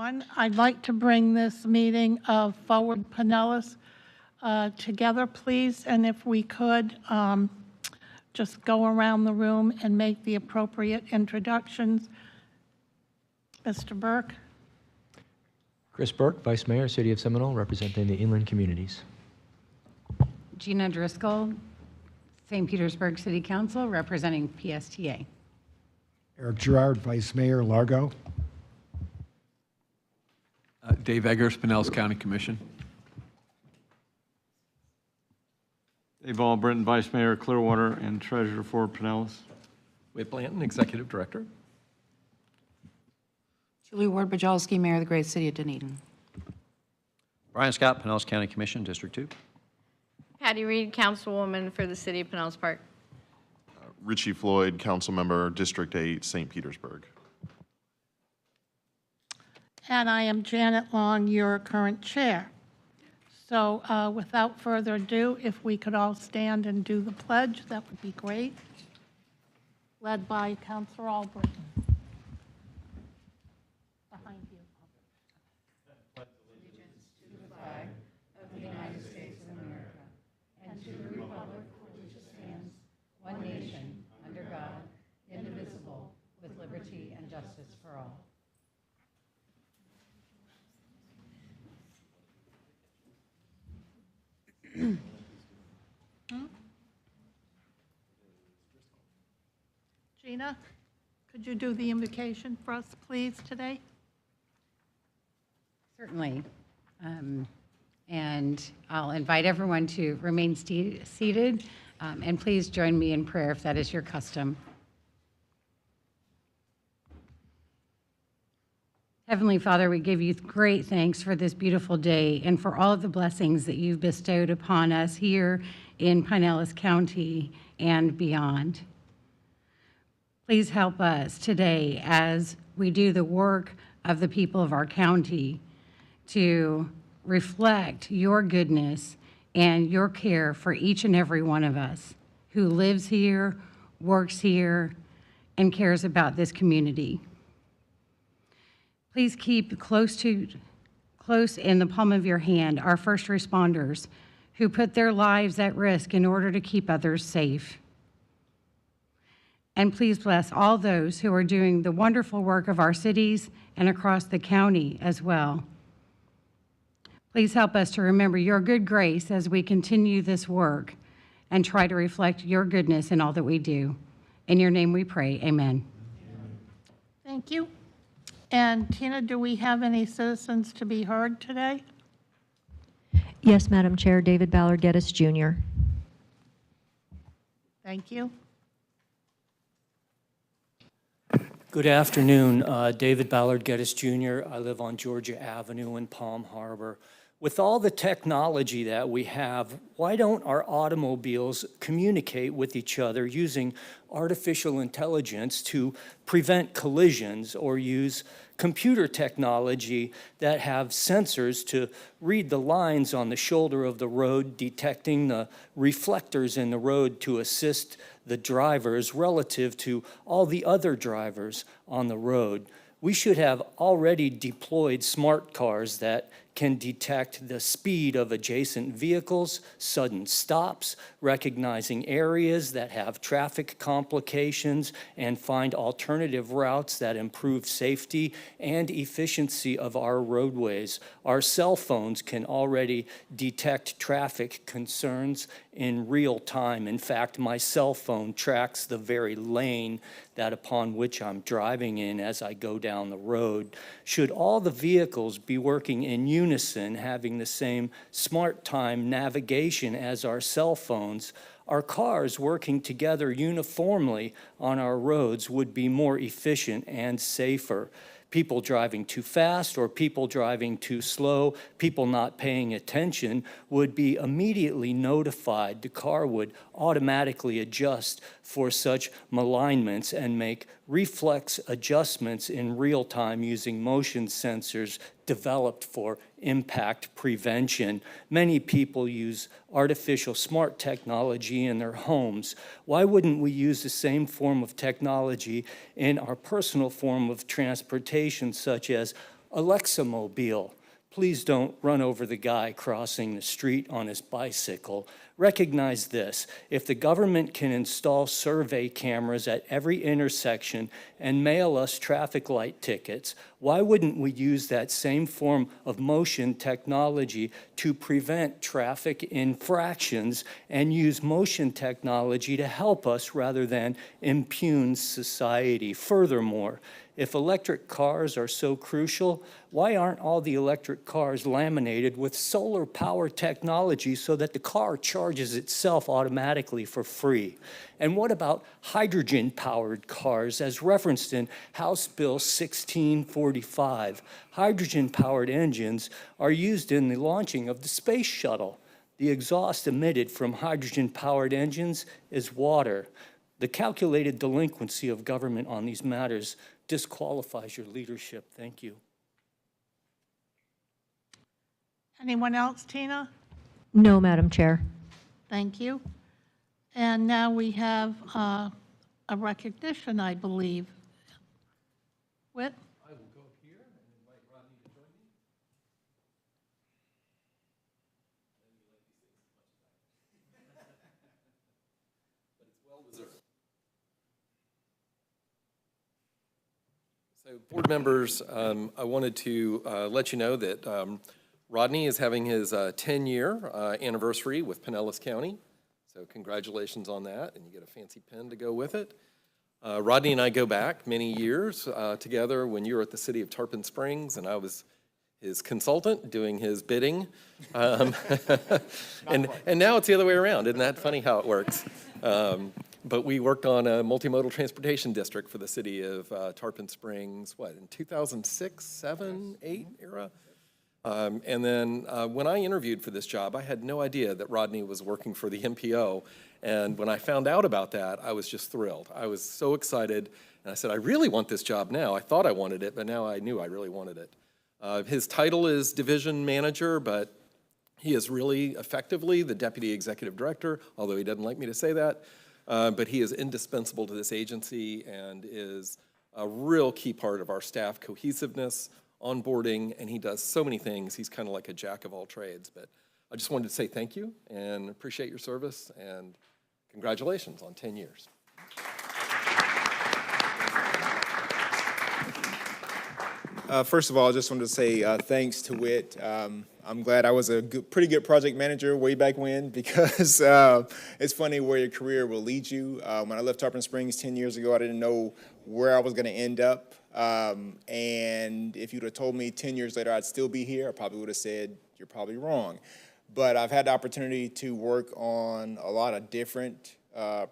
everyone. I'd like to bring this meeting of Forward Pinellas together, please, and if we could, just go around the room and make the appropriate introductions. Mr. Burke. Chris Burke, Vice Mayor, City of Seminole, representing the inland communities. Gina Driscoll, St. Petersburg City Council, representing PSTA. Eric Gerard, Vice Mayor, Largo. Dave Eggers, Pinellas County Commission. Dave Albritton, Vice Mayor, Clearwater, and Treasurer for Pinellas. Whit Blanton, Executive Director. Julie Ward-Bajolski, Mayor of the Great City of Dunedin. Brian Scott, Pinellas County Commission, District 2. Patty Reed, Councilwoman for the City of Pinellas Park. Richie Floyd, Council Member, District 8, St. Petersburg. And I am Janet Long, your current chair. So without further ado, if we could all stand and do the pledge, that would be great. Led by Councilor Albritton. Behind you. Pledge allegiance to the flag of the United States of America and to the republic for which it stands, one nation, under God, indivisible, with liberty and justice for all. Gina, could you do the invocation for us, please, today? Certainly. And I'll invite everyone to remain seated, and please join me in prayer if that is your custom. Heavenly Father, we give you great thanks for this beautiful day and for all of the blessings that you've bestowed upon us here in Pinellas County and beyond. Please help us today as we do the work of the people of our county to reflect your goodness and your care for each and every one of us who lives here, works here, and cares about this community. Please keep close in the palm of your hand our first responders who put their lives at risk in order to keep others safe. And please bless all those who are doing the wonderful work of our cities and across the county as well. Please help us to remember your good grace as we continue this work and try to reflect your goodness in all that we do. In your name we pray, amen. Thank you. And Tina, do we have any citizens to be heard today? Yes, Madam Chair. David Ballard Geddes, Jr. Thank you. Good afternoon. David Ballard Geddes, Jr. I live on Georgia Avenue in Palm Harbor. With all the technology that we have, why don't our automobiles communicate with each other using artificial intelligence to prevent collisions, or use computer technology that have sensors to read the lines on the shoulder of the road, detecting the reflectors in the road to assist the drivers relative to all the other drivers on the road? We should have already deployed smart cars that can detect the speed of adjacent vehicles, sudden stops, recognizing areas that have traffic complications, and find alternative routes that improve safety and efficiency of our roadways. Our cell phones can already detect traffic concerns in real time. In fact, my cell phone tracks the very lane that upon which I'm driving in as I go down the road. Should all the vehicles be working in unison, having the same smart time navigation as our cell phones, our cars working together uniformly on our roads would be more efficient and safer. People driving too fast or people driving too slow, people not paying attention would be immediately notified. The car would automatically adjust for such malignments and make reflex adjustments in real time using motion sensors developed for impact prevention. Many people use artificial smart technology in their homes. Why wouldn't we use the same form of technology in our personal form of transportation, such as Alexa Mobile, please don't run over the guy crossing the street on his bicycle. Recognize this: if the government can install survey cameras at every intersection and mail us traffic light tickets, why wouldn't we use that same form of motion technology to prevent traffic infractions and use motion technology to help us rather than impugn society? Furthermore, if electric cars are so crucial, why aren't all the electric cars laminated with solar power technology so that the car charges itself automatically for free? And what about hydrogen-powered cars as referenced in House Bill 1645? Hydrogen-powered engines are used in the launching of the space shuttle. The exhaust emitted from hydrogen-powered engines is water. The calculated delinquency of government on these matters disqualifies your leadership. Thank you. Anyone else, Tina? No, Madam Chair. Thank you. And now we have a recognition, I believe. Whit? I will go up here and invite Rodney to join me. But it's well deserved. So, board members, I wanted to let you know that Rodney is having his 10-year anniversary with Pinellas County. So congratulations on that, and you get a fancy pen to go with it. Rodney and I go back many years together when you were at the city of Tarpon Springs, and I was his consultant doing his bidding. And now it's the other way around. Isn't that funny how it works? But we worked on a multimodal transportation district for the city of Tarpon Springs, what, in 2006, 7, 8 era? And then when I interviewed for this job, I had no idea that Rodney was working for the MPO. And when I found out about that, I was just thrilled. I was so excited. And I said, I really want this job now. I thought I wanted it, but now I knew I really wanted it. His title is division manager, but he is really effectively the deputy executive director, although he doesn't like me to say that. But he is indispensable to this agency and is a real key part of our staff cohesiveness, onboarding, and he does so many things. He's kind of like a jack of all trades. But I just wanted to say thank you and appreciate your service, and congratulations on 10 years. First of all, I just wanted to say thanks to Whit. I'm glad I was a pretty good project manager way back when, because it's funny where your career will lead you. When I left Tarpon Springs 10 years ago, I didn't know where I was going to end up. And if you'd have told me 10 years later I'd still be here, I probably would have said, you're probably wrong. But I've had the opportunity to work on a lot of different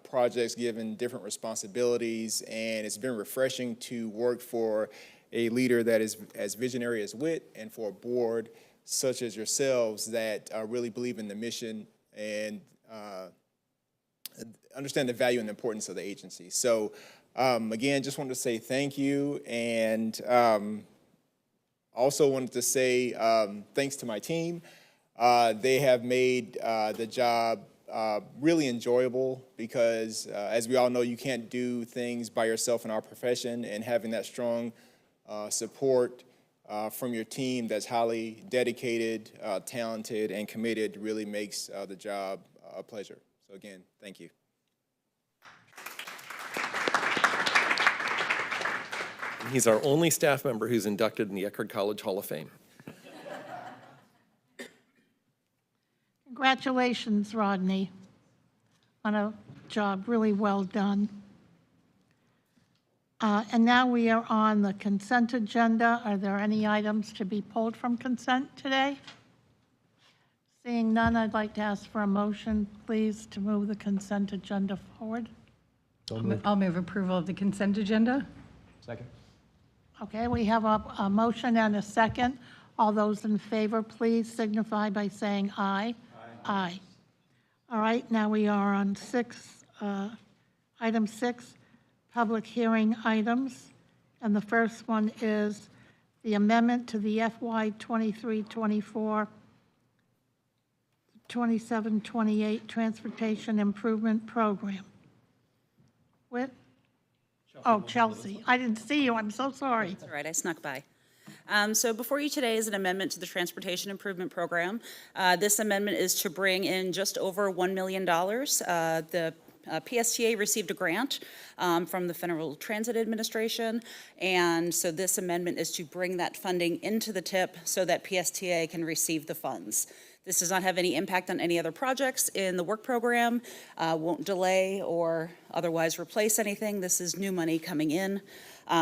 projects, given different responsibilities, and it's been refreshing to work for a leader that is as visionary as Whit, and for a board such as yourselves that really believe in the mission and understand the value and the importance of the agency. So again, just wanted to say thank you, and also wanted to say thanks to my team. They have made the job really enjoyable, because as we all know, you can't do things by yourself in our profession, and having that strong support from your team that's highly dedicated, talented, and committed really makes the job a pleasure. So again, thank you. He's our only staff member who's inducted in the Eckerd College Hall of Fame. Congratulations, Rodney, on a job really well done. And now we are on the consent agenda. Are there any items to be pulled from consent today? Seeing none, I'd like to ask for a motion, please, to move the consent agenda forward. I'll move approval of the consent agenda. Second. Okay, we have a motion and a second. All those in favor, please signify by saying aye. Aye. All right, now we are on item 6, public hearing items. And the first one is the amendment to the FY 23-24, 27-28 Transportation Improvement Program. Whit? Oh, Chelsea. I didn't see you. I'm so sorry. That's all right. I snuck by. So before you today is an amendment to the Transportation Improvement Program. This amendment is to bring in just over $1 million. The PSTA received a grant from the Federal Transit Administration, and so this amendment is to bring that funding into the TIP so that PSTA can receive the funds. This does not have any impact on any other projects in the work program, won't delay or otherwise replace anything. This is new money coming in.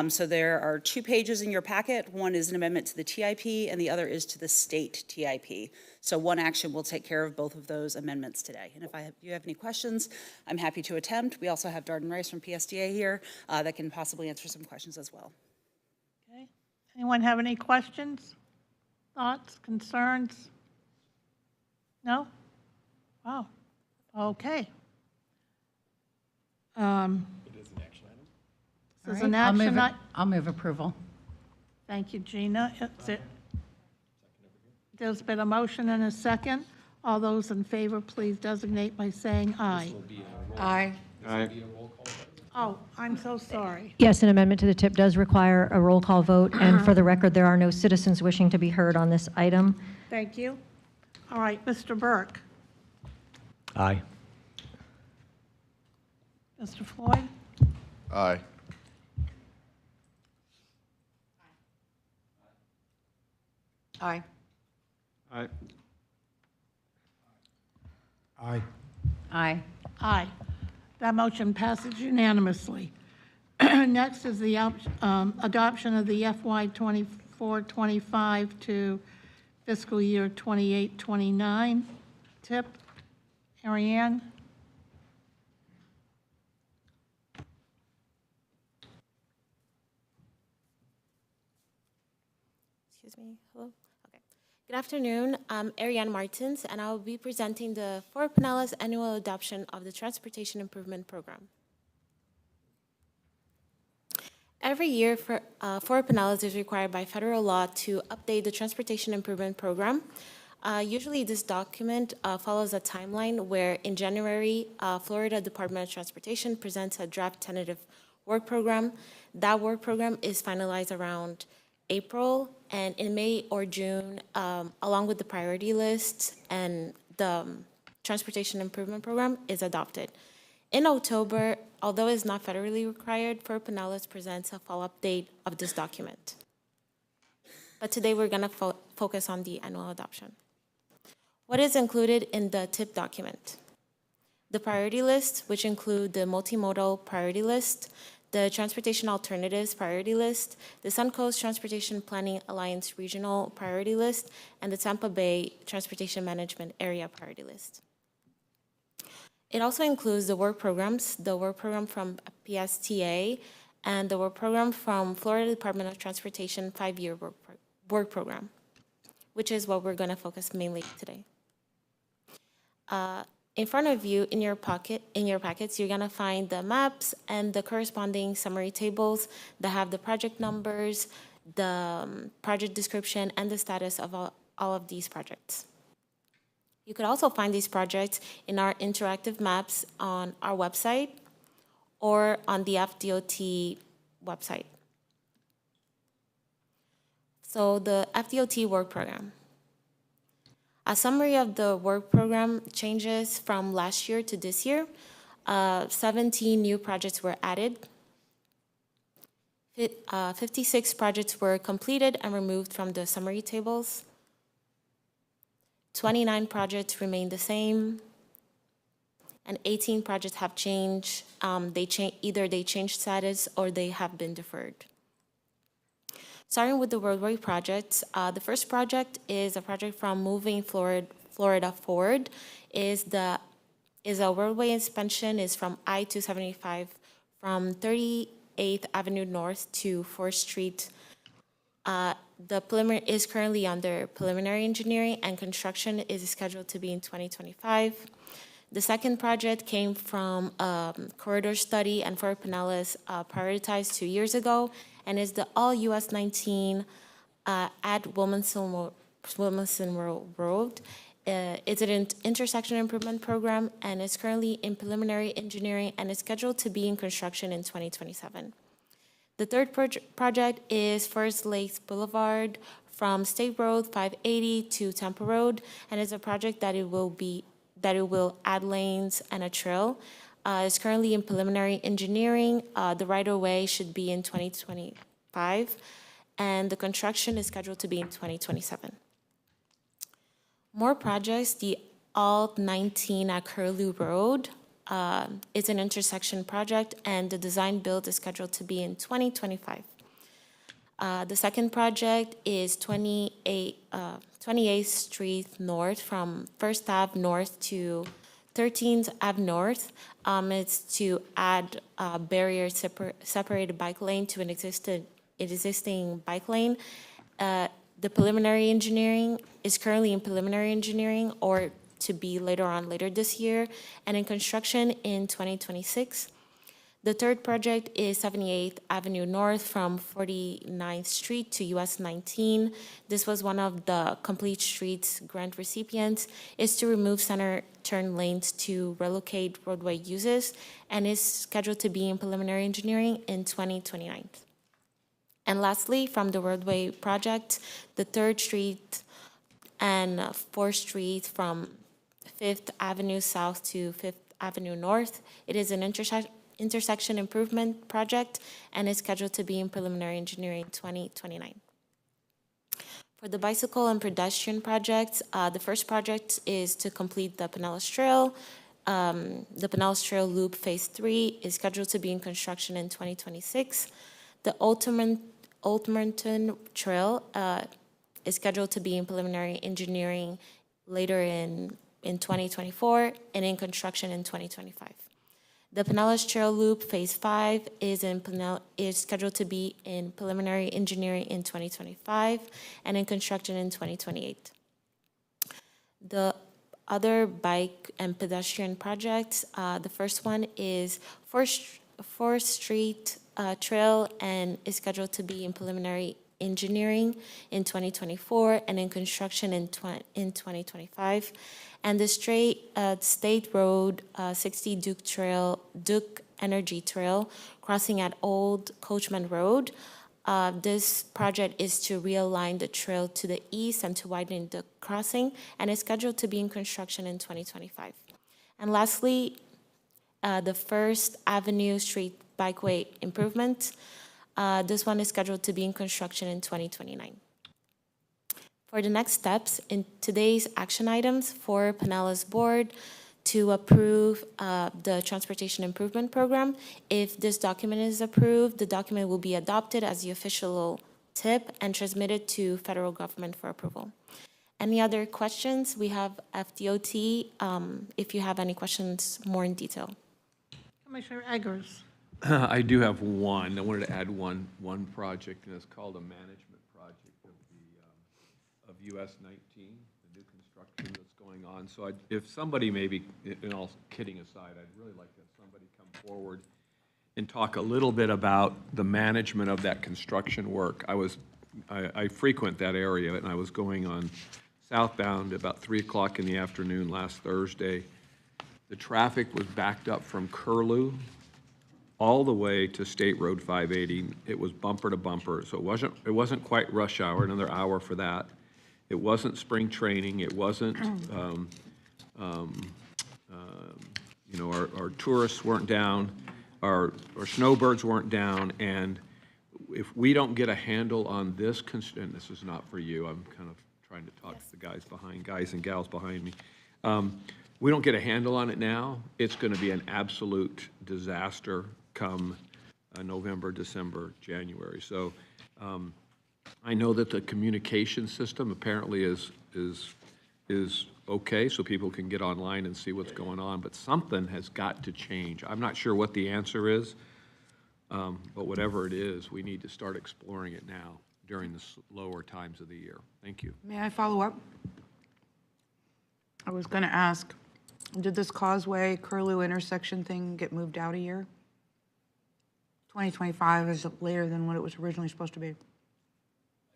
So there are 2 pages in your packet. One is an amendment to the TIP and the other is to the state TIP. So one action will take care of both of those amendments today. And if you have any questions, I'm happy to attempt. We also have Darden Rice from PSTA here that can possibly answer some questions as well. Okay. Anyone have any questions, thoughts, concerns? No? Wow. Okay. This is an action item. I'll move approval. Thank you, Gina. There's been a motion and a second. All those in favor, please designate by saying aye. Aye. Aye. Oh, I'm so sorry. Yes, an amendment to the tip does require a roll call vote, and for the record, there are no citizens wishing to be heard on this item. Thank you. All right, Mr. Burke. Aye. Mr. Floyd? Aye. Aye. Aye. Aye. Aye. Aye. That motion passes unanimously. Next is the adoption of the FY 24-25 to fiscal year 28-29 TIP. Ariane? Excuse me. Hello. Okay. Good afternoon. I'm Ariane Martins, and I will be presenting the Fort Pinellas annual adoption of the Transportation Improvement Program. Every year, Fort Pinellas is required by federal law to update the Transportation Improvement Program. Usually, this document follows a timeline where, in January, Florida Department of Transportation presents a draft tentative work program. That work program is finalized around April, and in May or June, along with the priority list and the Transportation Improvement Program, is adopted. In October, although it's not federally required, Fort Pinellas presents a fall update of this document. But today we're going to focus on the annual adoption. What is included in the TIP document? The priority list, which include the multimodal priority list, the Transportation Alternatives Priority List, the Suncoast Transportation Planning Alliance Regional Priority List, and the Tampa Bay Transportation Management Area Priority List. It also includes the work programs, the work program from PSTA, and the work program from Florida Department of Transportation 5-year work program, which is what we're going to focus mainly today. In front of you, in your packets, you're gonna find the maps and the corresponding summary tables that have the project numbers, the project description, and the status of all of these projects. You could also find these projects in our interactive maps on our website or on the FDOT website. So the FDOT work program. A summary of the work program changes from last year to this year. 17 new projects were added. 56 projects were completed and removed from the summary tables. 29 projects remain the same. And 18 projects have changed. Either they changed status or they have been deferred. Starting with the roadway projects, the first project is a project from Moving Florida Forward. Is a roadway expansion is from I-275 from 38th Avenue North to 4th Street. The preliminary is currently under preliminary engineering, and construction is scheduled to be in 2025. The second project came from corridor study, and Fort Pinellas prioritized 2 years ago, and is the all US 19 at Wilmington Road. It's an intersection improvement program, and is currently in preliminary engineering and is scheduled to be in construction in 2027. The third project is First Lakes Boulevard from State Road 580 to Tampa Road, and it's a project that it will add lanes and a trail. It's currently in preliminary engineering. The right-of-way should be in 2025, and the construction is scheduled to be in 2027. More projects, the Alt 19 at Curlew Road. It's an intersection project, and the design build is scheduled to be in 2025. The second project is 28th Street North from First Ave North to 13th Ave North. It's to add a barrier separated bike lane to an existing bike lane. The preliminary engineering is currently in preliminary engineering or to be later this year, and in construction in 2026. The third project is 78th Avenue North from 49th Street to US 19. This was one of the Complete Streets grant recipients. It's to remove center turn lanes to relocate roadway uses, and is scheduled to be in preliminary engineering in 2029. And lastly, from the roadway project, the 3rd Street and 4th Street from 5th Avenue South to 5th Avenue North. It is an intersection improvement project and is scheduled to be in preliminary engineering 2029. For the bicycle and pedestrian projects, the first project is to complete the Pinellas Trail. The Pinellas Trail Loop Phase 3 is scheduled to be in construction in 2026. The Ultimerton Trail is scheduled to be in preliminary engineering later in 2024 and in construction in 2025. The Pinellas Trail Loop Phase 5 is scheduled to be in preliminary engineering in 2025 and in construction in 2028. The other bike and pedestrian projects, the first one is 4th Street Trail and is scheduled to be in preliminary engineering in 2024 and in construction in 2025. And the State Road 60 Duke Energy Trail crossing at Old Coachman Road. This project is to realign the trail to the east and to widen the crossing, and is scheduled to be in construction in 2025. And lastly, the First Avenue Street Bikeway improvement. This one is scheduled to be in construction in 2029. For the next steps, in today's action items for Pinellas Board to approve the Transportation Improvement Program. If this document is approved, the document will be adopted as the official tip and transmitted to federal government for approval. Any other questions? We have FDOT, if you have any questions more in detail. Commissioner Eggers. I do have one. I wanted to add one project, and it's called a management project of US 19, the new construction that's going on. So if somebody maybe, and all kidding aside, I'd really like to have somebody come forward and talk a little bit about the management of that construction work. I frequent that area, and I was going on southbound about 3 o'clock in the afternoon last Thursday. The traffic was backed up from Curlew all the way to State Road 580. It was bumper to bumper, so it wasn't quite rush hour, another hour for that. It wasn't spring training. It wasn't, our tourists weren't down, our snowbirds weren't down, and if we don't get a handle on this, and this is not for you, I'm kind of trying to talk to the guys and gals behind me. We don't get a handle on it now, it's going to be an absolute disaster come November, December, January. So I know that the communication system apparently is okay, so people can get online and see what's going on, but something has got to change. I'm not sure what the answer is, but whatever it is, we need to start exploring it now during the slower times of the year. Thank you. May I follow up? I was going to ask, did this Causeway Curlew intersection thing get moved out a year? 2025 is later than what it was originally supposed to be. I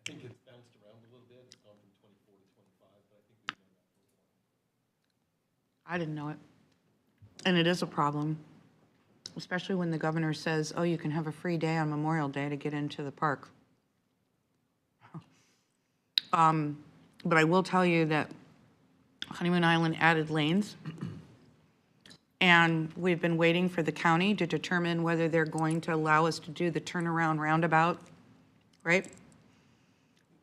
think it's bounced around a little bit. It's gone from 24 to 25, but I think we've done that for a while. I didn't know it. And it is a problem. especially when the governor says, oh, you can have a free day on Memorial Day to get into the park. But I will tell you that Honeymoon Island added lanes, and we've been waiting for the county to determine whether they're going to allow us to do the turnaround roundabout, right?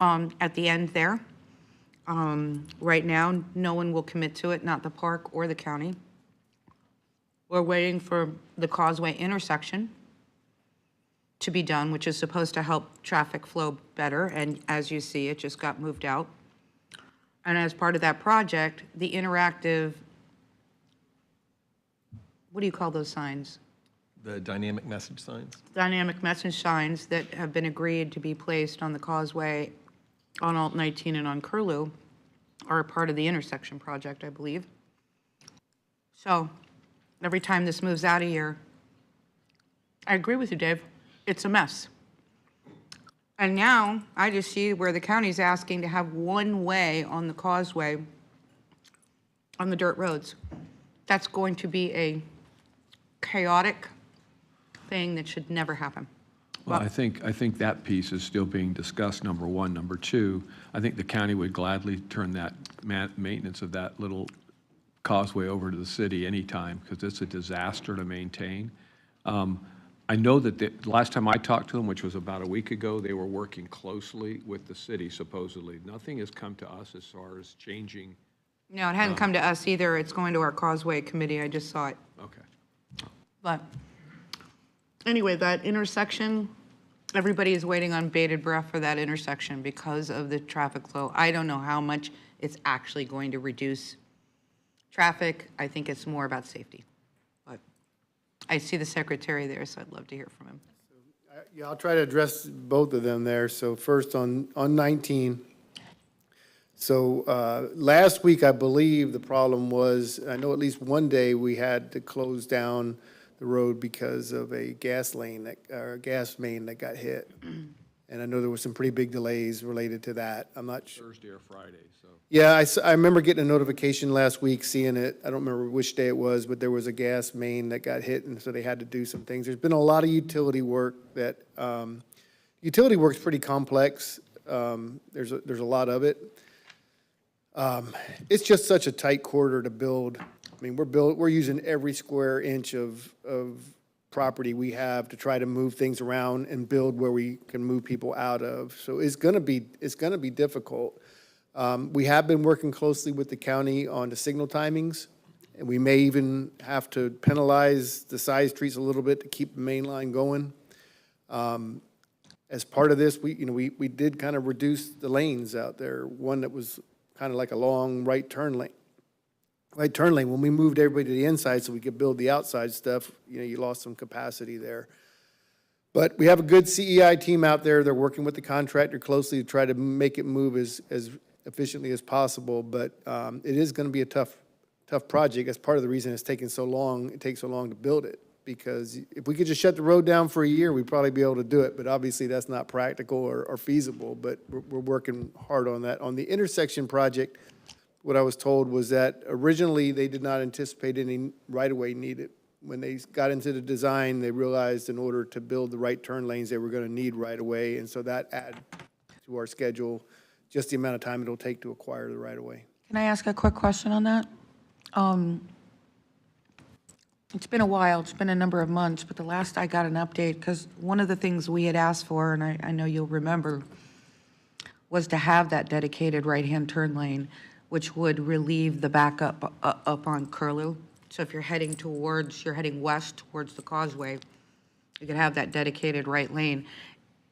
At the end there. Right now, no one will commit to it, not the park or the county. We're waiting for the Causeway intersection to be done, which is supposed to help traffic flow better, and as you see, it just got moved out. And as part of that project, the interactive, what do you call those signs? The dynamic message signs? Dynamic message signs that have been agreed to be placed on the Causeway, on Alt 19 and on Curlew are a part of the intersection project, I believe. So every time this moves out a year, I agree with you, Dave, it's a mess. And now I just see where the county's asking to have one way on the Causeway on the dirt roads. That's going to be a chaotic thing that should never happen. Well, I think that piece is still being discussed, number one. Number two, I think the county would gladly turn that maintenance of that little causeway over to the city anytime, because it's a disaster to maintain. I know that the last time I talked to them, which was about a week ago, they were working closely with the city, supposedly. Nothing has come to us as far as changing. No, it hadn't come to us either. It's going to our Causeway committee. I just saw it. Okay. But anyway, that intersection, everybody is waiting on bated breath for that intersection because of the traffic flow. I don't know how much it's actually going to reduce traffic. I think it's more about safety. But I see the secretary there, so I'd love to hear from him. Yeah, I'll try to address both of them there. So first on 19. So last week, I believe the problem was, I know at least one day we had to close down the road because of a gas main that got hit. And I know there were some pretty big delays related to that. I'm not sure. Thursday or Friday, so. Yeah, I remember getting a notification last week, seeing it. I don't remember which day it was, but there was a gas main that got hit, and so they had to do some things. There's been a lot of utility work that, utility work's pretty complex. There's a lot of it. It's just such a tight corridor to build. I mean, we're using every square inch of property we have to try to move things around and build where we can move people out of. So it's gonna be difficult. We have been working closely with the county on the signal timings, and we may even have to penalize the side streets a little bit to keep the main line going. As part of this, we did kind of reduce the lanes out there. One that was kind of like a long right turn lane. When we moved everybody to the inside so we could build the outside stuff, you lost some capacity there. But we have a good CEI team out there. They're working with the contractor closely to try to make it move as efficiently as possible. But it is going to be a tough project. That's part of the reason it's taking so long. It takes so long to build it. Because if we could just shut the road down for a year, we'd probably be able to do it. But obviously, that's not practical or feasible. But we're working hard on that. On the intersection project, what I was told was that originally they did not anticipate any right-of-way needed. When they got into the design, they realized in order to build the right turn lanes, they were going to need right-of-way, and so that added to our schedule just the amount of time it'll take to acquire the right-of-way. Can I ask a quick question on that? It's been a while, it's been a number of months, but the last I got an update, because one of the things we had asked for, and I know you'll remember, was to have that dedicated right-hand turn lane, which would relieve the backup up on Curlew. So if you're heading west towards the Causeway, you could have that dedicated right lane.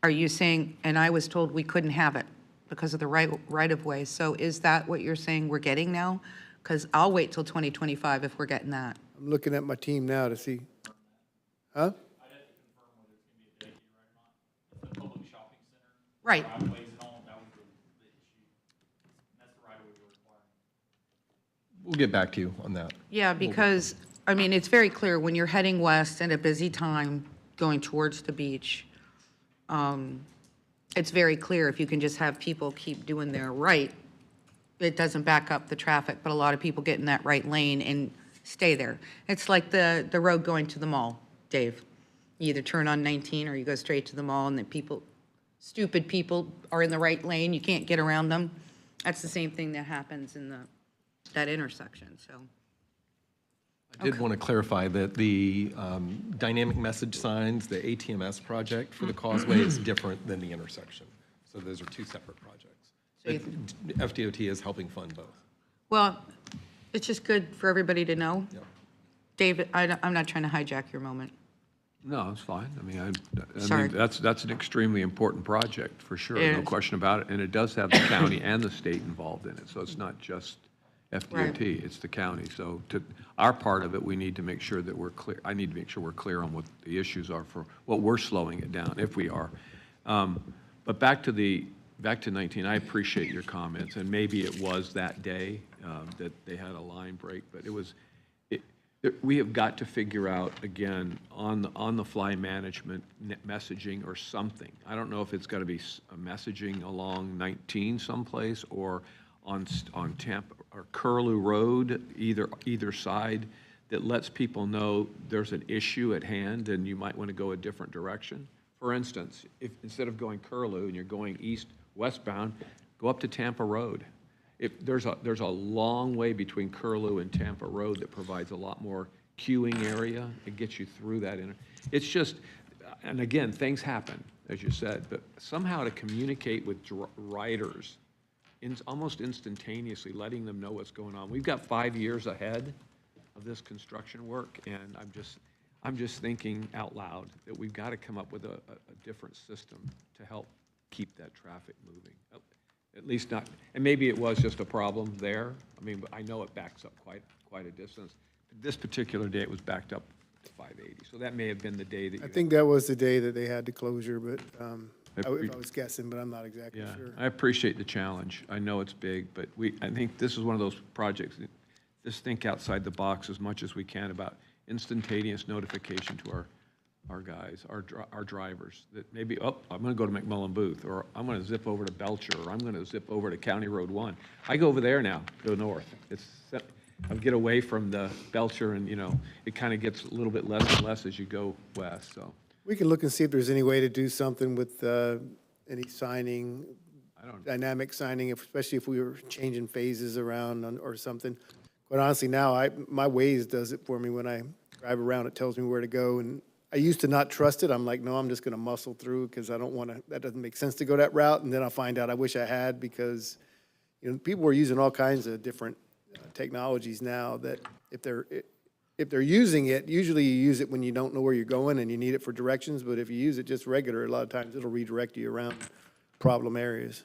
Are you saying, and I was told we couldn't have it because of the right-of-way, so is that what you're saying we're getting now? Because I'll wait till 2025 if we're getting that. I'm looking at my team now to see. Huh? Right. We'll get back to you on that. Yeah, because, I mean, it's very clear when you're heading west at a busy time going towards the beach, it's very clear if you can just have people keep doing their right, it doesn't back up the traffic, but a lot of people get in that right lane and stay there. It's like the road going to the mall, Dave. You either turn on 19 or you go straight to the mall, and the people, stupid people, are in the right lane. You can't get around them. That's the same thing that happens in that intersection, so. I did want to clarify that the dynamic message signs, the ATMS project for the causeway is different than the intersection. So those are two separate projects. So But FDOT is helping fund both. Well, it's just good for everybody to know. Yep. David, I'm not trying to hijack your moment. No, it's fine. I mean, Sorry. that's an extremely important project, for sure, It no is. question about it. And it does have the county and the state involved in it, so it's not just FDOT, it's the county. So to our part of it, we need to make sure that we're clear. I need to make sure we're clear on what the issues are for what we're slowing it down, if we are. But back to 19, I appreciate your comments, and maybe it was that day that they had a line break, but it was, we have got to figure out, again, on the fly management messaging or something. I don't know if it's got to be a messaging along 19 someplace or on Tampa or Curlew Road, either side, that lets people know there's an issue at hand and you might want to go a different direction. For instance, if instead of going Curlew and you're going westbound, go up to Tampa Road. There's a long way between Curlew and Tampa Road that provides a lot more queuing area. It gets you through that. It's just, and again, things happen, as you said, but somehow to communicate with riders almost instantaneously, letting them know what's going on. We've got 5 years ahead of this construction work, and I'm just thinking out loud that we've got to come up with a different system to help keep that traffic moving. At least not, and maybe it was just a problem there. I mean, I know it backs up quite a distance. This particular day, it was backed up to 580, so that may have been the day that I think that was the day that they had the closure, but I was guessing, but I'm not exactly Yeah, sure. I appreciate the challenge. I know it's big, but I think this is one of those projects that just think outside the box as much as we can about instantaneous notification to our guys, our drivers, that maybe, oh, I'm going to go to McMullen Booth, or I'm going to zip over to Belcher, or I'm going to zip over to County Road 1. I go over there now, go north. I get away from the Belcher, and, it kind of gets a little bit less and less as you go west, so. We can look and see if there's any way to do something with any signing, dynamic signing, especially if we were changing phases around or something. But honestly, now my Waze does it for me. When I drive around, it tells me where to go. And I used to not trust it. I'm like, no, I'm just going to muscle through because I don't want to, that doesn't make sense to go that route. And then I'll find out I wish I had, because people are using all kinds of different technologies now that if they're using it, usually you use it when you don't know where you're going and you need it for directions, but if you use it just regular, a lot of times it'll redirect you around problem areas.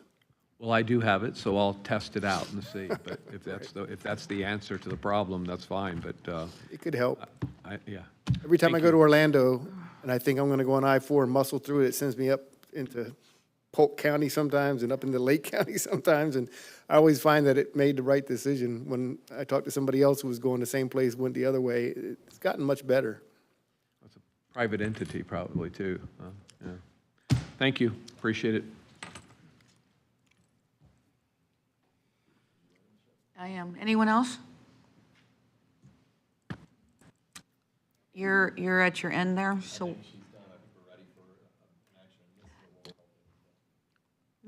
Well, I do have it, so I'll test it out and see, but if that's the answer to the problem, that's fine, but. It could help. Yeah. Every time Thank I go you. to Orlando and I think I'm gonna go on I-4 and muscle through it, it sends me up into Polk County sometimes and up into Lake County sometimes, and I always find that it made the right decision. When I talked to somebody else who was going the same place, went the other way, it's gotten much better. That's a private entity probably too. Yeah. Thank you, appreciate it. I am. Anyone else? You're at your end there, so.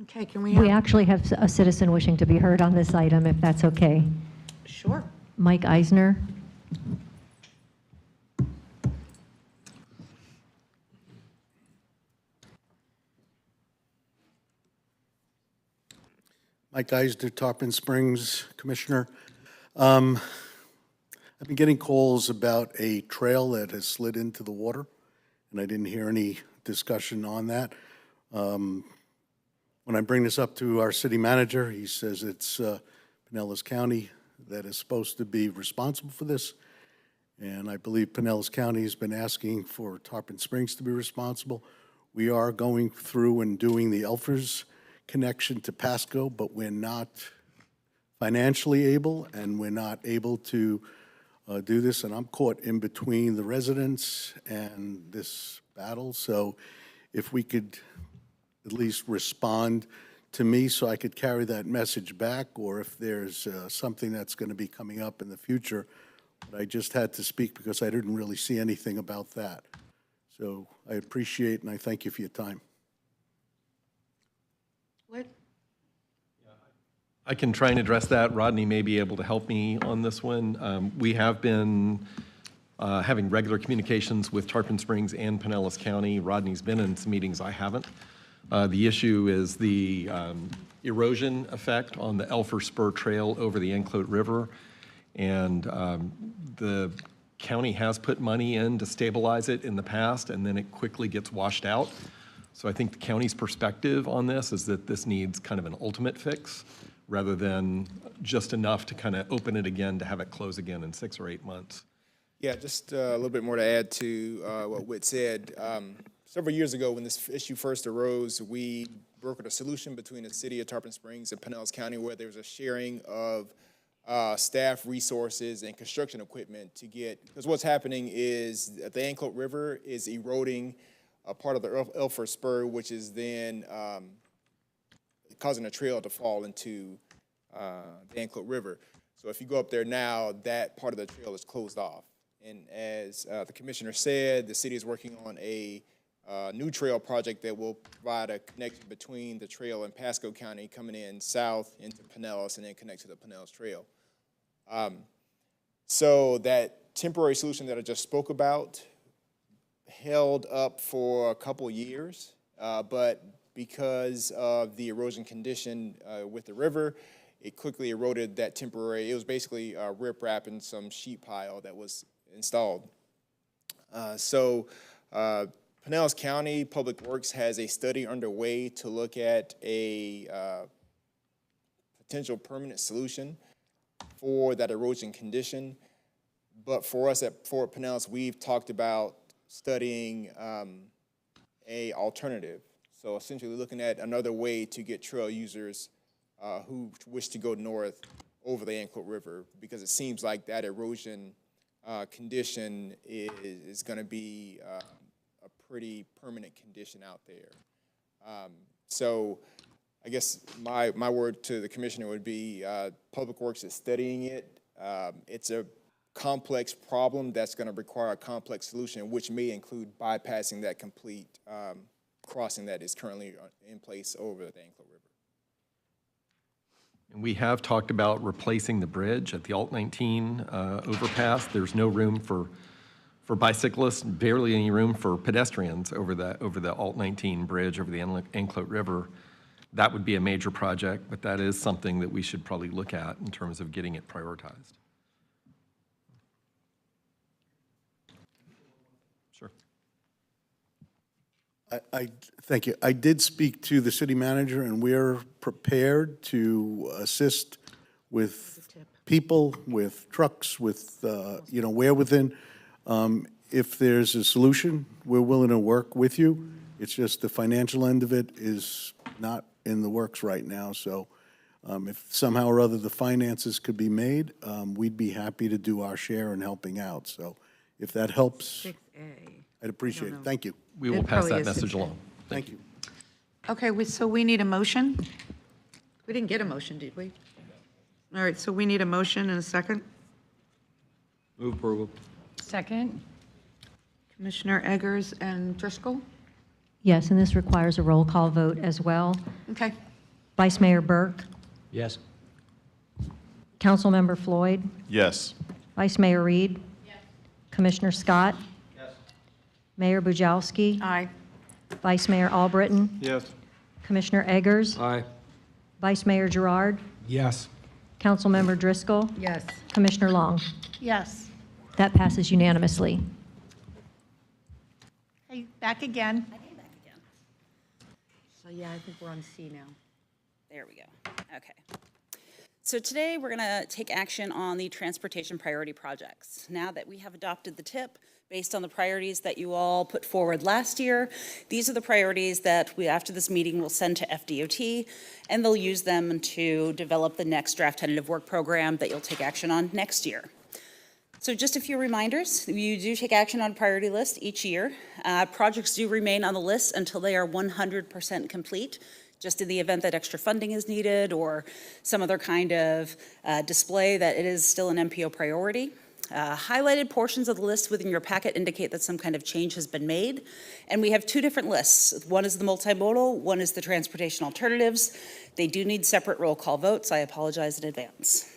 Okay, can we We have, actually have a citizen wishing to be heard on this item, if that's okay. sure. Mike Eisner. Mike Eisner, Tarpon Springs Commissioner. I've been getting calls about a trail that has slid into the water, and I didn't hear any discussion on that. When I bring this up to our city manager, he says it's Pinellas County that is supposed to be responsible for this. And I believe Pinellas County has been asking for Tarpon Springs to be responsible. We are going through and doing the Elfers connection to Pasco, but we're not financially able, and we're not able to do this. And I'm caught in between the residents and this battle. So if we could at least respond to me so I could carry that message back, or if there's something that's going to be coming up in the future. But I just had to speak because I didn't really see anything about that. So I appreciate and I thank you for your time. What? I can try and address that. Rodney may be able to help me on this one. We have been having regular communications with Tarpon Springs and Pinellas County. Rodney's been in some meetings, I haven't. The issue is the erosion effect on the Elfer Spur Trail over the Enclote River. And the county has put money in to stabilize it in the past, and then it quickly gets washed out. So I think the county's perspective on this is that this needs kind of an ultimate fix rather than just enough to kind of open it again to have it close again in 6 or 8 months. Yeah, just a little bit more to add to what Whit said. Several years ago, when this issue first arose, we brokered a solution between the city of Tarpon Springs and Pinellas County where there was a sharing of staff resources and construction equipment to get, because what's happening is the Anclote River is eroding a part of the Elfer Spur, which is then causing a trail to fall into the Anclote River. So if you go up there now, that part of the trail is closed off. And as the commissioner said, the city is working on a new trail project that will provide a connection between the trail and Pasco County coming in south into Pinellas and then connect to the Pinellas Trail. So that temporary solution that I just spoke about held up for a couple years, but because of the erosion condition with the river, it quickly eroded that temporary. It was basically riprap and some sheet pile that was installed. Pinellas County Public Works has a study underway to look at a potential permanent solution for that erosion condition. But for us at Fort Pinellas, we've talked about studying a alternative. So essentially looking at another way to get trail users who wish to go north over the Anclote River, because it seems like that erosion condition is going to be a pretty permanent condition out there. So I guess my word to the commissioner would be Public Works is studying it. It's a complex problem that's going to require a complex solution, which may include bypassing that complete crossing that is currently in place over the Anclote River. And we have talked about replacing the bridge at the Alt 19 overpass. There's no room for bicyclists, barely any room for pedestrians over the Alt 19 bridge over the Enclote River. That would be a major project, but that is something that we should probably look at in terms of getting it prioritized. Sure. I thank you. I did speak to the city manager, and we're prepared to assist with people, with trucks, with, where within. If there's a solution, we're willing to work with you. It's just the financial end of it is not in the works right now. So if somehow or other the finances could be made, we'd be happy to do our share in helping out. So if that helps, I'd appreciate it. Thank you. We will pass that message along. Thank you. Okay, so we need a motion? We didn't get a motion, did we? All right, so we need a motion and a second. Move approval. Second. Commissioner Eggers and Driscoll? Yes, and this requires a roll call vote as well. Okay. Vice Mayor Burke, Yes. Councilmember Floyd, Yes. Vice Mayor Reed, Commissioner Scott, Mayor Bujalski, Aye. Vice Mayor Albritton, Yes. Commissioner Eggers, Aye. Vice Mayor Gerard, Yes. Councilmember Driscoll, Yes. Commissioner Long. Yes. That passes unanimously. Hey, back again. So yeah, I think we're on C now. There we go. Okay. So today we're going to take action on the transportation priority projects. Now that we have adopted the TIP based on the priorities that you all put forward last year, these are the priorities that we, after this meeting, will send to FDOT, and they'll use them to develop the next draft tentative work program that you'll take action on next year. So just a few reminders, you do take action on a priority list each year. Projects do remain on the list until they are 100% complete, just in the event that extra funding is needed or some other kind of display that it is still an MPO priority. Highlighted portions of the list within your packet indicate that some kind of change has been made. And we have two different lists. One is the multimodal, one is the transportation alternatives. They do need separate roll call votes. I apologize in advance.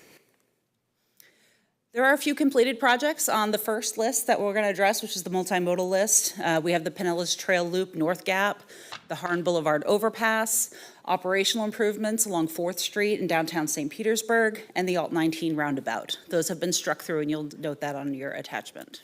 There are a few completed projects on the first list that we're going to address, which is the multimodal list. We have the Pinellas Trail Loop North Gap, the Harn Boulevard Overpass, operational improvements along 4th Street in downtown St. Petersburg, and the Alt 19 roundabout. Those have been struck through, and you'll note that on your attachment.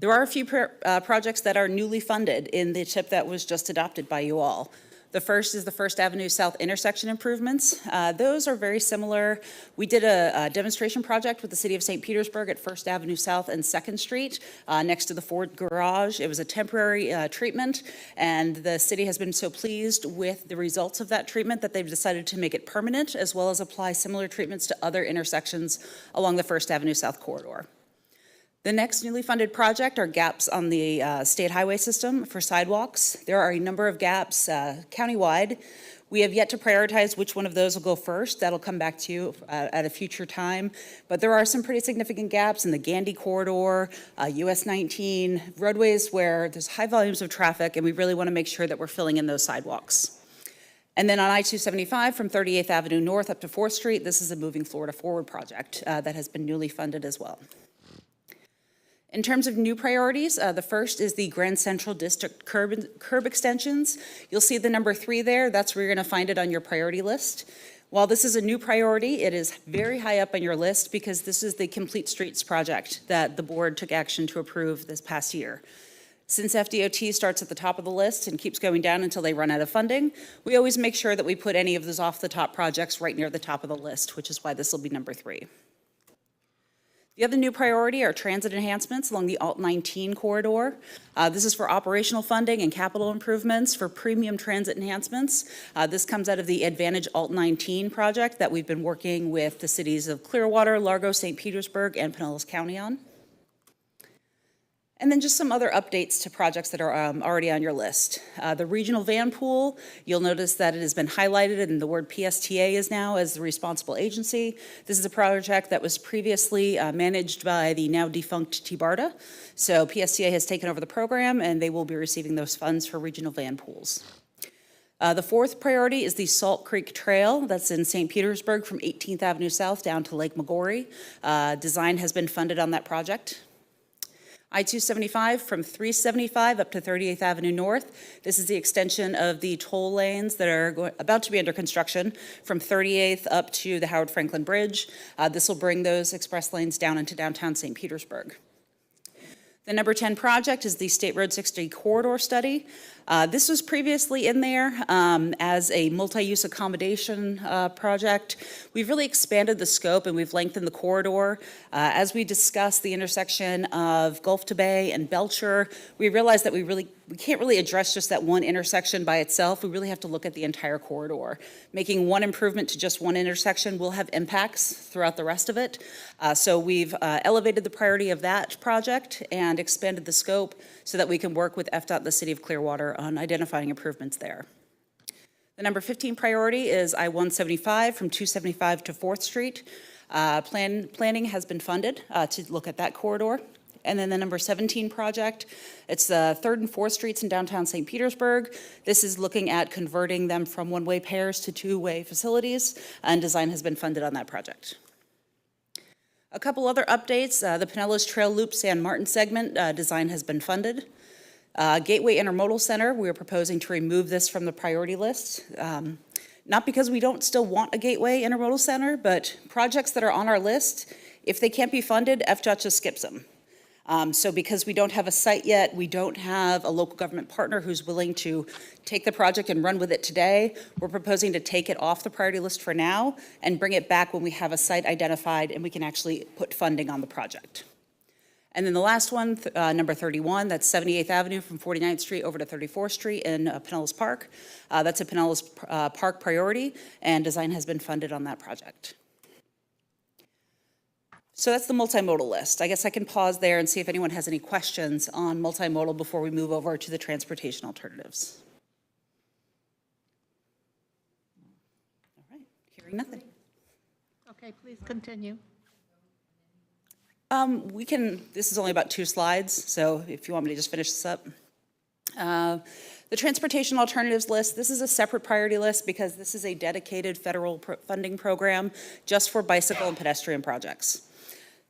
There are a few projects that are newly funded in the TIP that was just adopted by you all. The first is the First Avenue South intersection improvements. Those are very similar. We did a demonstration project with the City of St. Petersburg at First Avenue South and 2nd Street next to the Ford Garage. It was a temporary treatment, and the city has been so pleased with the results of that treatment that they've decided to make it permanent, as well as apply similar treatments to other intersections along the First Avenue South corridor. The next newly funded project are gaps on the state highway system for sidewalks. There are a number of gaps countywide. We have yet to prioritize which one of those will go first. That'll come back to you at a future time. But there are some pretty significant gaps in the Gandy corridor, US 19, roadways where there's high volumes of traffic, and we really want to make sure that we're filling in those sidewalks. And then on I-275 from 38th Avenue North up to 4th Street, this is a Moving Florida Forward project that has been newly funded as well. In terms of new priorities, the first is the Grand Central District curb extensions. You'll see the number 3 there. That's where you're going to find it on your priority list. While this is a new priority, it is very high up on your list because this is the Complete Streets project that the board took action to approve this past year. Since FDOT starts at the top of the list and keeps going down until they run out of funding, we always make sure that we put any of those off the top projects right near the top of the list, which is why this will be number 3. The other new priority are transit enhancements along the Alt 19 corridor. This is for operational funding and capital improvements for premium transit enhancements. This comes out of the Advantage Alt 19 project that we've been working with the cities of Clearwater, Largo, St. Petersburg, and Pinellas County on. And then just some other updates to projects that are already on your list. The regional van pool, you'll notice that it has been highlighted and the word PSTA is now as the responsible agency. This is a project that was previously managed by the now defunct TBARTA. So PSTA has taken over the program and they will be receiving those funds for regional van pools. The fourth priority is the Salt Creek Trail that's in St. Petersburg from 18th Avenue South down to Lake Magori. Design has been funded on that project. I-275 from 375 up to 38th Avenue North. This is the extension of the toll lanes that are about to be under construction from 38th up to the Howard Franklin Bridge. This will bring those express lanes down into downtown St. Petersburg. The number 10 project is the State Road 60 Corridor Study. This was previously in there as a multi-use accommodation project. We've really expanded the scope and we've lengthened the corridor. As we discussed the intersection of Gulf to Bay and Belcher, we realized that we can't really address just that one intersection by itself. We really have to look at the entire corridor. Making one improvement to just one intersection will have impacts throughout the rest of it. So we've elevated the priority of that project and expanded the scope so that we can work with FDOT, the City of Clearwater, on identifying improvements there. The number 15 priority is I-175 from 275 to 4th Street. Planning has been funded to look at that corridor. And then the number 17 project, it's the 3rd and 4th Streets in downtown St. Petersburg. This is looking at converting them from one-way pairs to two-way facilities, and design has been funded on that project. A couple other updates, the Pinellas Trail Loop San Martin segment, design has been funded. Gateway Intermodal Center, we are proposing to remove this from the priority list. Not because we don't still want a Gateway Intermodal Center, but projects that are on our list, if they can't be funded, FDOT just skips them. So because we don't have a site yet, we don't have a local government partner who's willing to take the project and run with it today, we're proposing to take it off the priority list for now and bring it back when we have a site identified and we can actually put funding on the project. And then the last one, number 31, that's 78th Avenue from 49th Street over to 34th Street in Pinellas Park. That's a Pinellas Park priority, and design has been funded on that project. So that's the multimodal list. I guess I can pause there and see if anyone has any questions on multimodal before we move over to the transportation alternatives. All right, hearing nothing. Okay, please continue. This is only about 2 slides, so if you want me to just finish this up. The Transportation Alternatives List, this is a separate priority list because this is a dedicated federal funding program just for bicycle and pedestrian projects.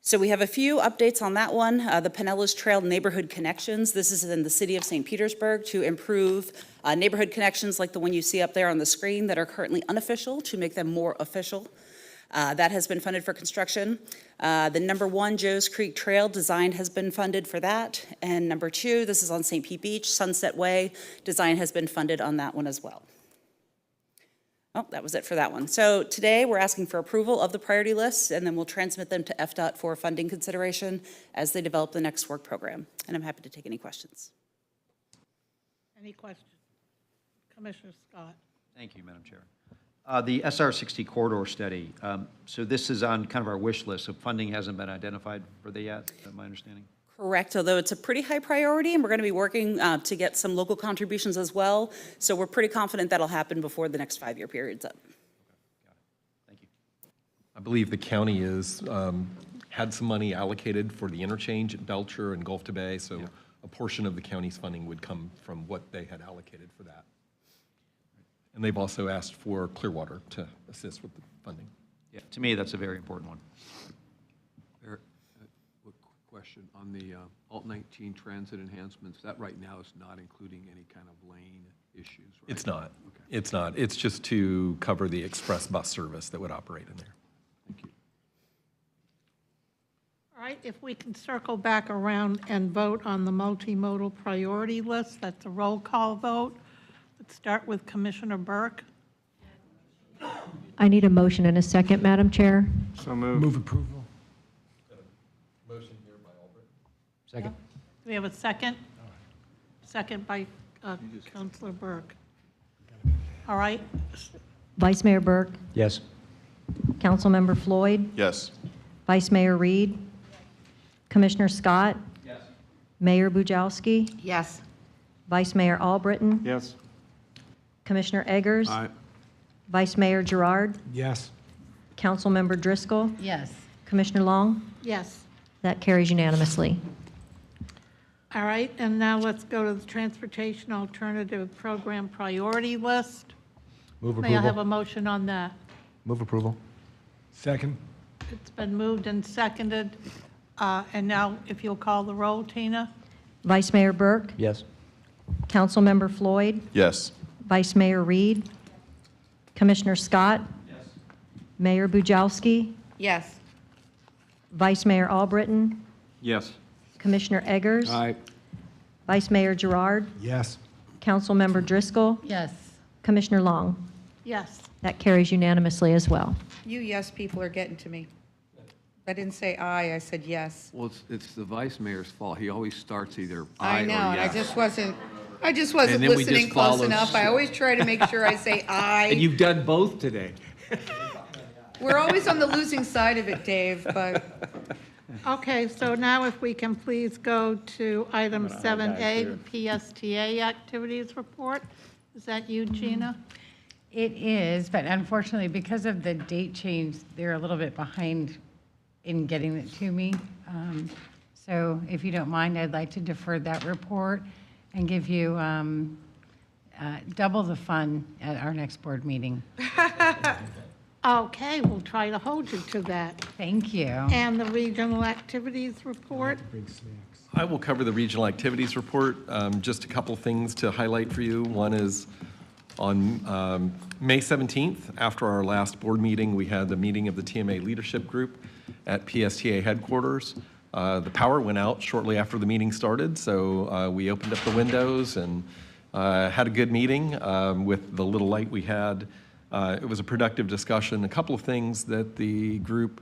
So we have a few updates on that one. The Pinellas Trail Neighborhood Connections, this is in the city of St. Petersburg to improve neighborhood connections like the one you see up there on the screen that are currently unofficial to make them more official. That has been funded for construction. The number 1 Joe's Creek Trail design has been funded for that. And number 2, this is on St. Pete Beach, Sunset Way, design has been funded on that one as well. Oh, that was it for that one. So today we're asking for approval of the priority lists, and then we'll transmit them to FDOT for funding consideration as they develop the next work program. And I'm happy to take any questions. Any questions? Commissioner Scott. Thank you, Madam Chair. The SR60 corridor study, so this is on kind of our wish list, so funding hasn't been identified for that yet, is that my understanding? Correct, although it's a pretty high priority, and we're going to be working to get some local contributions as well. So we're pretty confident that'll happen before the next 5-year period's up. Thank you. I believe the county is, had some money allocated for the interchange at Belcher and Gulf to Bay, so a portion of the county's funding would come from what they had allocated for that. And they've also asked for Clearwater to assist with the funding. Yeah, to me, that's a very important one. Eric, quick question on the Alt 19 transit enhancements. That right now is not including any kind of lane issues, right? It's not. Okay. It's not. It's just to cover the express bus service that would operate in there. Thank you. All right, if we can circle back around and vote on the multimodal priority list, that's a roll call vote. Let's start with Commissioner Burke. I need a motion and a second, Madam Chair. So moved. Move approval. Motion here by Albrecht. Second. Do we have a second? Second by Councilor Burke. All right, Vice Mayor Burke, Yes. Councilmember Floyd, Yes. Vice Mayor Reed, Commissioner Scott, Yes. Mayor Bujalski, Yes. Vice Mayor Albritton, Yes. Commissioner Eggers, Aye. Vice Mayor Gerard, Yes. Councilmember Driscoll, Yes. Commissioner Long. yes. That carries unanimously. All right, and now let's go to the Transportation Alternative Program Priority List. Move May I have a approval. motion on that? Move approval. Second. It's been moved and seconded. And now, if you'll call the roll, Tina? Vice Mayor Burke, Yes. Councilmember Floyd, Yes. Vice Mayor Reed, Commissioner Scott, Mayor Bujalski, Yes. Vice Mayor Albritton, Yes. Commissioner Eggers, Aye. Vice Mayor Gerard, Yes. Councilmember Driscoll, Yes. Commissioner Long. Yes. That carries unanimously as well. You yes people are getting to me. I didn't say aye, I said yes. Well, it's the vice mayor's fault. He always starts either I aye or know, and I yes. just wasn't And then we just listening close follow enough. I always try to make sure I say And aye. you've done both today. We're always on the losing side of it, Dave, but Okay, so now if we can please go to item 7A, the PSTA Activities Report. Is that you, Gina? It is, but unfortunately, because of the date change, they're a little bit behind in getting it to me. So if you don't mind, I'd like to defer that report and give you double the fun at our next board meeting. Okay, we'll try to hold you to that. Thank you. And the Regional Activities Report? Bring snacks. I will cover the regional activities report. Just a couple things to highlight for you. One is on May 17th, after our last board meeting, we had the meeting of the TMA Leadership Group at PSTA headquarters. The power went out shortly after the meeting started, so we opened up the windows and had a good meeting with the little light we had. It was a productive discussion. A couple of things that the group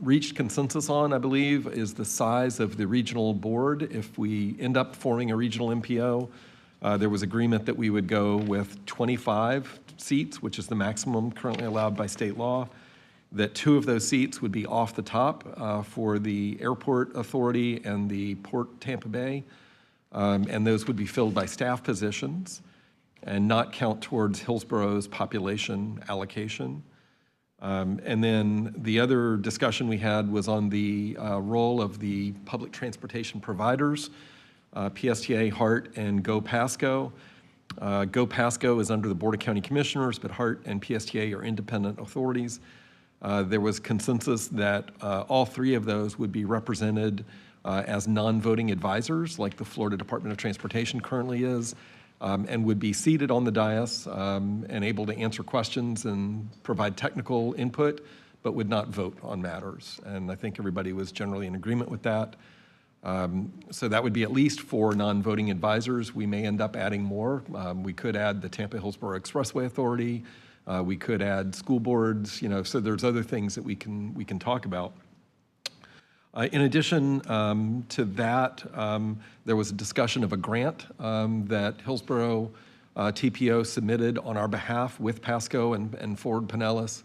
reached consensus on, I believe, is the size of the regional board. If we end up forming a regional MPO, there was agreement that we would go with 25 seats, which is the maximum currently allowed by state law, that 2 of those seats would be off the top for the Airport Authority and the Port Tampa Bay, and those would be filled by staff positions and not count towards Hillsborough's population allocation. And then the other discussion we had was on the role of the public transportation providers, PSTA, HART, and Go Pasco. Go Pasco is under the Board of County Commissioners, but HART and PSTA are independent authorities. There was consensus that all three of those would be represented as non-voting advisors, like the Florida Department of Transportation currently is, and would be seated on the dais and able to answer questions and provide technical input, but would not vote on matters. And I think everybody was generally in agreement with that. So that would be at least 4 non-voting advisors. We may end up adding more. We could add the Tampa-Hillsborough Expressway Authority. We could add school boards, so there's other things that we can talk about. In addition to that, there was a discussion of a grant that Hillsborough TPO submitted on our behalf with Pasco and Forward Pinellas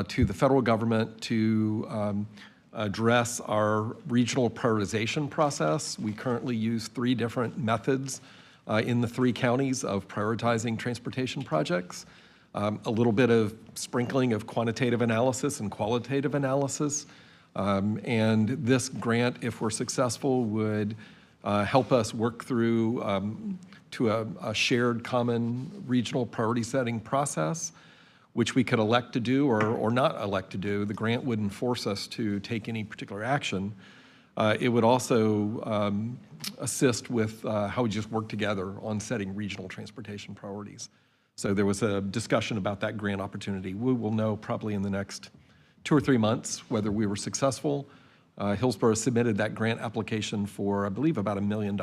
to the federal government to address our regional prioritization process. We currently use 3 different methods in the 3 counties of prioritizing transportation projects. A little bit of sprinkling of quantitative analysis and qualitative analysis. And this grant, if we're successful, would help us work through to a shared common regional priority setting process, which we could elect to do or not elect to do. The grant wouldn't force us to take any particular action. It would also assist with how we just work together on setting regional transportation priorities. So there was a discussion about that grant opportunity. We will know probably in the next 2 or 3 months whether we were successful. Hillsborough submitted that grant application for, I believe, about $1 million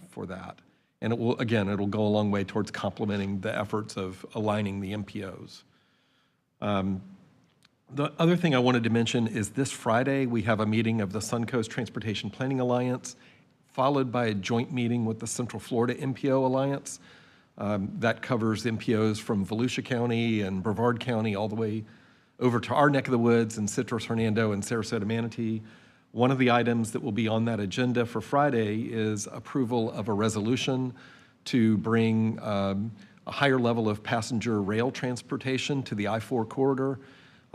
for that. And it will, again, it'll go a long way towards complementing the efforts of aligning the MPOs. The other thing I wanted to mention is this Friday, we have a meeting of the Suncoast Transportation Planning Alliance, followed by a joint meeting with the Central Florida MPO Alliance. That covers MPOs from Volusia County and Brevard County all the way over to our neck of the woods in Citrus, Hernando, and Sarasota, Manatee. One of the items that will be on that agenda for Friday is approval of a resolution to bring a higher level of passenger rail transportation to the I-4 corridor,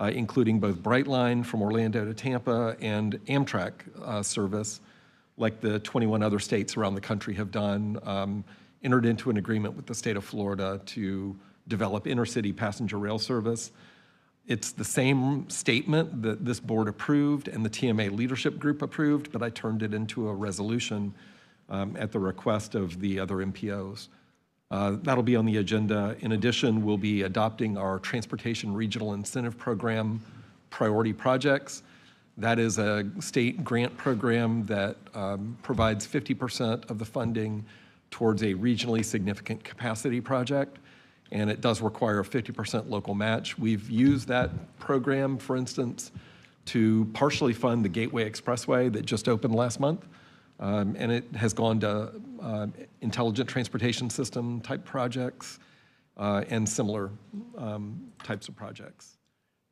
including both Brightline from Orlando to Tampa and Amtrak service, like the 21 other states around the country have done, entered into an agreement with the state of Florida to develop intercity passenger rail service. It's the same statement that this board approved and the TMA leadership group approved, but I turned it into a resolution at the request of the other MPOs. That'll be on the agenda. In addition, we'll be adopting our Transportation Regional Incentive Program priority projects. That is a state grant program that provides 50% of the funding towards a regionally significant capacity project, and it does require a 50% local match. We've used that program, for instance, to partially fund the Gateway Expressway that just opened last month, and it has gone to intelligent transportation system type projects and similar types of projects.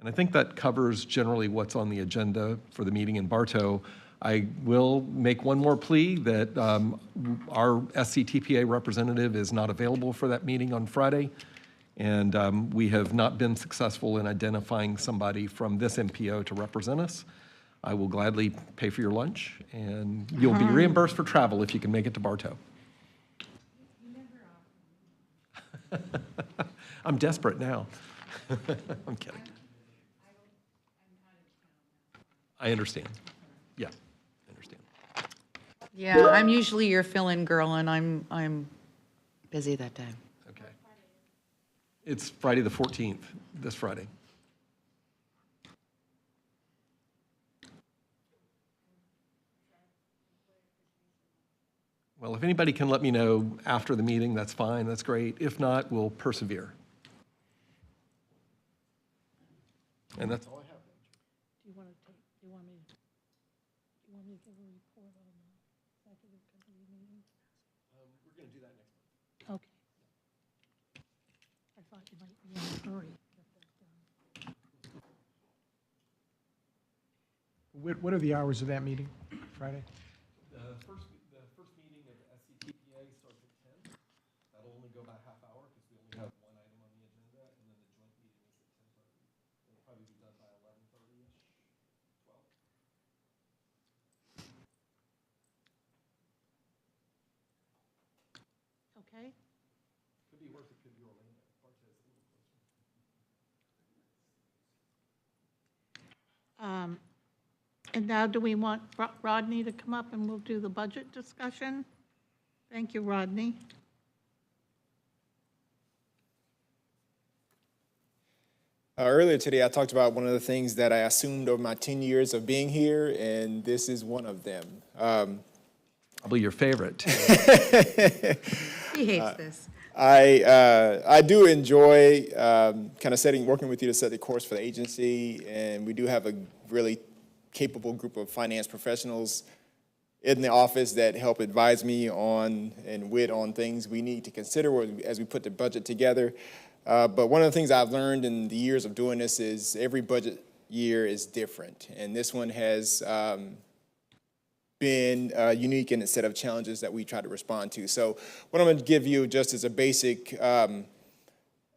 And I think that covers generally what's on the agenda for the meeting in Bartow. I will make one more plea that our SCTPA representative is not available for that meeting on Friday, and we have not been successful in identifying somebody from this MPO to represent us. I will gladly pay for your lunch, and you'll be reimbursed for travel if you can make it to Bartow. I'm desperate now. I'm kidding. I understand. Yeah. Yeah, I'm usually your fill-in girl, and I'm busy that day. Okay. It's Friday the 14th, this Friday. Well, if anybody can let me know after the meeting, that's fine, that's great. If not, we'll persevere. And that's all I have. Do you want me to give a report on the executive committee meeting? We're going to do that next month. Okay. I thought you might be in a hurry to get that done. What are the hours of that meeting, Friday? The first meeting of SCTPA starts at 10. That'll only go about a half hour because we only have one item on the agenda, and then the joint meeting is at 10:30. And now do we want Rodney to come up and we'll do the budget discussion? Thank you, Rodney. Earlier today, I talked about one of the things that I assumed over my 10 years of being here, and this is one of them. Probably your favorite. He hates this. I do enjoy kind of working with you to set the course for the agency, and we do have a really capable group of finance professionals in the office that help advise me on things we need to consider as we put the budget together. But one of the things I've learned in the years of doing this is every budget year is different, and this one has been unique in its set of challenges that we try to respond to. So what I'm going to give you just as a basic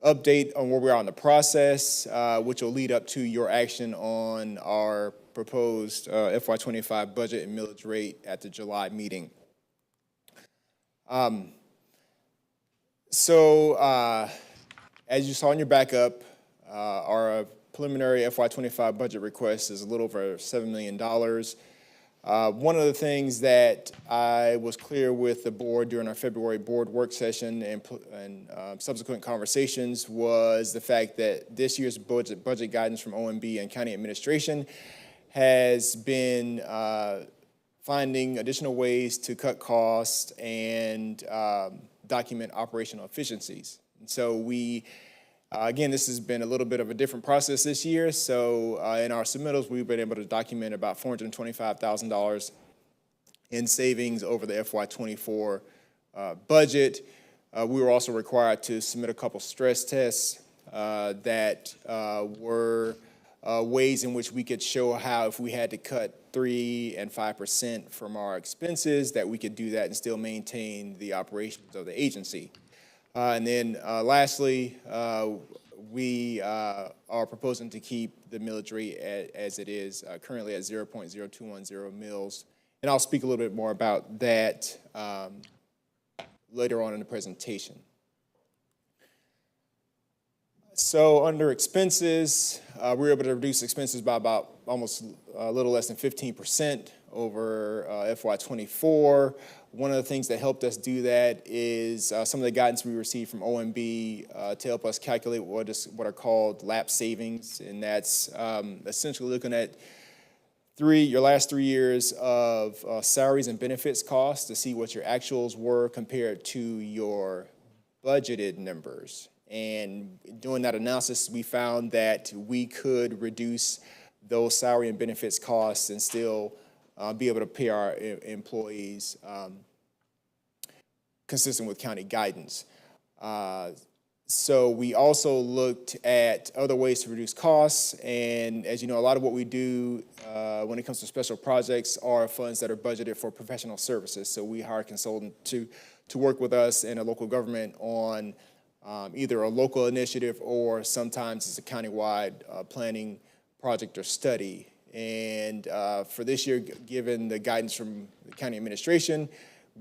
update on where we are in the process, which will lead up to your action on our proposed FY25 budget and millage rate at the July meeting. As you saw in your backup, our preliminary FY25 budget request is a little over $7 million. One of the things that I was clear with the board during our February board work session and subsequent conversations was the fact that this year's budget guidance from OMB and county administration has been finding additional ways to cut costs and document operational efficiencies. And so again, this has been a little bit of a different process this year. So in our submittals, we've been able to document about $425,000 in savings over the FY24 budget. We were also required to submit a couple stress tests that were ways in which we could show how if we had to cut 3% and 5% from our expenses, that we could do that and still maintain the operations of the agency. And then lastly, we are proposing to keep the millage rate as it is currently at 0.0210 mils. And I'll speak a little bit more about that later on in the presentation. So under expenses, we were able to reduce expenses by about almost a little less than 15% over FY24. One of the things that helped us do that is some of the guidance we received from OMB to help us calculate what are called lapse savings, and that's essentially looking at your last 3 years of salaries and benefits costs to see what your actuals were compared to your budgeted numbers. And doing that analysis, we found that we could reduce those salary and benefits costs and still be able to pay our employees consistent with county guidance. So we also looked at other ways to reduce costs, and as you know, a lot of what we do when it comes to special projects are funds that are budgeted for professional services. So we hire a consultant to work with us in a local government on either a local initiative or sometimes it's a countywide planning project or study. And for this year, given the guidance from the county administration,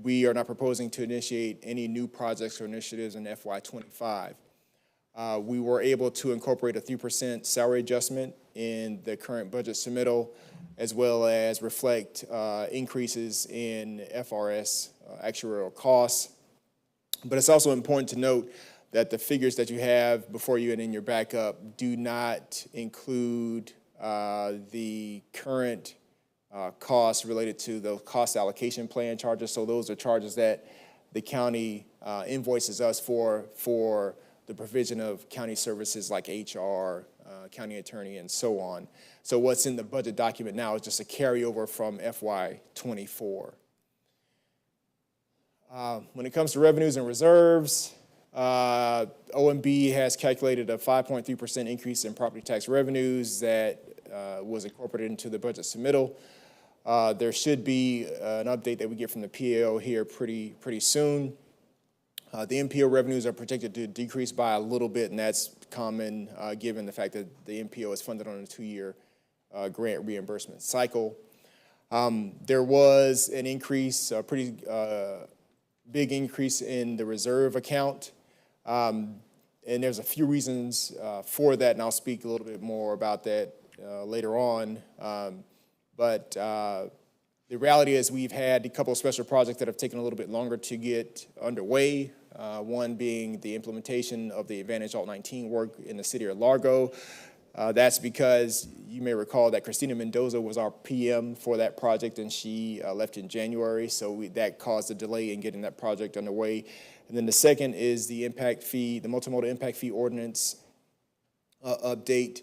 we are not proposing to initiate any new projects or initiatives in FY25. We were able to incorporate a 3% salary adjustment in the current budget submittal, as well as reflect increases in FRS actuarial costs. But it's also important to note that the figures that you have before you and in your backup do not include the current costs related to the cost allocation plan charges. So those are charges that the county invoices us for the provision of county services like HR, county attorney, and so on. So what's in the budget document now is just a carryover from FY24. When it comes to revenues and reserves, OMB has calculated a 5.3% increase in property tax revenues that was incorporated into the budget submittal. There should be an update that we get from the PAO here pretty soon. The MPO revenues are projected to decrease by a little bit, and that's common given the fact that the MPO is funded on a 2-year grant reimbursement cycle. There was an increase, a pretty big increase in the reserve account. And there's a few reasons for that, and I'll speak a little bit more about that later on. But the reality is we've had a couple of special projects that have taken a little bit longer to get underway. One being the implementation of the Advantage Alt-19 work in the city of Largo. That's because you may recall that Christina Mendoza was our PM for that project, and she left in January, so that caused a delay in getting that project underway. And then the second is the impact fee, the multimodal impact fee ordinance update.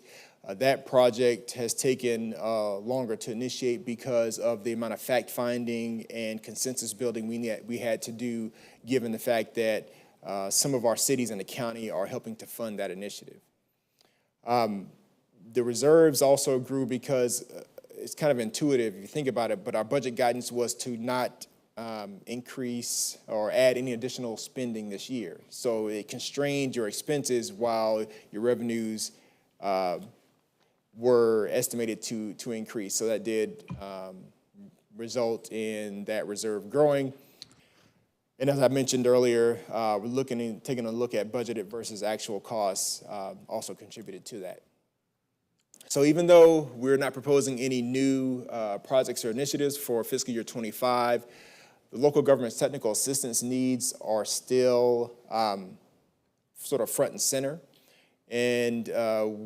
That project has taken longer to initiate because of the amount of fact-finding and consensus building we had to do, given the fact that some of our cities in the county are helping to fund that initiative. The reserves also grew because it's kind of intuitive if you think about it, but our budget guidance was to not increase or add any additional spending this year. So it constrained your expenses while your revenues were estimated to increase. So that did result in that reserve growing. And as I mentioned earlier, we're taking a look at budgeted versus actual costs also contributed to that. So even though we're not proposing any new projects or initiatives for fiscal year 25, the local government's technical assistance needs are still sort of front and center. And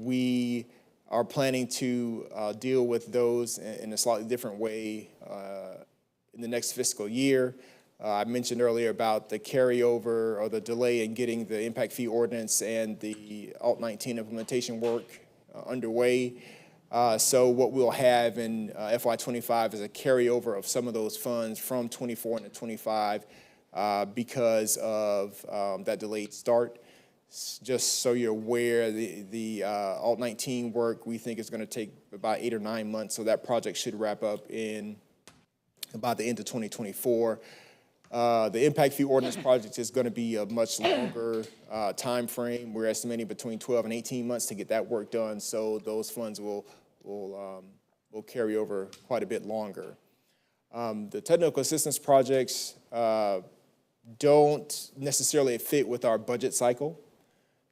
we are planning to deal with those in a slightly different way in the next fiscal year. I mentioned earlier about the carryover or the delay in getting the impact fee ordinance and the Alt-19 implementation work underway. So what we'll have in FY25 is a carryover of some of those funds from 24 into 25 because of that delayed start. Just so you're aware, the Alt-19 work we think is going to take about 8 or 9 months, so that project should wrap up in about the end of 2024. The impact fee ordinance project is going to be a much longer time frame. We're estimating between 12 and 18 months to get that work done, so those funds will carry over quite a bit longer. The technical assistance projects don't necessarily fit with our budget cycle,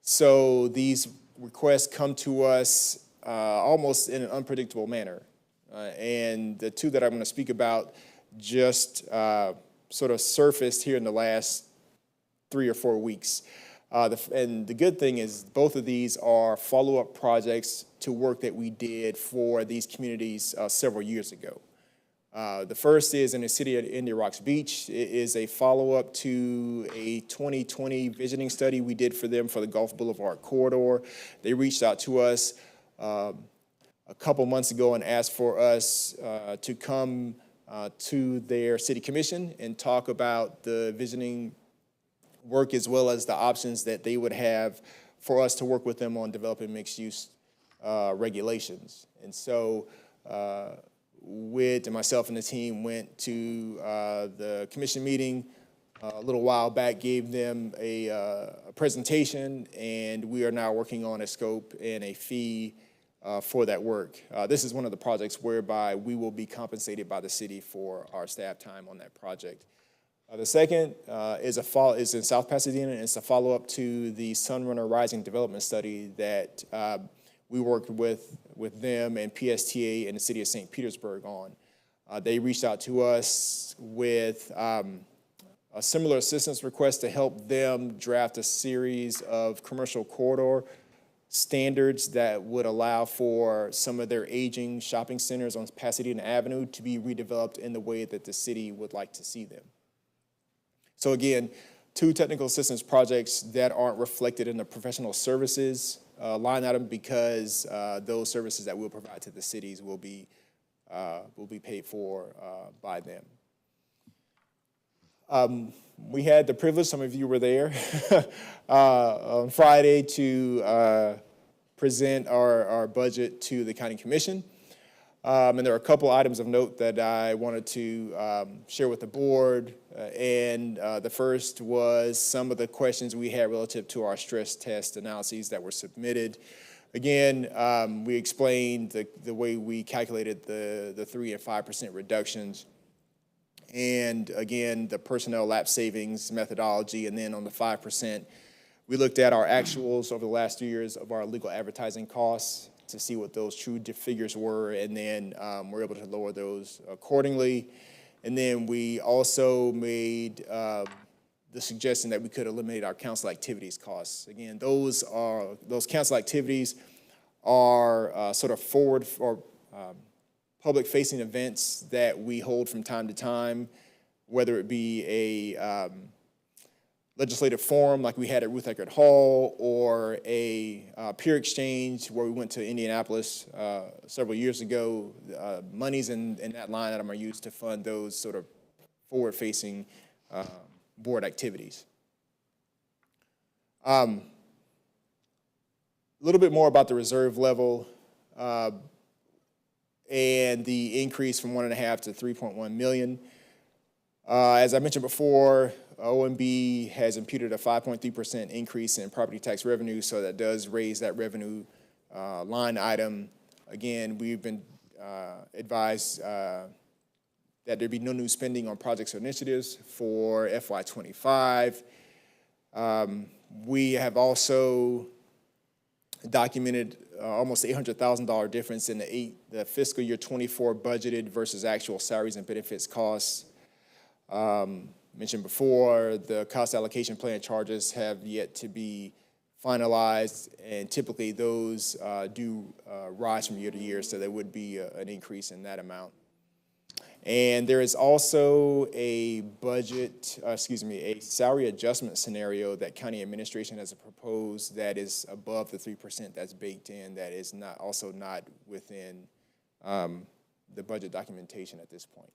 so these requests come to us almost in an unpredictable manner. And the two that I'm going to speak about just sort of surfaced here in the last 3 or 4 weeks. And the good thing is both of these are follow-up projects to work that we did for these communities several years ago. The first is in the city of India Rocks Beach. It is a follow-up to a 2020 visioning study we did for them for the Gulf Boulevard corridor. They reached out to us a couple months ago and asked for us to come to their city commission and talk about the visioning work as well as the options that they would have for us to work with them on developing mixed-use regulations. And so Whit and myself and the team went to the commission meeting a little while back, gave them a presentation, and we are now working on a scope and a fee for that work. This is one of the projects whereby we will be compensated by the city for our staff time on that project. The second is in South Pasadena, and it's a follow-up to the Sunrunner Rising Development Study that we worked with them and PSTA and the city of St. Petersburg on. They reached out to us with a similar assistance request to help them draft a series of commercial corridor standards that would allow for some of their aging shopping centers on Pasadena Avenue to be redeveloped in the way that the city would like to see them. So again, 2 technical assistance projects that aren't reflected in the professional services line item because those services that we'll provide to the cities will be paid for by them. We had the privilege, some of you were there, on Friday to present our budget to the County Commission. And there are a couple items of note that I wanted to share with the board. And the first was some of the questions we had relative to our stress test analyses that were submitted. Again, we explained the way we calculated the 3% and 5% reductions. And again, the personnel lapse savings methodology. And then on the 5%, We looked at our actuals over the last 2 years of our legal advertising costs to see what those true figures were, and then we're able to lower those accordingly. And then we also made the suggestion that we could eliminate our council activities costs. Again, those council activities are sort of forward or public-facing events that we hold from time to time, whether it be a legislative forum like we had at Ruth Eckerd Hall, or a peer exchange where we went to Indianapolis several years ago. Monies in that line item are used to fund those sort of forward-facing board activities. A little bit more about the reserve level and the increase from 1.5 to 3.1 million. As I mentioned before, OMB has imputed a 5.3% increase in property tax revenue, so that does raise that revenue line item. Again, we've been advised that there be no new spending on projects or initiatives for FY25. We have also documented almost $800,000 difference in the fiscal year 24 budgeted versus actual salaries and benefits costs. Mentioned before, the cost allocation plan charges have yet to be finalized, and typically those do rise from year to year, so there would be an increase in that amount. And there is also a a salary adjustment scenario that county administration has proposed that is above the 3% that's baked in, that is also not within the budget documentation at this point.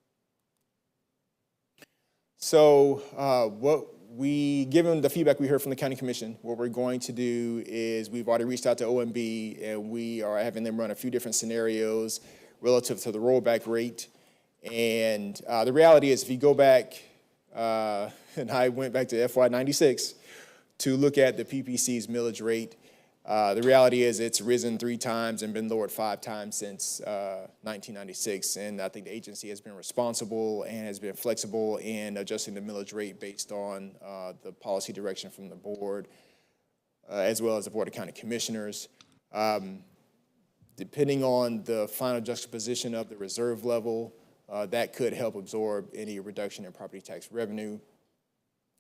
So given the feedback we heard from the County Commission, what we're going to do is we've already reached out to OMB, and we are having them run a few different scenarios relative to the rollback rate. And the reality is, if you go back, and I went back to FY96 to look at the PPC's millage rate, the reality is it's risen 3 times and been lowered 5 times since 1996. And I think the agency has been responsible and has been flexible in adjusting the millage rate based on the policy direction from the board, as well as the Board of County Commissioners. Depending on the final juxtaposition of the reserve level, that could help absorb any reduction in property tax revenue.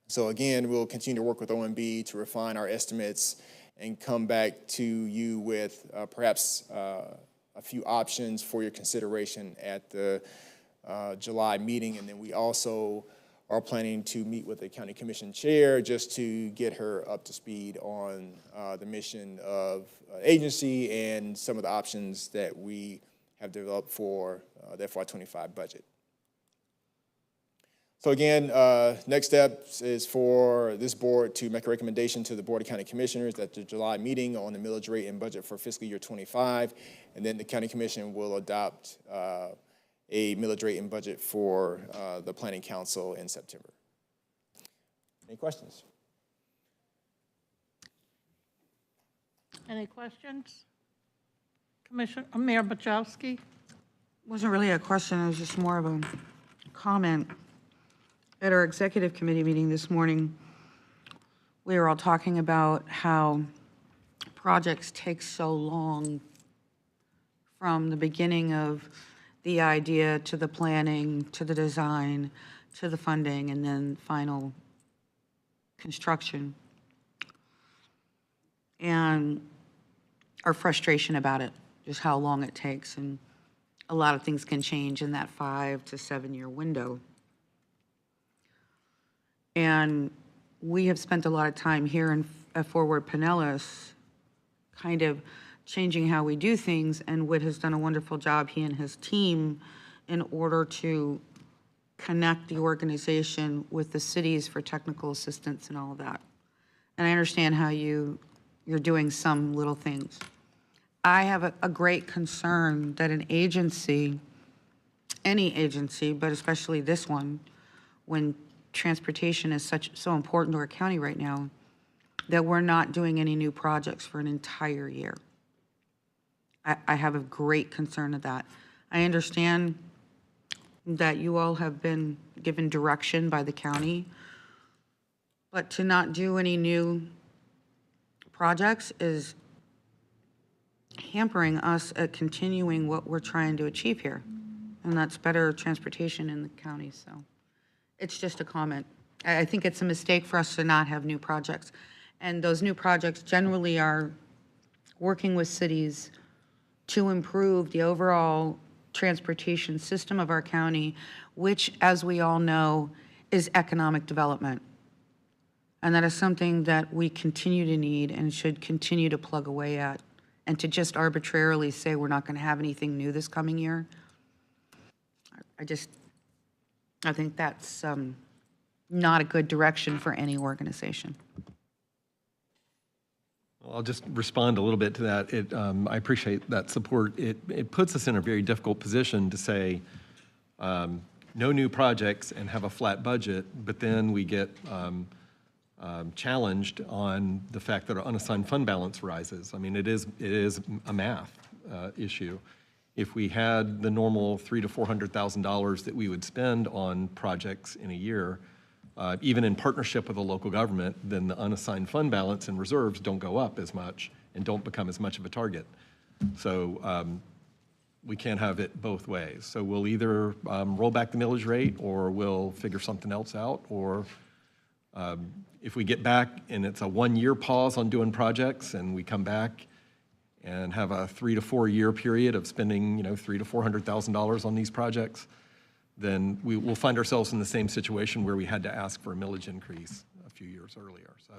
So again, we'll continue to work with OMB to refine our estimates and come back to you with perhaps a few options for your consideration at the July meeting. And then we also are planning to meet with the County Commission chair just to get her up to speed on the mission of agency and some of the options that we have developed for the FY25 budget. So again, next steps is for this board to make a recommendation to the Board of County Commissioners at the July meeting on the millage rate and budget for fiscal year 25, and then the County Commission will adopt a millage rate and budget for the Planning Council in September. Any questions? Any questions? Mayor Buchowski? Wasn't really a question, it was just more of a comment. At our executive committee meeting this morning, we were all talking about how projects take so long from the beginning of the idea to the planning, to the design, to the funding, and then final construction. And our frustration about it, just how long it takes, and a lot of things can change in that 5 to 7 year window. And we have spent a lot of time here at Forward Pinellas kind of changing how we do things, and Whit has done a wonderful job, he and his team, in order to connect the organization with the cities for technical assistance and all of that. And I understand how you're doing some little things. I have a great concern that an agency, any agency, but especially this one, when transportation is so important to our county right now, that we're not doing any new projects for an entire year. I have a great concern of that. I understand that you all have been given direction by the county, but to not do any new projects is hampering us at continuing what we're trying to achieve here. And that's better transportation in the county, so it's just a comment. I think it's a mistake for us to not have new projects. And those new projects generally are working with cities to improve the overall transportation system of our county, which, as we all know, is economic development. And that is something that we continue to need and should continue to plug away at. And to just arbitrarily say we're not going to have anything new this coming year, I think that's not a good direction for any organization. Well, I'll just respond a little bit to that. I appreciate that support. It puts us in a very difficult position to say no new projects and have a flat budget, but then we get challenged on the fact that our unassigned fund balance rises. I mean, it is a math issue. If we had the normal $300,000 to $400,000 that we would spend on projects in a year, even in partnership with a local government, then the unassigned fund balance and reserves don't go up as much and don't become as much of a target. So we can't have it both ways. So we'll either roll back the millage rate, or we'll figure something else out, or if we get back and it's a 1 year pause on doing projects and we come back and have a 3 to 4 year period of spending, $300,000 to $400,000 on these projects, then we will find ourselves in the same situation where we had to ask for a millage increase a few years earlier. So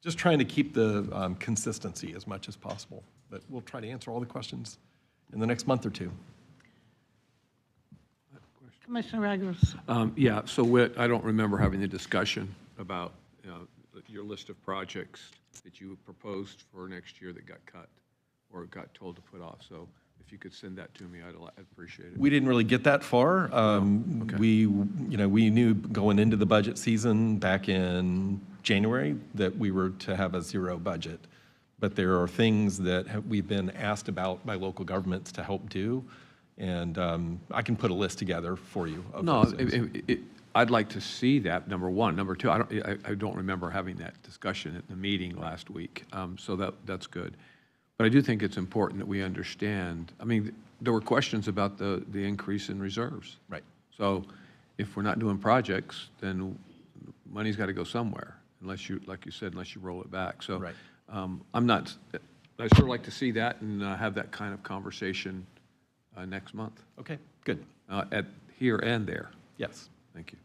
just trying to keep the consistency as much as possible. But we'll try to answer all the questions in the next month or two. Commissioner Eggers. Yeah, so Whit, I don't remember having the discussion about your list of projects that you proposed for next year that got cut or got told to put off. So if you could send that to me, I'd appreciate it. We didn't really get that far. Okay. We knew going into the budget season back in January that we were to have a zero budget. But there are things that we've been asked about by local governments to help do. And I can put a list together for you. Of I'd like to see that, number one. Number two, I don't remember having that discussion at the meeting last week. So that's good. But I do think it's important that we understand. I mean, there were questions about the increase in reserves. Right. So if we're not doing projects, then money's got to go somewhere, unless you, like you said, unless you roll it back. So right. I sure like to see that and have that kind of conversation next month. Okay, good. At here and there. Yes. Thank you.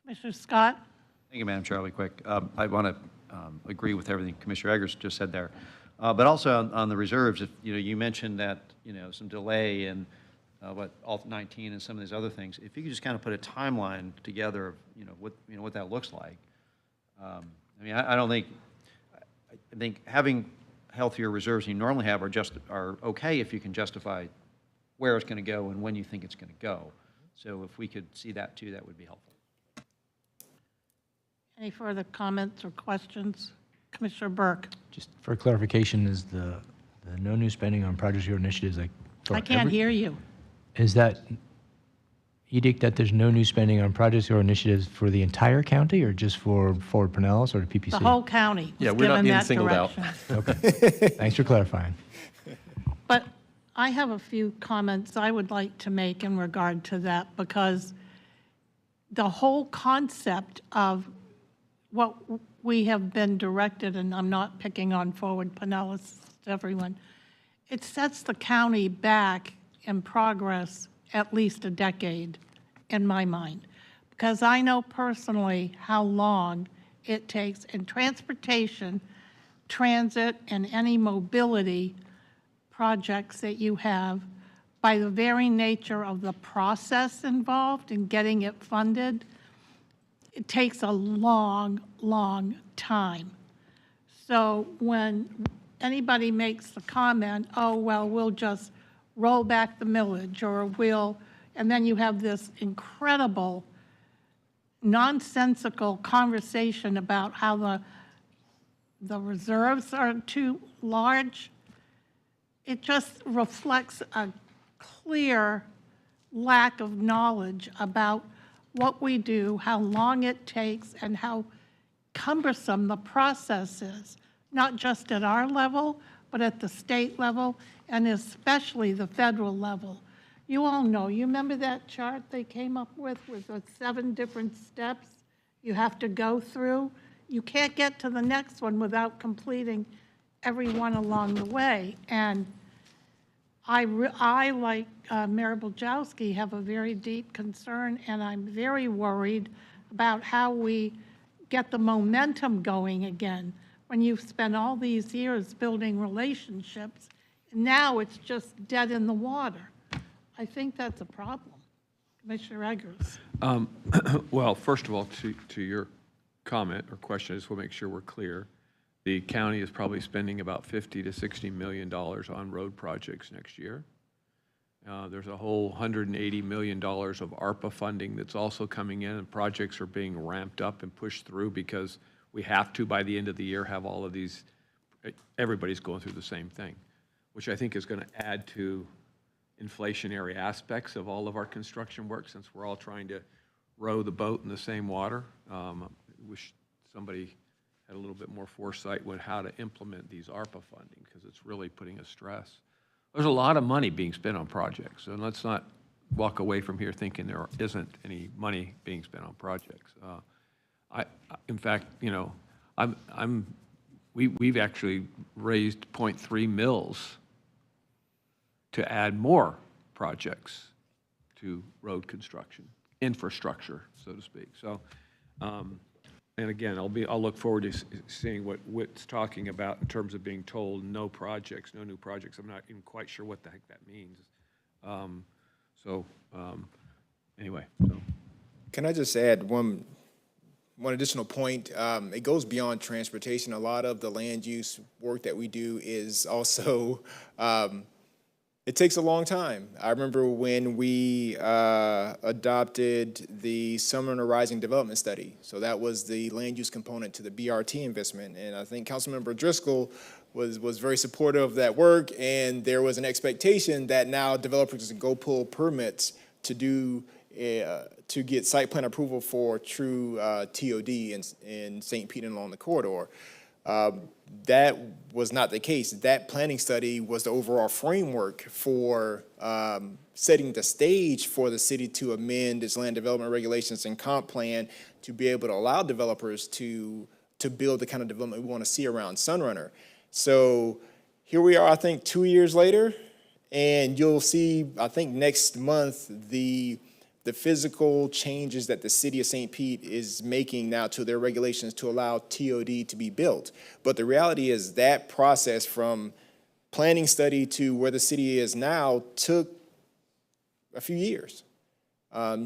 Commissioner Scott? Thank you, Madam Chair. Really quick. I want to agree with everything Commissioner Eggers just said there. But also on the reserves, if, you mentioned that, some delay in Alt 19 and some of these other things. If you could just kind of put a timeline together of, what that looks like. I think having healthier reserves than you normally have are okay if you can justify where it's going to go and when you think it's going to go. So if we could see that too, that would be helpful. Any further comments or questions? Commissioner Burke? Just for clarification, is the no new spending on projects or initiatives like? I can't hear you. Is that edict that there's no new spending on projects or initiatives for the entire county, or just for Forward Pinellas or the PPC? The whole county was Yeah, we're not given being that singled out. direction. Okay, thanks for clarifying. But I have a few comments I would like to make in regard to that, because the whole concept of what we have been directed, and I'm not picking on Forward Pinellas, everyone, it sets the county back in progress at least a decade, in my mind, because I know personally how long it takes in transportation, transit, and any mobility projects that you have, by the very nature of the process involved in getting it funded. It takes a long, long time. So when anybody makes the comment, oh, well, we'll just roll back the millage, or and then you have this incredible nonsensical conversation about how the reserves are too large. It just reflects a clear lack of knowledge about what we do, how long it takes, and how cumbersome the process is. not just at our level, but at the state level, and especially the federal level. You all know, you remember that chart they came up with the 7 different steps you have to go through? You can't get to the next one without completing every one along the way. And I, like Mayor Buljowski, have a very deep concern, and I'm very worried about how we get the momentum going again when you've spent all these years building relationships, and now it's just dead in the water. I think that's a problem. Commissioner Eggers. Well, first of all, to your comment or question, I just want to make sure we're clear. The county is probably spending about $50 to $60 million on road projects next year. There's a whole $180 million of ARPA funding that's also coming in, and projects are being ramped up and pushed through because we have to, by the end of the year, have all of these, everybody's going through the same thing, which I think is going to add to inflationary aspects of all of our construction work, since we're all trying to row the boat in the same water. I wish somebody had a little bit more foresight with how to implement these ARPA funding, because it's really putting a stress. There's a lot of money being spent on projects, and let's not walk away from here thinking there isn't any money being spent on projects. In fact, you know, we've actually raised 0.3 mils to add more projects to road construction, infrastructure, so to speak. So, and again, I'll look forward to seeing what Whit's talking about in terms of being told no projects, no new projects. I'm not even quite sure what the heck that means. Anyway, so. Can I just add one additional point? It goes beyond transportation. A lot of the land use work that we do is also, it takes a long time. I remember when we adopted the Summer and Rising Development Study. So that was the land use component to the BRT investment. And I think Councilmember Driscoll was very supportive of that work. And there was an expectation that now developers can go pull permits to do to get site plan approval for true TOD in St. Pete and along the corridor. That was not the case. That planning study was the overall framework for setting the stage for the city to amend its land development regulations and comp plan to be able to allow developers to build the kind of development we want to see around Sunrunner. So here we are, I think, 2 years later, and you'll see, I think next month, the physical changes that the city of St. Pete is making now to their regulations to allow TOD to be built. But the reality is that process from planning study to where the city is now took a few years.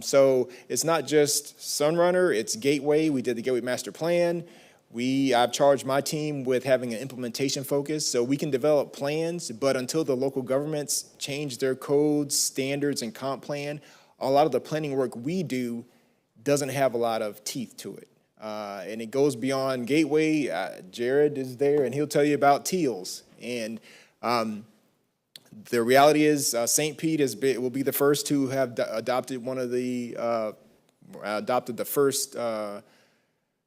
So it's not just Sunrunner, it's Gateway. We did the Gateway Master Plan. I've charged my team with having an implementation focus, so we can develop plans, but until the local governments change their codes, standards, and comp plan, a lot of the planning work we do doesn't have a lot of teeth to it. And it goes beyond Gateway. Jared is there, and he'll tell you about TEALS. And the reality is St. Pete will be the first to have adopted the first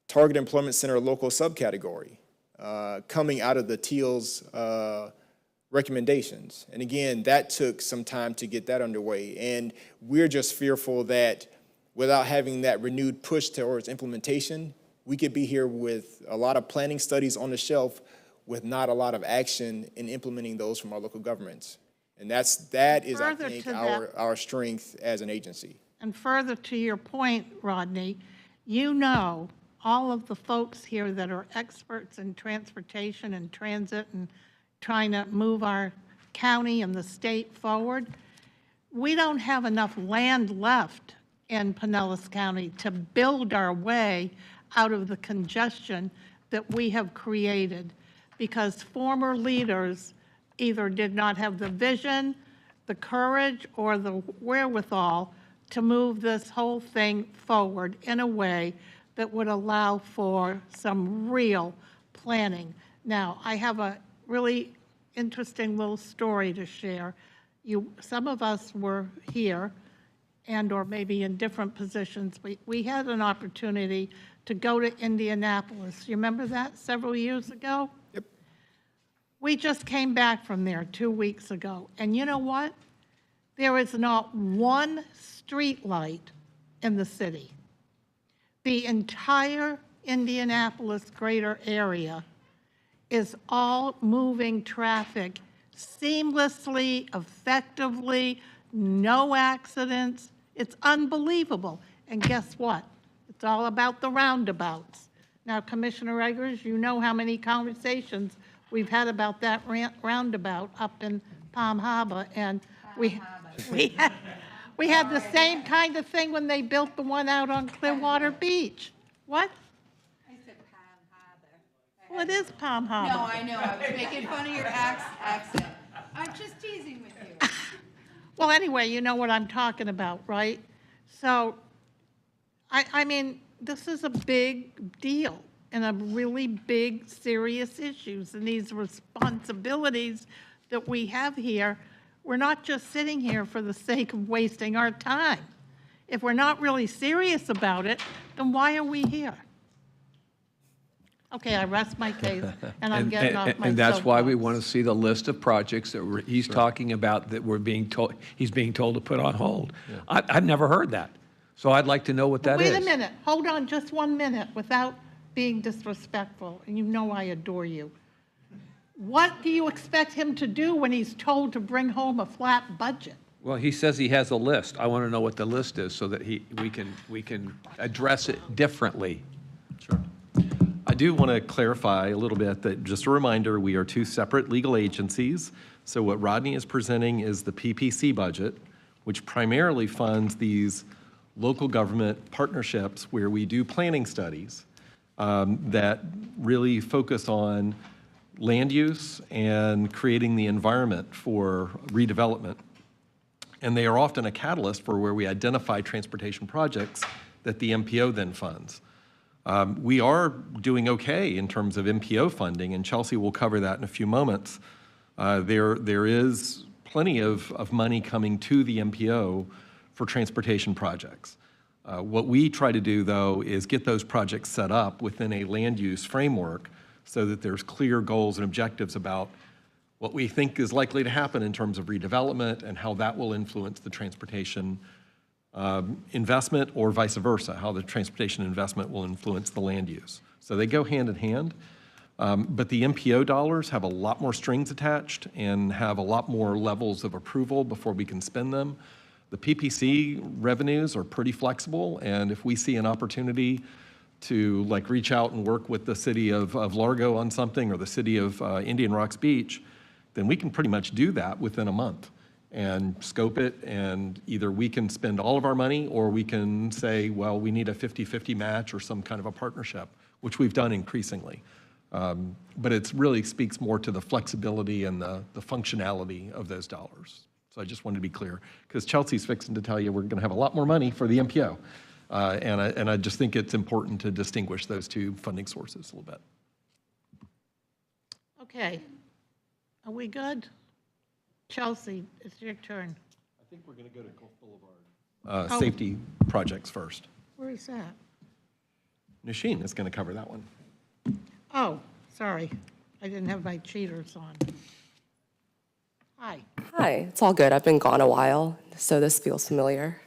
Target Employment Center local subcategory coming out of the TEALS recommendations. And again, that took some time to get that underway. And we're just fearful that without having that renewed push towards implementation, we could be here with a lot of planning studies on the shelf with not a lot of action in implementing those from our local governments. And that is, I think, our strength as an agency. And further to your point, Rodney, you know all of the folks here that are experts in transportation and transit and trying to move our county and the state forward. We don't have enough land left in Pinellas County to build our way out of the congestion that we have created, because former leaders either did not have the vision, the courage, or the wherewithal to move this whole thing forward in a way that would allow for some real planning. Now, I have a really interesting little story to share. Some of us were here and or maybe in different positions. We had an opportunity to go to Indianapolis. You remember that several years ago? Yep. We just came back from there 2 weeks ago, and you know what? There is not one street light in the city. The entire Indianapolis greater area is all moving traffic seamlessly, effectively, no accidents. It's unbelievable. And guess what? It's all about the roundabouts. Now, Commissioner Eggers, you know how many conversations we've had about that roundabout up in Palm Harbor, and we had the same kind of thing when they built the one out on Clearwater Beach. What? I said Palm Harbor. Well, it is Palm Harbor. No, I know, I was making fun of your accent. I'm just teasing with you. Well, anyway, you know what I'm talking about, right? So, I mean, this is a big deal and a really big, serious issues, and these responsibilities that we have here, we're not just sitting here for the sake of wasting our time. If we're not really serious about it, then why are we here? Okay, I rest my case, and I'm getting off my And that's why we soapbox. want to see the list of projects that he's talking about that he's being told to put on hold. I've never heard that. So I'd like to know what that is. Wait a minute, hold on just 1 minute without being disrespectful, and you know I adore you. What do you expect him to do when he's told to bring home a flat budget? Well, he says he has a list. I want to know what the list is so that we can address it differently. Sure. I do want to clarify a little bit that, just a reminder, we are two separate legal agencies. So what Rodney is presenting is the PPC budget, which primarily funds these local government partnerships where we do planning studies that really focus on land use and creating the environment for redevelopment. And they are often a catalyst for where we identify transportation projects that the MPO then funds. We are doing okay in terms of MPO funding, and Chelsea will cover that in a few moments. There is plenty of money coming to the MPO for transportation projects. What we try to do, though, is get those projects set up within a land use framework so that there's clear goals and objectives about what we think is likely to happen in terms of redevelopment and how that will influence the transportation investment, or vice versa, how the transportation investment will influence the land use. So they go hand in hand. But the MPO dollars have a lot more strings attached and have a lot more levels of approval before we can spend them. The PPC revenues are pretty flexible, and if we see an opportunity to reach out and work with the city of Largo on something, or the city of Indian Rocks Beach, then we can pretty much do that within a month and scope it, and either we can spend all of our money, or we can say, well, we need a 50-50 match or some kind of a partnership, which we've done increasingly. But it really speaks more to the flexibility and the functionality of those dollars. So I just wanted to be clear, because Chelsea's fixing to tell you we're going to have a lot more money for the MPO. And I just think it's important to distinguish those two funding sources a little bit. Okay, are we good? Chelsea, it's your turn. I think we're going to go to Gulf Boulevard. Safety projects first. Where is that? Nasheen is going to cover that one. Oh, sorry, I didn't have my cheaters on. Hi. Hi, it's all good. I've been gone a while, so this feels familiar.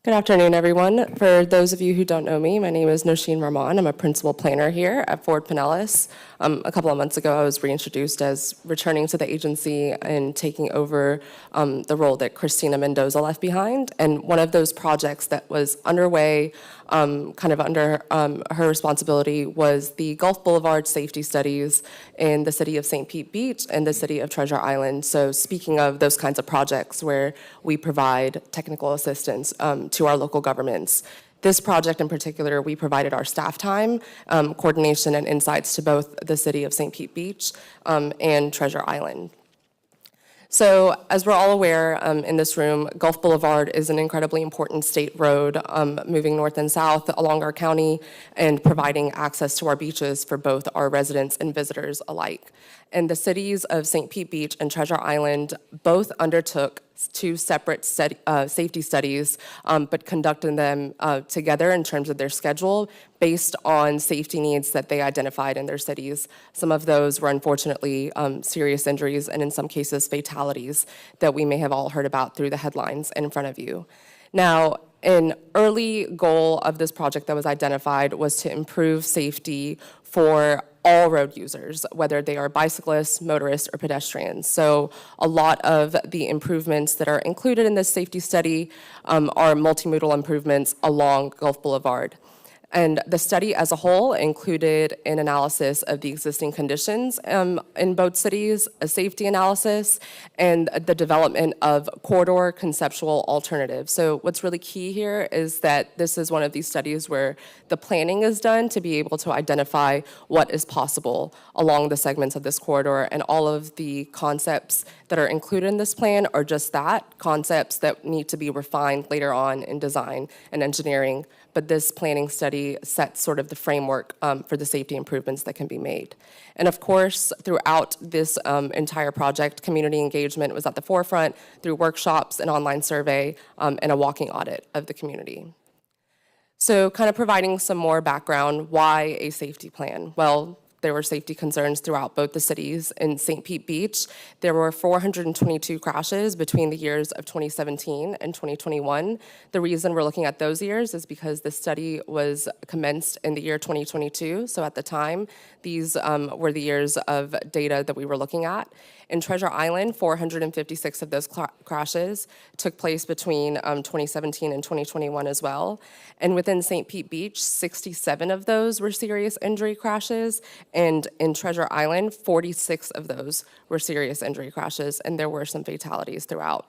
Good afternoon, everyone. For those of you who don't know me, my name is Nosheen Rahman. I'm a principal planner here at Ford Pinellas. A couple of months ago, I was reintroduced as returning to the agency and taking over the role that Christina Mendoza left behind. And one of those projects that was underway, kind of under her responsibility, was the Gulf Boulevard safety studies in the city of St. Pete Beach and the city of Treasure Island. So speaking of those kinds of projects where we provide technical assistance to our local governments, this project in particular, we provided our staff time, coordination, and insights to both the city of St. Pete Beach and Treasure Island. So as we're all aware in this room, Gulf Boulevard is an incredibly important state road moving north and south along our county and providing access to our beaches for both our residents and visitors alike. And the cities of St. Pete Beach and Treasure Island both undertook two separate safety studies, but conducting them together in terms of their schedule based on safety needs that they identified in their cities. Some of those were unfortunately serious injuries and in some cases fatalities that we may have all heard about through the headlines in front of you. Now, an early goal of this project that was identified was to improve safety for all road users, whether they are bicyclists, motorists, or pedestrians. So a lot of the improvements that are included in this safety study are multimodal improvements along Gulf Boulevard. And the study as a whole included an analysis of the existing conditions in both cities, a safety analysis, and the development of corridor conceptual alternatives. So what's really key here is that this is one of these studies where the planning is done to be able to identify what is possible along the segments of this corridor, and all of the concepts that are included in this plan are just that, concepts that need to be refined later on in design and engineering. But this planning study sets sort of the framework for the safety improvements that can be made. And of course, throughout this entire project, community engagement was at the forefront through workshops, an online survey, and a walking audit of the community. So kind of providing some more background, why a safety plan? Well, there were safety concerns throughout both the cities. In St. Pete Beach, there were 422 crashes between the years of 2017 and 2021. The reason we're looking at those years is because the study was commenced in the year 2022. So at the time, these were the years of data that we were looking at. In Treasure Island, 456 of those crashes took place between 2017 and 2021 as well. And within St. Pete Beach, 67 of those were serious injury crashes. And in Treasure Island, 46 of those were serious injury crashes, and there were some fatalities throughout.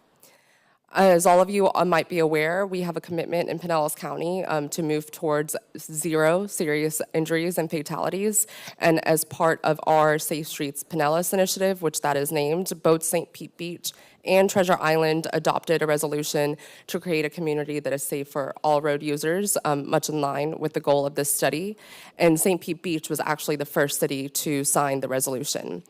As all of you might be aware, we have a commitment in Pinellas County to move towards zero serious injuries and fatalities. And as part of our Safe Streets Pinellas initiative, which that is named, both St. Pete Beach and Treasure Island adopted a resolution to create a community that is safe for all road users, much in line with the goal of this study. And St. Pete Beach was actually the first city to sign the resolution.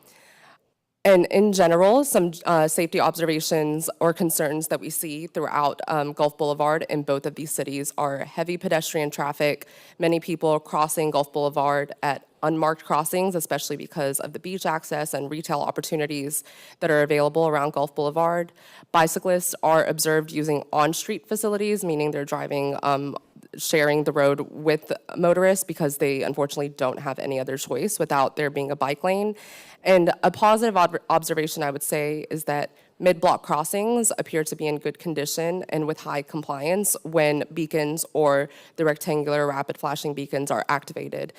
And in general, some safety observations or concerns that we see throughout Gulf Boulevard in both of these cities are heavy pedestrian traffic, many people crossing Gulf Boulevard at unmarked crossings, especially because of the beach access and retail opportunities that are available around Gulf Boulevard. Bicyclists are observed using on-street facilities, meaning they're driving sharing the road with motorists because they unfortunately don't have any other choice without there being a bike lane. And a positive observation, I would say, is that mid-block crossings appear to be in good condition and with high compliance when beacons or the rectangular rapid flashing beacons are activated,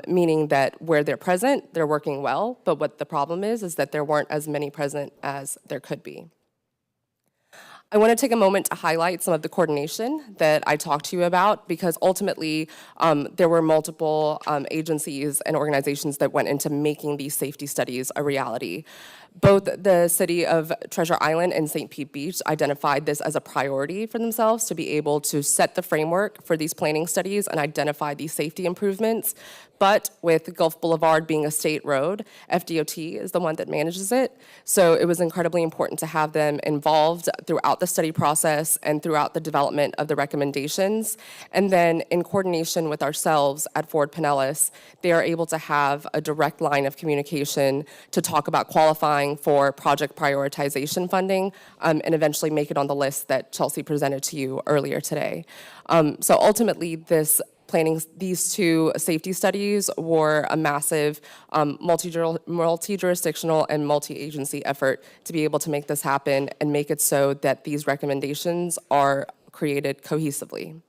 meaning that where they're present, they're working well, but what the problem is that there weren't as many present as there could be. I want to take a moment to highlight some of the coordination that I talked to you about, because ultimately there were multiple agencies and organizations that went into making these safety studies a reality. Both the city of Treasure Island and St. Pete Beach identified this as a priority for themselves to be able to set the framework for these planning studies and identify these safety improvements. But with Gulf Boulevard being a state road, FDOT is the one that manages it. So it was incredibly important to have them involved throughout the study process and throughout the development of the recommendations. And then in coordination with ourselves at Ford Pinellas, they are able to have a direct line of communication to talk about qualifying for project prioritization funding and eventually make it on the list that Chelsea presented to you earlier today. So ultimately, these two safety studies were a massive multi-jurisdictional and multi-agency effort to be able to make this happen and make it so that these recommendations are created cohesively.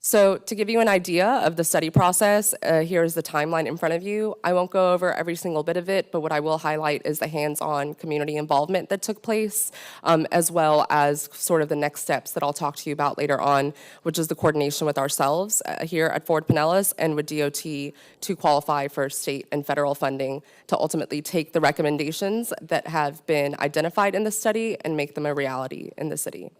So to give you an idea of the study process, here's the timeline in front of you. I won't go over every single bit of it, but what I will highlight is the hands-on community involvement that took place, as well as sort of the next steps that I'll talk to you about later on, which is the coordination with ourselves here at Ford Pinellas and with DOT to qualify for state and federal funding to ultimately take the recommendations that have been identified in the study and make them a reality in the city.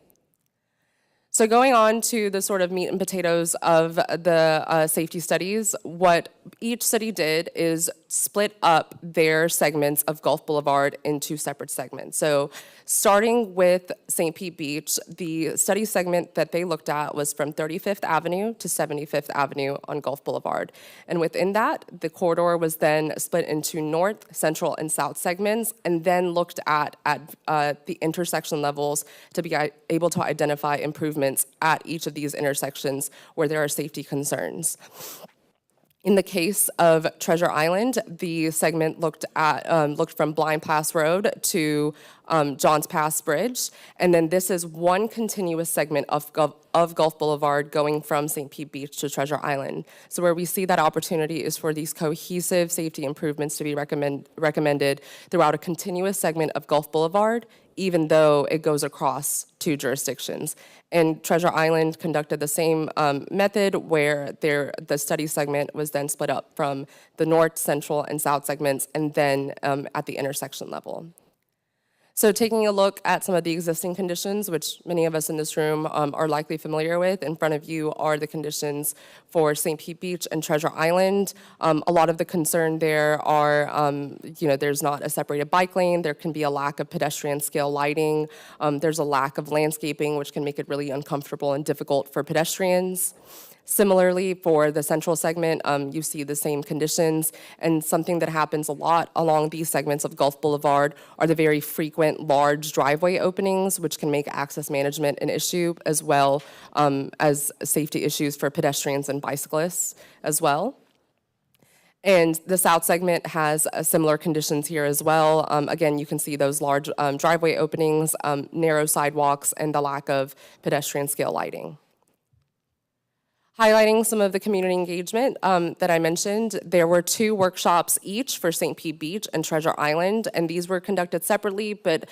So going on to the sort of meat and potatoes of the safety studies, what each study did is split up their segments of Gulf Boulevard into separate segments. So starting with St. Pete Beach, the study segment that they looked at was from 35th Avenue to 75th Avenue on Gulf Boulevard. And within that, the corridor was then split into north, central, and south segments, and then looked at the intersection levels to be able to identify improvements at each of these intersections where there are safety concerns. In the case of Treasure Island, the segment looked from Blind Pass Road to Johns Pass Bridge, and then this is one continuous segment of Gulf Boulevard going from St. Pete Beach to Treasure Island. So where we see that opportunity is for these cohesive safety improvements to be recommended throughout a continuous segment of Gulf Boulevard, even though it goes across two jurisdictions. And Treasure Island conducted the same method where the study segment was then split up from the north, central, and south segments, and then at the intersection level. So taking a look at some of the existing conditions, which many of us in this room are likely familiar with, in front of you are the conditions for St. Pete Beach and Treasure Island. A lot of the concern there are, there's not a separated bike lane, there can be a lack of pedestrian scale lighting, there's a lack of landscaping, which can make it really uncomfortable and difficult for pedestrians. Similarly, for the central segment, you see the same conditions, and something that happens a lot along these segments of Gulf Boulevard are the very frequent large driveway openings, which can make access management an issue, as well as safety issues for pedestrians and bicyclists as well. And the south segment has similar conditions here as well. Again, you can see those large driveway openings, narrow sidewalks, and the lack of pedestrian scale lighting. Highlighting some of the community engagement that I mentioned, there were 2 workshops each for St. Pete Beach and Treasure Island, and these were conducted separately but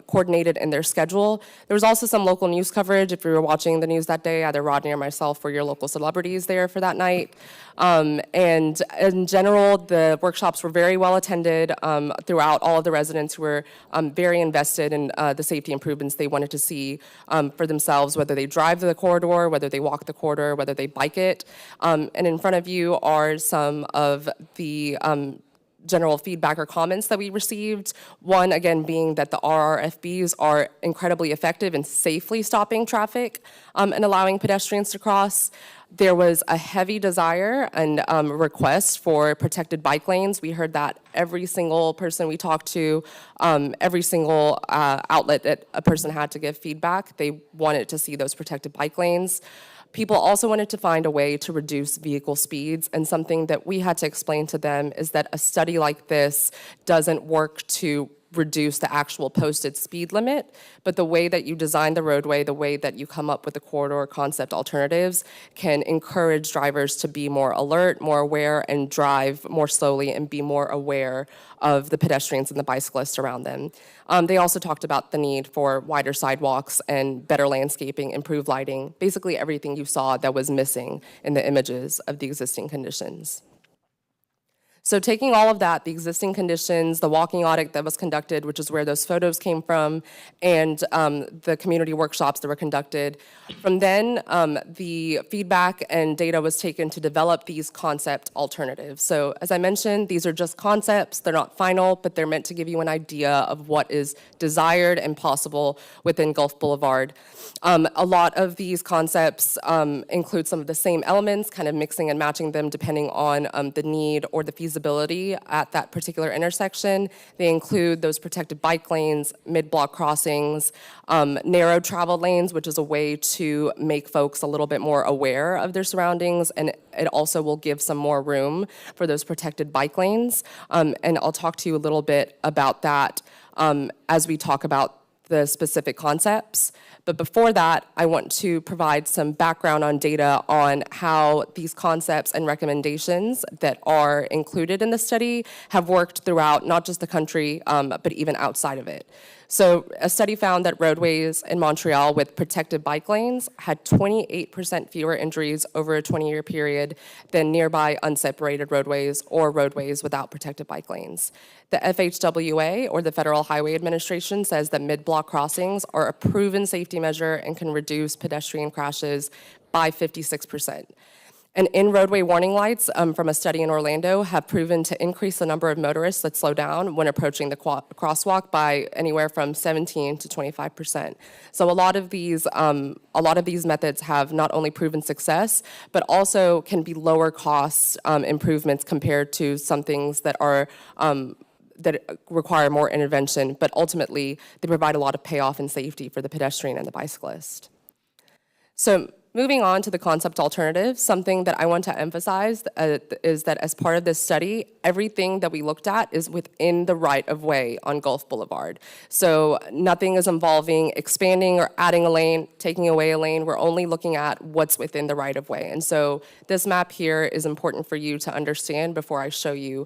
coordinated in their schedule. There was also some local news coverage. If you were watching the news that day, either Rodney or myself were your local celebrities there for that night. And in general, the workshops were very well attended throughout. All of the residents who were very invested in the safety improvements they wanted to see for themselves, whether they drive the corridor, whether they walk the corridor, whether they bike it. And in front of you are some of the general feedback or comments that we received. One, again, being that the RRFBs are incredibly effective in safely stopping traffic and allowing pedestrians to cross. There was a heavy desire and request for protected bike lanes. We heard that every single person we talked to, every single outlet that a person had to give feedback, they wanted to see those protected bike lanes. People also wanted to find a way to reduce vehicle speeds, and something that we had to explain to them is that a study like this doesn't work to reduce the actual posted speed limit, but the way that you design the roadway, the way that you come up with the corridor concept alternatives can encourage drivers to be more alert, more aware, and drive more slowly and be more aware of the pedestrians and the bicyclists around them. They also talked about the need for wider sidewalks and better landscaping, improved lighting, basically everything you saw that was missing in the images of the existing conditions. So taking all of that, the existing conditions, the walking audit that was conducted, which is where those photos came from, and the community workshops that were conducted, from then the feedback and data was taken to develop these concept alternatives. So as I mentioned, these are just concepts, they're not final, but they're meant to give you an idea of what is desired and possible within Gulf Boulevard. A lot of these concepts include some of the same elements, kind of mixing and matching them depending on the need or the feasibility at that particular intersection. They include those protected bike lanes, mid-block crossings, narrow travel lanes, which is a way to make folks a little bit more aware of their surroundings, and it also will give some more room for those protected bike lanes. And I'll talk to you a little bit about that as we talk about the specific concepts. But before that, I want to provide some background on data on how these concepts and recommendations that are included in the study have worked throughout not just the country, but even outside of it. So a study found that roadways in Montreal with protected bike lanes had 28% fewer injuries over a 20-year period than nearby unseparated roadways or roadways without protected bike lanes. The FHWA, or the Federal Highway Administration, says that mid-block crossings are a proven safety measure and can reduce pedestrian crashes by 56%. And in-roadway warning lights from a study in Orlando have proven to increase the number of motorists that slow down when approaching the crosswalk by anywhere from 17 to 25%. So a lot of these methods have not only proven success, but also can be lower cost improvements compared to some things that are that require more intervention, but ultimately they provide a lot of payoff and safety for the pedestrian and the bicyclist. So moving on to the concept alternative, something that I want to emphasize is that as part of this study, everything that we looked at is within the right-of-way on Gulf Boulevard. So nothing is involving expanding or adding a lane, taking away a lane. We're only looking at what's within the right-of-way. And so this map here is important for you to understand before I show you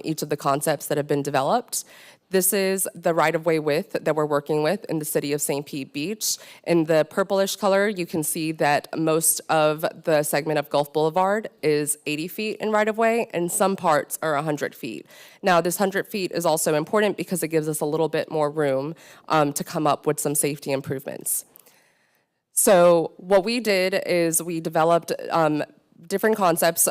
each of the concepts that have been developed. This is the right-of-way width that we're working with in the city of St. Pete Beach. In the purplish color, you can see that most of the segment of Gulf Boulevard is 80 feet in right-of-way, and some parts are 100 feet. Now, this 100 feet is also important because it gives us a little bit more room to come up with some safety improvements. So what we did is we developed different concepts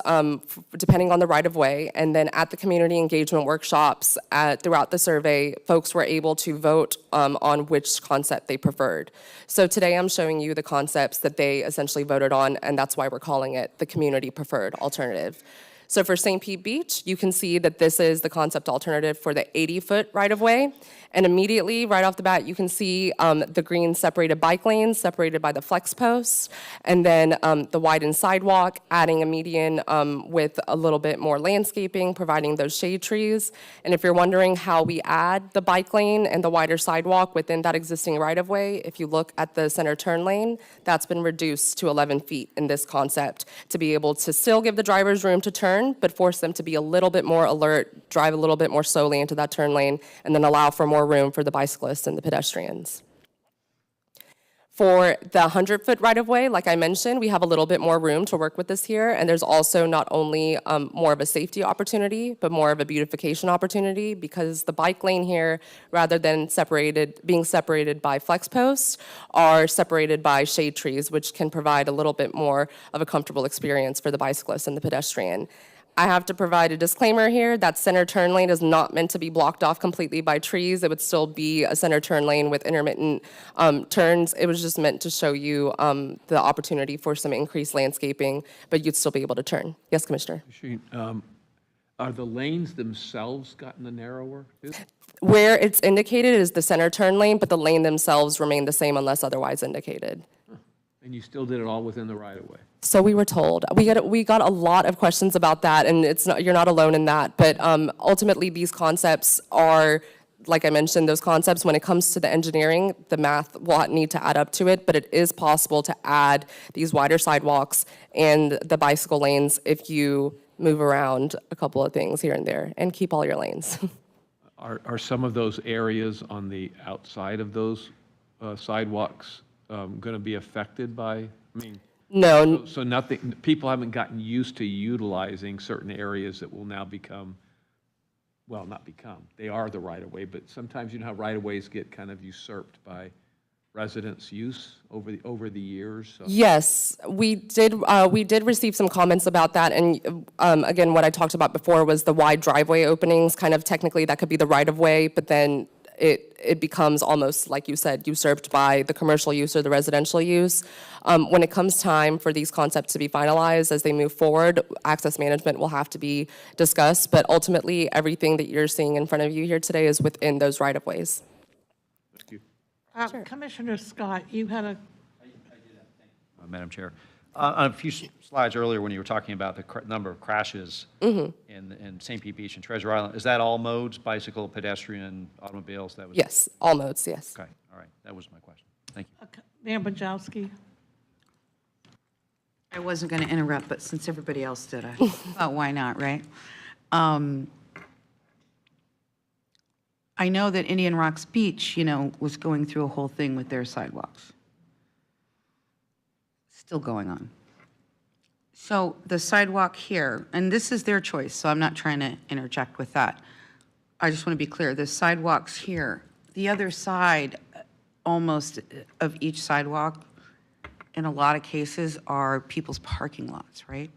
depending on the right-of-way, and then at the community engagement workshops throughout the survey, folks were able to vote on which concept they preferred. So today I'm showing you the concepts that they essentially voted on, and that's why we're calling it the community preferred alternative. So for St. Pete Beach, you can see that this is the concept alternative for the 80-foot right-of-way. And immediately, right off the bat, you can see the green separated bike lanes separated by the flex posts, and then the widened sidewalk, adding a median with a little bit more landscaping, providing those shade trees. And if you're wondering how we add the bike lane and the wider sidewalk within that existing right-of-way, if you look at the center turn lane, that's been reduced to 11 feet in this concept to be able to still give the drivers room to turn, but force them to be a little bit more alert, drive a little bit more slowly into that turn lane, and then allow for more room for the bicyclists and the pedestrians. For the 100-foot right-of-way, like I mentioned, we have a little bit more room to work with this here, and there's also not only more of a safety opportunity, but more of a beautification opportunity, because the bike lane here, rather than being separated by flex posts, are separated by shade trees, which can provide a little bit more of a comfortable experience for the bicyclist and the pedestrian. I have to provide a disclaimer here that center turn lane is not meant to be blocked off completely by trees. It would still be a center turn lane with intermittent turns. It was just meant to show you the opportunity for some increased landscaping, but you'd still be able to turn. Yes, Commissioner? Are the lanes themselves gotten narrower? Where it's indicated is the center turn lane, but the lane themselves remain the same unless otherwise indicated. And you still did it all within the right-of-way? So we were told. We got a lot of questions about that, and you're not alone in that. But ultimately, these concepts are, like I mentioned, those concepts, when it comes to the engineering, the math will need to add up to it, but it is possible to add these wider sidewalks and the bicycle lanes if you move around a couple of things here and there and keep all your lanes. Are some of those areas on the outside of those sidewalks going to be affected by, I mean? No. So nothing, people haven't gotten used to utilizing certain areas that will now become, well, not become, they are the right-of-way, but sometimes you know how right-of-ways get kind of usurped by residents' use over the years? So. Yes, we did receive some comments about that, and again, what I talked about before was the wide driveway openings, kind of technically that could be the right-of-way, but then it becomes almost, like you said, usurped by the commercial use or the residential use. When it comes time for these concepts to be finalized as they move forward, access management will have to be discussed, but ultimately everything that you're seeing in front of you here today is within those right-of-ways. Thank you. Sure. Commissioner Scott, you had a... Madam Chair. On a few slides earlier when you were talking about the number of crashes in St. Pete Beach and Treasure Island, is that all modes, bicycle, pedestrian, automobiles? That was yes, all modes, yes. Okay, all right, that was my question. Thank you. Mayor Bojowski. I wasn't going to interrupt, but since everybody else did, I thought, why not, right? I know that Indian Rocks Beach, was going through a whole thing with their sidewalks. Still going on. So the sidewalk here, and this is their choice, so I'm not trying to interject with that. I just want to be clear, the sidewalks here, the other side, almost of each sidewalk, in a lot of cases, are people's parking lots, right?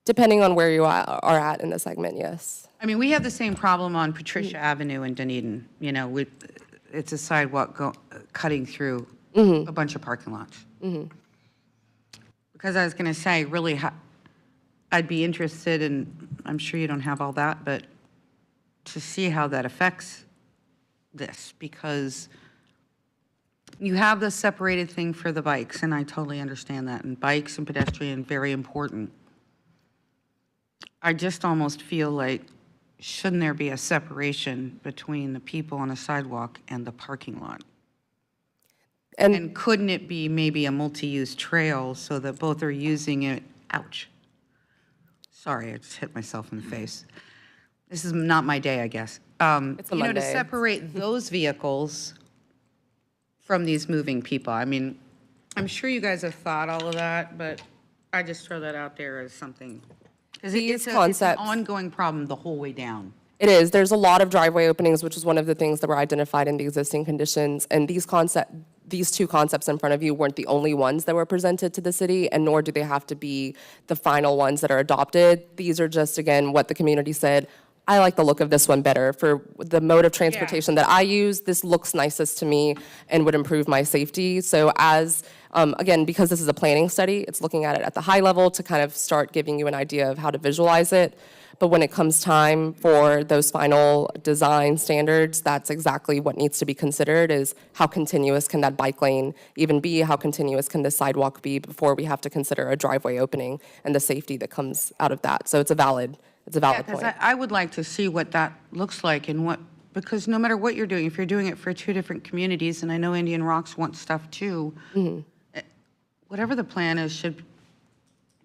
Depending on where you are at in the segment, yes. I mean, we have the same problem on Patricia Avenue in Dunedin, it's a sidewalk cutting through a bunch of parking lots. Because I was going to say, really, I'd be interested in, I'm sure you don't have all that, but to see how that affects this, because you have the separated thing for the bikes, and I totally understand that, and bikes and pedestrian, very important. I just almost feel like, shouldn't there be a separation between the people on a sidewalk and the parking lot? And couldn't it be maybe a multi-use trail so that both are using it? Ouch. Sorry, I just hit myself in the face. This is not my day, I guess. It's a Monday. To separate those vehicles from these moving people. I mean, I'm sure you guys have thought all of that, but I just throw that out there as something. Because it's an ongoing problem the whole way down. It is. There's a lot of driveway openings, which is one of the things that were identified in the existing conditions. And these two concepts in front of you weren't the only ones that were presented to the city, and nor do they have to be the final ones that are adopted. These are just, again, what the community said. I like the look of this one better. For the mode of transportation that I use, this looks nicest to me and would improve my safety. So again, because this is a planning study, it's looking at it at the high level to kind of start giving you an idea of how to visualize it. But when it comes time for those final design standards, that's exactly what needs to be considered, is how continuous can that bike lane even be? How continuous can the sidewalk be before we have to consider a driveway opening and the safety that comes out of that? So it's a valid point. Because I would like to see what that looks like and because no matter what you're doing, if you're doing it for two different communities, and I know Indian Rocks wants stuff too, whatever the plan is,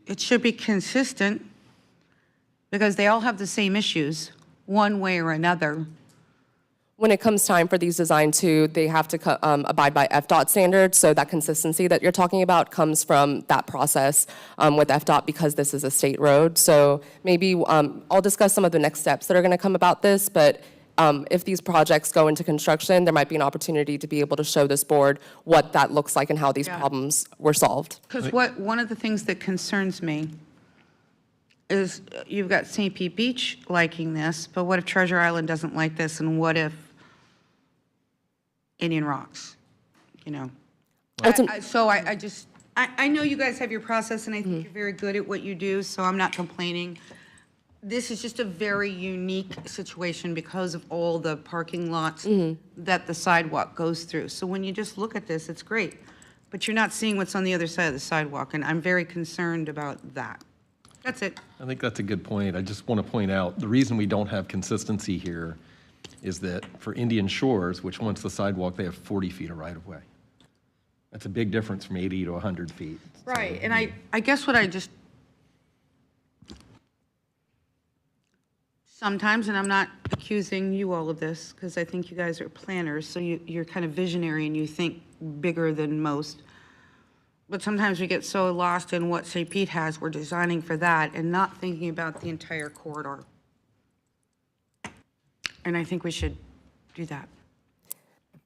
it should be consistent, because they all have the same issues, one way or another. When it comes time for these designs too, they have to abide by FDOT standards, so that consistency that you're talking about comes from that process with FDOT, because this is a state road. So maybe I'll discuss some of the next steps that are going to come about this, but if these projects go into construction, there might be an opportunity to be able to show this board what that looks like and how these problems were solved. Because one of the things that concerns me is you've got St. Pete Beach liking this, but what if Treasure Island doesn't like this, and what if Indian Rocks, So I know you guys have your process, and I think you're very good at what you do, so I'm not complaining. This is just a very unique situation because of all the parking lots that the sidewalk goes through. So when you just look at this, it's great, but you're not seeing what's on the other side of the sidewalk, and I'm very concerned about that. That's it. I think that's a good point. I just want to point out, the reason we don't have consistency here is that for Indian Shores, which wants the sidewalk, they have 40 feet of right-of-way. That's a big difference from 80 to 100 feet. Right, and I guess what I just, sometimes, and I'm not accusing you all of this, because I think you guys are planners, so you're kind of visionary and you think bigger than most. But sometimes we get so lost in what St. Pete has, we're designing for that and not thinking about the entire corridor. And I think we should do that.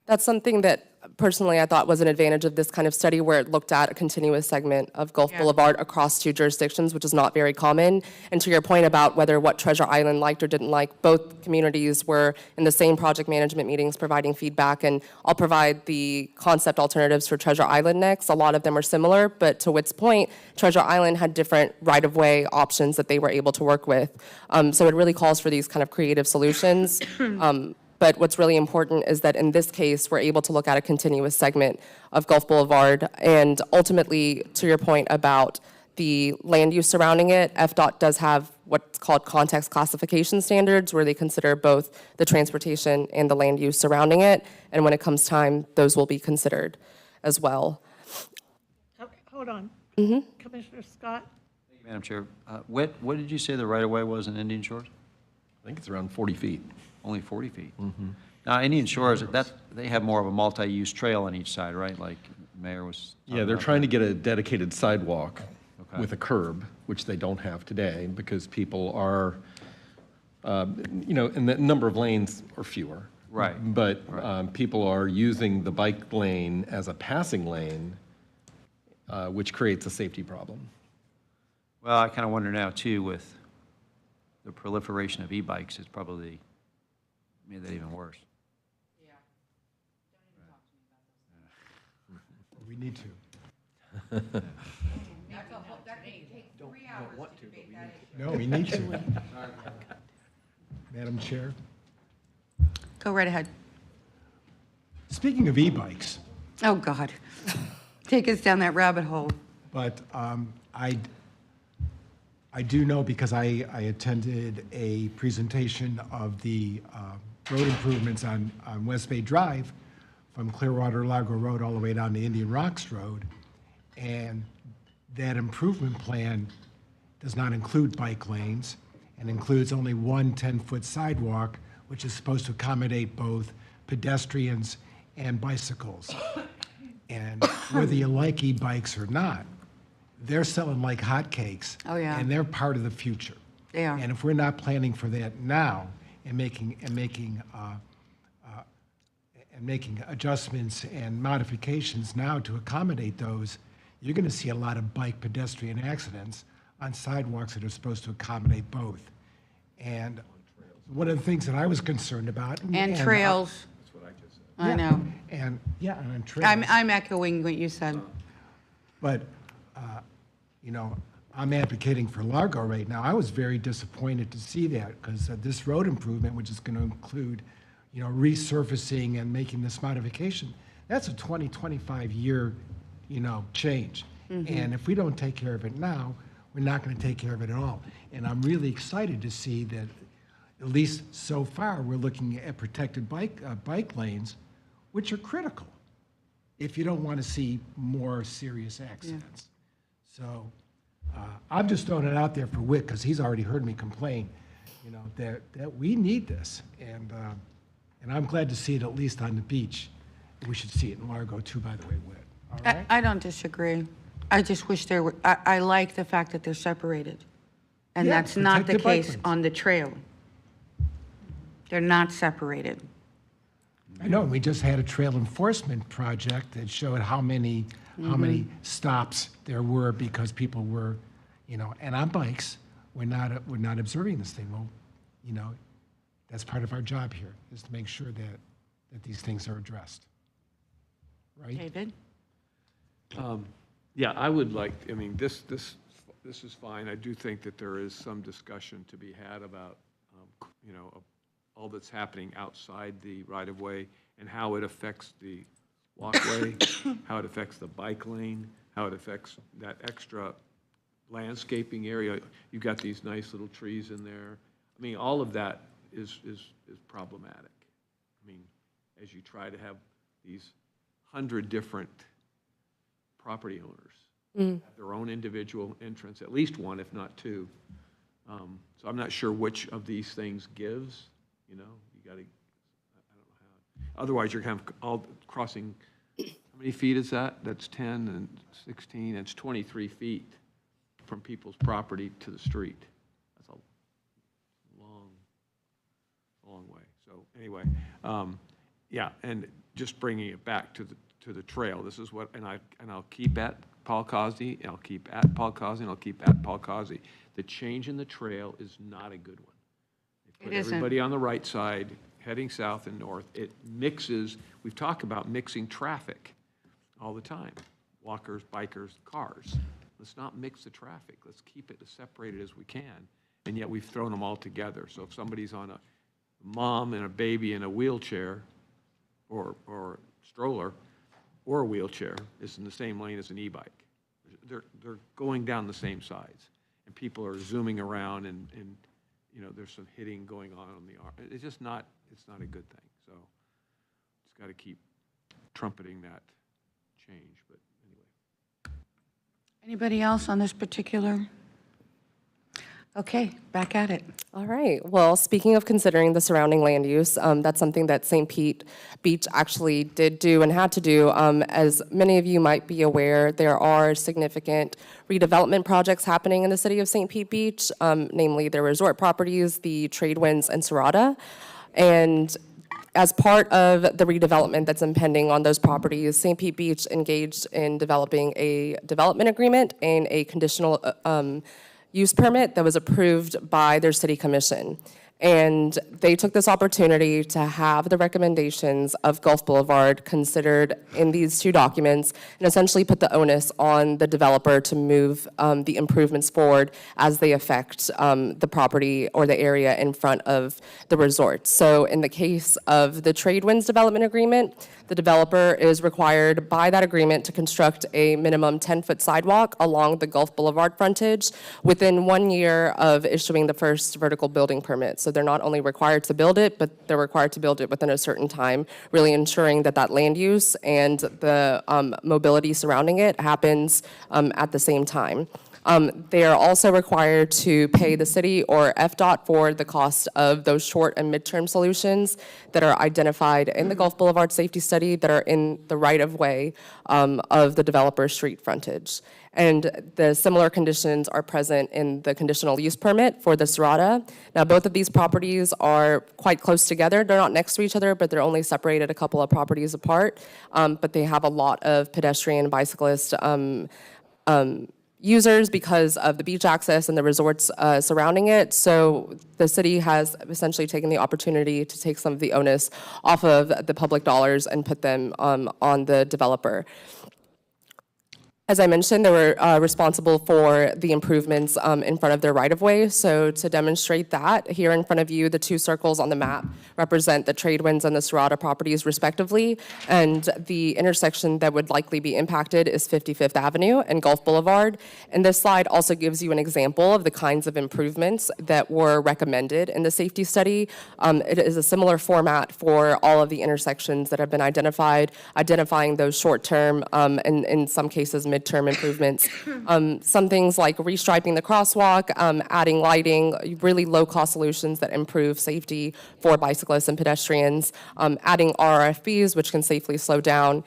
That's something that personally I thought was an advantage of this kind of study, where it looked at a continuous segment of Gulf Boulevard across two jurisdictions, which is not very common. And to your point about whether what Treasure Island liked or didn't like, both communities were in the same project management meetings providing feedback, and I'll provide the concept alternatives for Treasure Island next. A lot of them are similar, but to Whit's point, Treasure Island had different right-of-way options that they were able to work with. So it really calls for these kind of creative solutions. But what's really important is that in this case, we're able to look at a continuous segment of Gulf Boulevard. And ultimately, to your point about the land use surrounding it, FDOT does have what's called context classification standards, where they consider both the transportation and the land use surrounding it. And when it comes time, those will be considered as well. Okay, hold on. Commissioner Scott? Madam Chair, what did you say the right-of-way was in Indian Shores? think it's around 40 feet. Only 40 feet. Now, Indian Shores, they have more of a multi-use trail on each side, right? Like Mayor was Yeah, talking they're about trying to that. get a dedicated sidewalk Okay. with a curb, which they don't have today because people are, and the number of lanes are fewer. Right. But people are using the bike lane as a passing lane, which creates a safety problem. Well, I kind of wonder now, too, with the proliferation of e-bikes, it's probably made that even worse. We need to. No, we need to. Madam Chair, Go right ahead. speaking of e-bikes, Oh, God. Take us down that rabbit hole. but I do know because I attended a presentation of the road improvements on West Bay Drive from Clearwater Largo Road all the way down to Indian Rocks Road. And that improvement plan does not include bike lanes and includes only one 10-foot sidewalk, which is supposed to accommodate both pedestrians and bicycles. And whether you like e-bikes or not, they're selling like hotcakes. Oh, yeah. And they're part of the future. They are. And if we're not planning for that now and making adjustments and modifications now to accommodate those, you're going to see a lot of bike pedestrian accidents on sidewalks that are supposed to accommodate both. And one of the things that I was concerned about. And trails. That's what I just said. I know. And, yeah, and on trails. I'm echoing what you said. But, I'm advocating for Largo right now. I was very disappointed to see that because this road improvement, which is going to include, resurfacing and making this modification, that's a 20, 25-year, change. And if we don't take care of it now, we're not going to take care of it at all. And I'm really excited to see that, at least so far, we're looking at protected bike lanes, which are critical if you don't want to see more serious accidents. So I'm just throwing it out there for Wick because he's already heard me complain, that we need this. And I'm glad to see it at least on the beach. We should see it in Largo too, by the way, Wick. All right? I don't disagree. I just wish there were, I like the fact that they're separated. And Yeah, that's not the protected bike case lanes. on the trail. They're not separated. I know, we just had a trail enforcement project that showed how many stops there were because people were, and on bikes, we're not observing this thing. Well, that's part of our job here, is to make sure that these things are addressed. Right? David? Yeah, I would like, this is fine. I do think that there is some discussion to be had about, all that's happening outside the right-of-way and how it affects the walkway, how it affects the bike lane, how it affects that extra landscaping area. You've got these nice little trees in there. All of that is problematic. As you try to have these 100 different property owners have their own individual entrance, at least one, if not two. So I'm not sure which of these things gives, you got to, I don't know how. Otherwise, you're kind of all crossing, how many feet is that? That's 10 and 16, it's 23 feet from people's property to the street. That's a long way. So anyway, yeah, and just bringing it back to the trail, this is what, and I'll keep at Paul Cosby, and I'll keep at Paul Cosby, and I'll keep at Paul Cosby. The change in the trail is not a good one. They put It isn't. everybody on the right side, heading south and north. It mixes, we've talked about mixing traffic all the time. Walkers, bikers, cars. Let's not mix the traffic. Let's keep it as separated as we can. And yet we've thrown them all together. So if somebody's on a mom and a baby in a wheelchair or stroller or a wheelchair, it's in the same lane as an e-bike. They're going down the same sides. And people are zooming around and there's some hitting going on the arm. It's just not, it's not a good thing. So it's got to keep trumpeting that change. But anyway. Anybody else on this particular? Okay, back at it. All right. Well, speaking of considering the surrounding land use, that's something that St. Pete Beach actually did do and had to do. As many of you might be aware, there are significant redevelopment projects happening in the city of St. Pete Beach, namely the resort properties, the trade winds, and Serrata. And as part of the redevelopment that's impending on those properties, St. Pete Beach engaged in developing a development agreement and a conditional use permit that was approved by their city commission. And they took this opportunity to have the recommendations of Gulf Boulevard considered in these two documents and essentially put the onus on the developer to move the improvements forward as they affect the property or the area in front of the resort. So in the case of the Trade Winds Development Agreement, the developer is required by that agreement to construct a minimum 10-foot sidewalk along the Gulf Boulevard frontage within 1 year of issuing the first vertical building permit. So they're not only required to build it, but they're required to build it within a certain time, really ensuring that that land use and the mobility surrounding it happens at the same time. They are also required to pay the city or FDOT for the cost of those short and midterm solutions that are identified in the Gulf Boulevard Safety Study that are in the right-of-way of the developer's street frontage. And the similar conditions are present in the conditional use permit for the Serrata. Now, both of these properties are quite close together. They're not next to each other, but they're only separated a couple of properties apart. But they have a lot of pedestrian and bicyclist users because of the beach access and the resorts surrounding it. So the city has essentially taken the opportunity to take some of the onus off of the public dollars and put them on the developer. As I mentioned, they were responsible for the improvements in front of their right-of-way. So to demonstrate that, here in front of you, the two circles on the map represent the Trade Winds and the Serrata properties respectively. And the intersection that would likely be impacted is 55th Avenue and Gulf Boulevard. And this slide also gives you an example of the kinds of improvements that were recommended in the safety study. It is a similar format for all of the intersections that have been identified, identifying those short-term and in some cases midterm improvements. Some things like restriping the crosswalk, adding lighting, really low-cost solutions that improve safety for bicyclists and pedestrians, adding RRFBs, which can safely slow down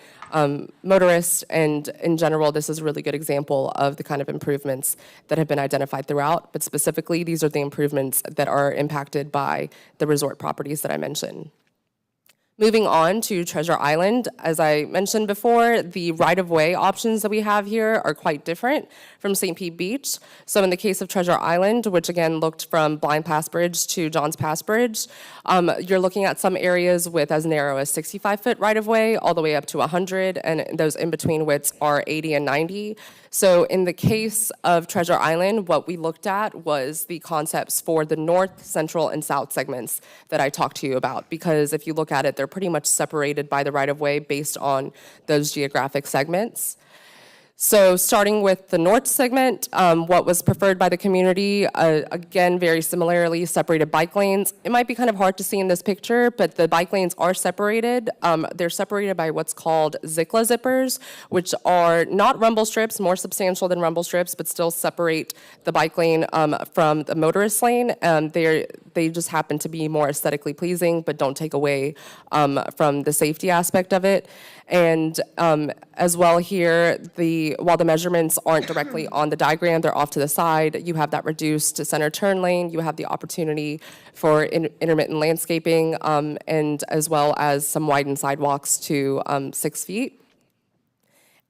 motorists, and in general, this is a really good example of the kind of improvements that have been identified throughout, but specifically, these are the improvements that are impacted by the resort properties that I mentioned. Moving on to Treasure Island, as I mentioned before, the right-of-way options that we have here are quite different from St. Pete Beach. So in the case of Treasure Island, which again looked from Blind Pass Bridge to Johns Pass Bridge, you're looking at some areas with as narrow as 65-foot right-of-way all the way up to 100, and those in-between widths are 80 and 90. So in the case of Treasure Island, what we looked at was the concepts for the north, central, and south segments that I talked to you about, because if you look at it, they're pretty much separated by the right-of-way based on those geographic segments. So starting with the north segment, what was preferred by the community, again, very similarly, separated bike lanes. It might be kind of hard to see in this picture, but the bike lanes are separated. They're separated by what's called Zikla zippers, which are not rumble strips, more substantial than rumble strips, but still separate the bike lane from the motorist lane. They just happen to be more aesthetically pleasing, but don't take away from the safety aspect of it. And as well here, while the measurements aren't directly on the diagram, they're off to the side. You have that reduced center turn lane. You have the opportunity for intermittent landscaping and as well as some widened sidewalks to 6 feet.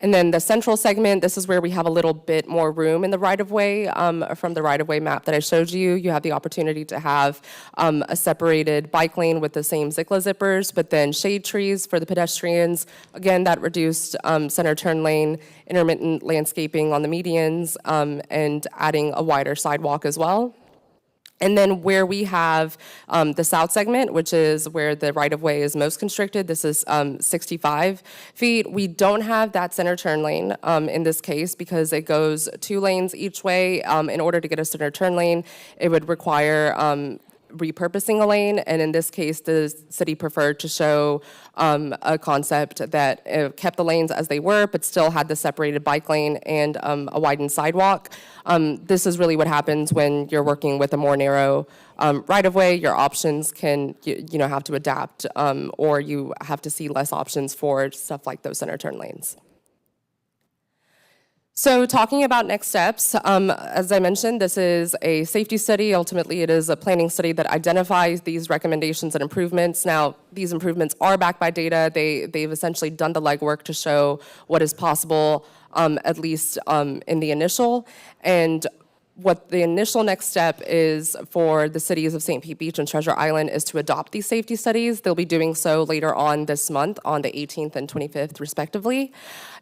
And then the central segment, this is where we have a little bit more room in the right-of-way. From the right-of-way map that I showed you, you have the opportunity to have a separated bike lane with the same Zikla zippers, but then shade trees for the pedestrians. Again, that reduced center turn lane, intermittent landscaping on the medians, and adding a wider sidewalk as well. And then where we have the south segment, which is where the right-of-way is most constricted, this is 65 feet. We don't have that center turn lane in this case because it goes 2 lanes each way. In order to get a center turn lane, it would require repurposing a lane, and in this case, the city preferred to show a concept that kept the lanes as they were, but still had the separated bike lane and a widened sidewalk. This is really what happens when you're working with a more narrow right-of-way. Your options can, have to adapt, or you have to see less options for stuff like those center turn lanes. So talking about next steps, as I mentioned, this is a safety study. Ultimately, it is a planning study that identifies these recommendations and improvements. Now, these improvements are backed by data. They've essentially done the legwork to show what is possible, at least in the initial. And what the initial next step is for the cities of St. Pete Beach and Treasure Island is to adopt these safety studies. They'll be doing so later on this month on the 18th and 25th, respectively.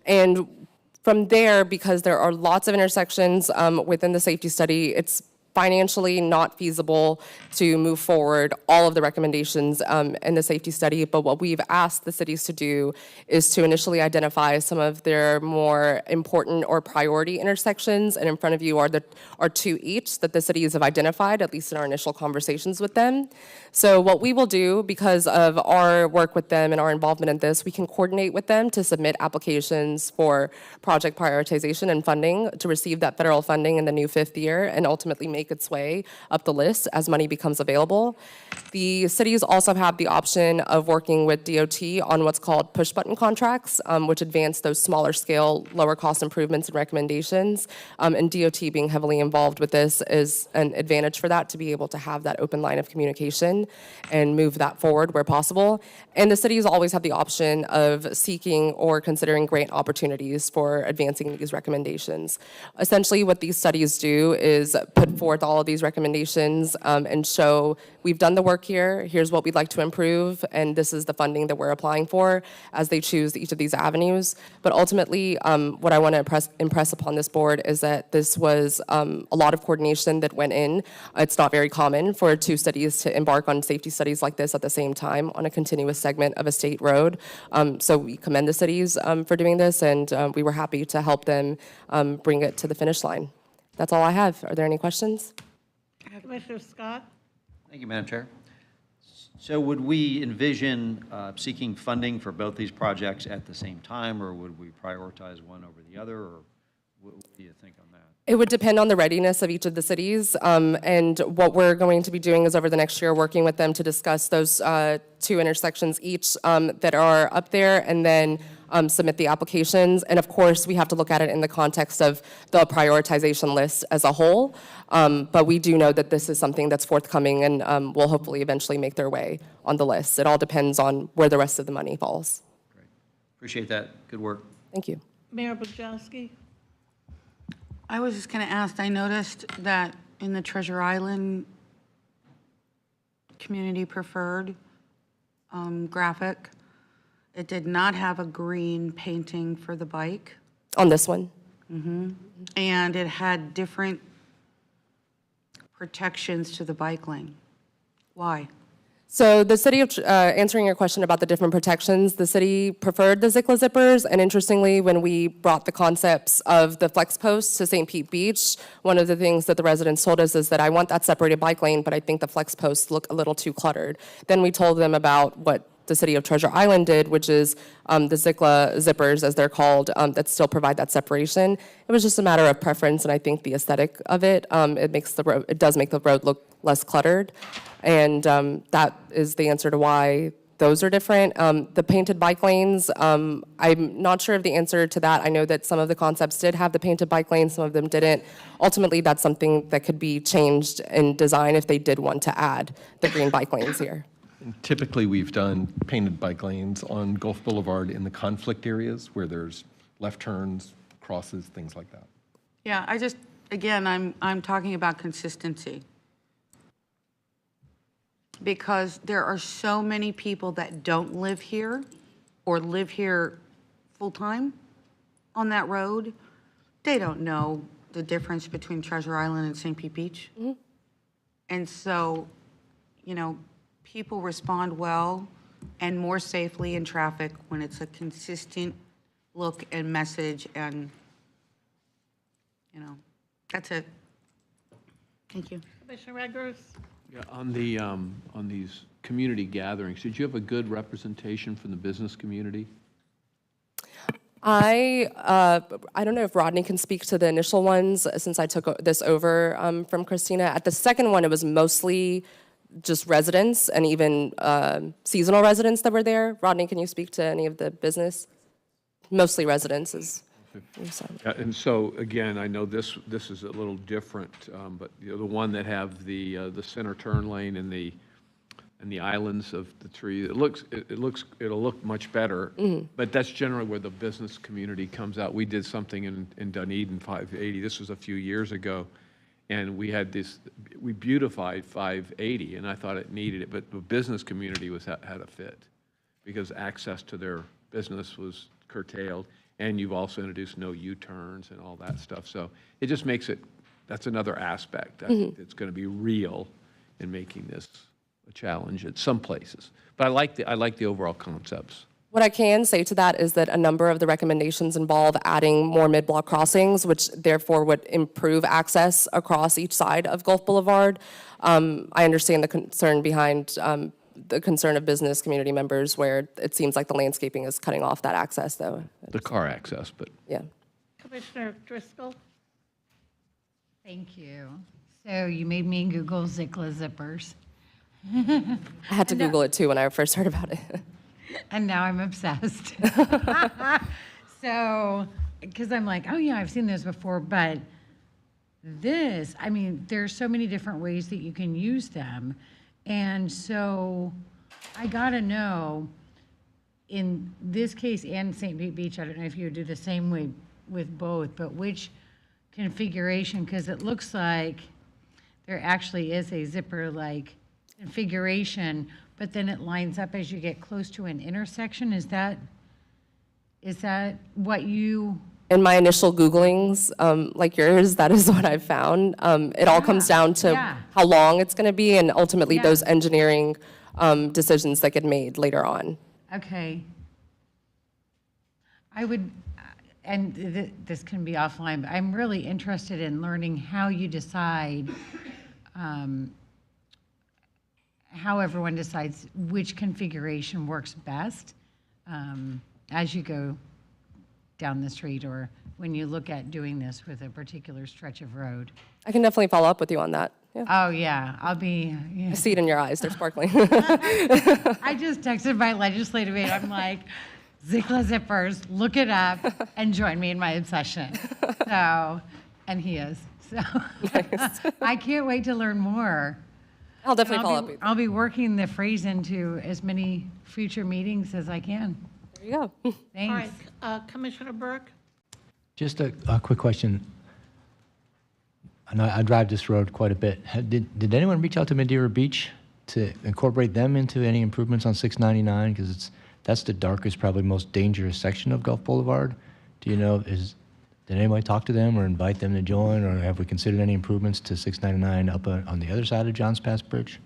And from there, because there are lots of intersections within the safety study, it's financially not feasible to move forward all of the recommendations in the safety study, but what we've asked the cities to do is to initially identify some of their more important or priority intersections, and in front of you are two each that the cities have identified, at least in our initial conversations with them. So what we will do, because of our work with them and our involvement in this, we can coordinate with them to submit applications for project prioritization and funding to receive that federal funding in the new 5th year and ultimately make its way up the list as money becomes available. The cities also have the option of working with DOT on what's called push-button contracts, which advance those smaller scale, lower cost improvements and recommendations. And DOT being heavily involved with this is an advantage for that, to be able to have that open line of communication and move that forward where possible. And the cities always have the option of seeking or considering grant opportunities for advancing these recommendations. Essentially, what these studies do is put forth all of these recommendations and show we've done the work here, here's what we'd like to improve, and this is the funding that we're applying for as they choose each of these avenues. But ultimately, what I want to impress upon this board is that this was a lot of coordination that went in. It's not very common for two cities to embark on safety studies like this at the same time on a continuous segment of a state road. So we commend the cities for doing this, and we were happy to help them bring it to the finish line. That's all I have. Are there any questions? Commissioner Scott? Thank you, Madam Chair. So would we envision seeking funding for both these projects at the same time, or would we prioritize one over the other, or what do you think on that? It would depend on the readiness of each of the cities, and what we're going to be doing is over the next year working with them to discuss those two intersections each that are up there, and then submit the applications. And of course, we have to look at it in the context of the prioritization list as a whole, but we do know that this is something that's forthcoming and will hopefully eventually make their way on the list. It all depends on where the rest of the money falls. Great. Appreciate that. Good work. Thank you. Mayor Bujalski? I was just going to ask, I noticed that in the Treasure Island community preferred graphic, it did not have a green painting for the bike. On this one? Mm-hmm. And it had different protections to the bike lane. Why? So the city of, answering your question about the different protections, the city preferred the Zikla zippers, and interestingly, when we brought the concepts of the flex posts to St. Pete Beach, one of the things that the residents told us is that I want that separated bike lane, but I think the flex posts look a little too cluttered. Then we told them about what the city of Treasure Island did, which is the Zikla zippers, as they're called, that still provide that separation. It was just a matter of preference, and I think the aesthetic of it, it does make the road look less cluttered. And that is the answer to why those are different. The painted bike lanes, I'm not sure of the answer to that. I know that some of the concepts did have the painted bike lanes, some of them didn't. Ultimately, that's something that could be changed in design if they did want to add the green bike lanes here. And typically, we've done painted bike lanes on Gulf Boulevard in the conflict areas where there's left turns, crosses, things like that. Yeah, again, I'm talking about consistency. Because there are so many people that don't live here or live here full-time on that road. They don't know the difference between Treasure Island and St. Pete Beach. Mm-hmm. And so, people respond well and more safely in traffic when it's a consistent look and message, and, that's it. Thank you. Commissioner Eggers? Yeah, on these community gatherings, did you have a good representation from the business community? I don't know if Rodney can speak to the initial ones since I took this over from Christina. At the second one, it was mostly just residents and even seasonal residents that were there. Rodney, can you speak to any of the business? Mostly residents is. And so, again, I know this is a little different, but the one that have the center turn lane and the islands of the tree, it'll look much better. But that's generally where the business community comes out. We did something in Dunedin 580. This was a few years ago, and we beautified 580, and I thought it needed it, but the business community had a fit because access to their business was curtailed. And you've also introduced no U-turns and all that stuff. So it just makes it, that's another aspect. I think it's going to be real in making this a challenge at some places. But I like the overall concepts. What I can say to that is that a number of the recommendations involve adding more mid-block crossings, which therefore would improve access across each side of Gulf Boulevard. I understand the concern behind the concern of business community members where it seems like the landscaping is cutting off that access, though. The car access, but. Yeah. Commissioner Driscoll? Thank you. So you made me Google Zikla zippers. I had to Google it too when I first heard about it. And now I'm obsessed. So, because I'm like, oh yeah, I've seen this before, but this, I mean, there's so many different ways that you can use them. And so I gotta know, in this case and St. Pete Beach, I don't know if you would do the same way with both, but which configuration, because it looks like there actually is a zipper-like configuration, but then it lines up as you get close to an intersection. Is that what you? In my initial Googlings, like yours, that is what I've found. It all comes down to how long it's going to be and ultimately those engineering decisions that get made later on. Okay. I would, and this can be offline, but I'm really interested in learning how you decide, how everyone decides which configuration works best as you go down the street or when you look at doing this with a particular stretch of road. I can definitely follow up with you on that. Yeah. Oh, yeah. I'll be. Yeah. I see it in your eyes. They're sparkling. I just texted my legislative aide. I'm like, Zikla zippers, look it up and join me in my obsession. So, and he is. So nice. I can't wait to learn more. I'll definitely follow up with you. I'll be working the phrase into as many future meetings as I can. There you go. Thanks. All right, Commissioner Burke? Just a quick question. I know I drive this road quite a bit. Did anyone reach out to Madeira Beach to incorporate them into any improvements on 699? Because that's the darkest, probably most dangerous section of Gulf Boulevard. Do you know, did anybody talk to them or invite them to join, or have we considered any improvements to 699 up on the other side of Johns Pass Bridge?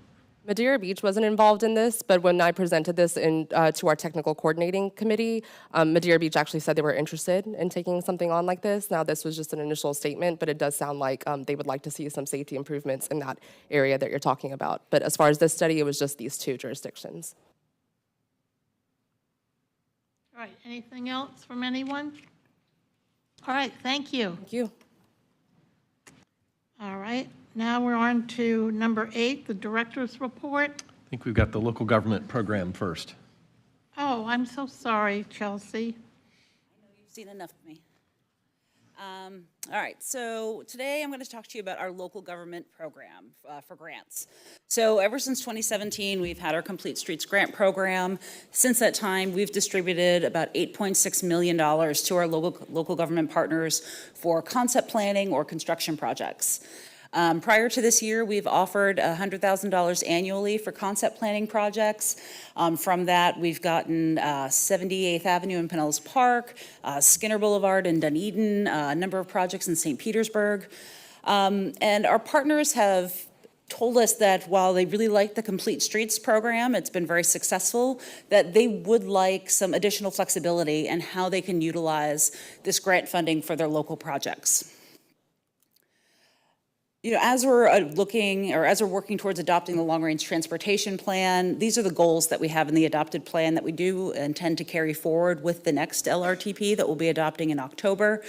Madeira Beach wasn't involved in this, but when I presented this to our technical coordinating committee, Madeira Beach actually said they were interested in taking something on like this. Now, this was just an initial statement, but it does sound like they would like to see some safety improvements in that area that you're talking about. But as far as this study, it was just these two jurisdictions. All right, anything else from anyone? All right, thank you. Thank you. All right, now we're on to number 8, the director's report. I think we've got the local government program first. Oh, I'm so sorry, Chelsea. I know you've seen enough of me. All right, so today I'm going to talk to you about our local government program for grants. So ever since 2017, we've had our Complete Streets Grant Program. Since that time, we've distributed about $8.6 million to our local government partners for concept planning or construction projects. Prior to this year, we've offered $100,000 annually for concept planning projects. From that, we've gotten 78th Avenue in Pinellas Park, Skinner Boulevard in Dunedin, a number of projects in St. Petersburg. And our partners have told us that while they really like the Complete Streets program, it's been very successful, that they would like some additional flexibility in how they can utilize this grant funding for their local projects. As we're looking, or as we're working towards adopting the long-range transportation plan, these are the goals that we have in the adopted plan that we do intend to carry forward with the next LRTP that we'll be adopting in October.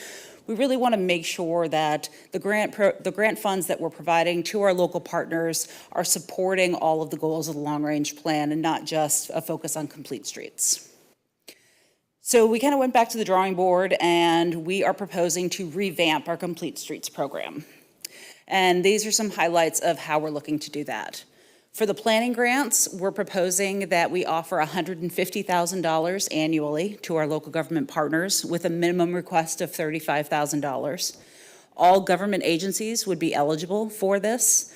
We really want to make sure that the grant funds that we're providing to our local partners are supporting all of the goals of the long-range plan and not just a focus on complete streets. So we kind of went back to the drawing board, and we are proposing to revamp our Complete Streets program. And these are some highlights of how we're looking to do that. For the planning grants, we're proposing that we offer $150,000 annually to our local government partners with a minimum request of $35,000. All government agencies would be eligible for this.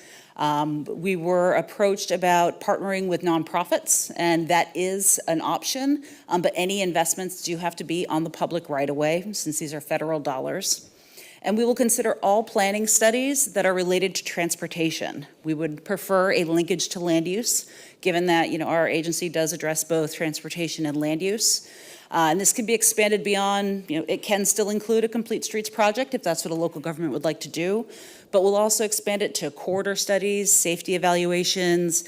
We were approached about partnering with nonprofits, and that is an option, but any investments do have to be on the public right-of-way since these are federal dollars. And we will consider all planning studies that are related to transportation. We would prefer a linkage to land use, given that our agency does address both transportation and land use. And this can be expanded beyond, it can still include a complete streets project if that's what a local government would like to do, but we'll also expand it to corridor studies, safety evaluations,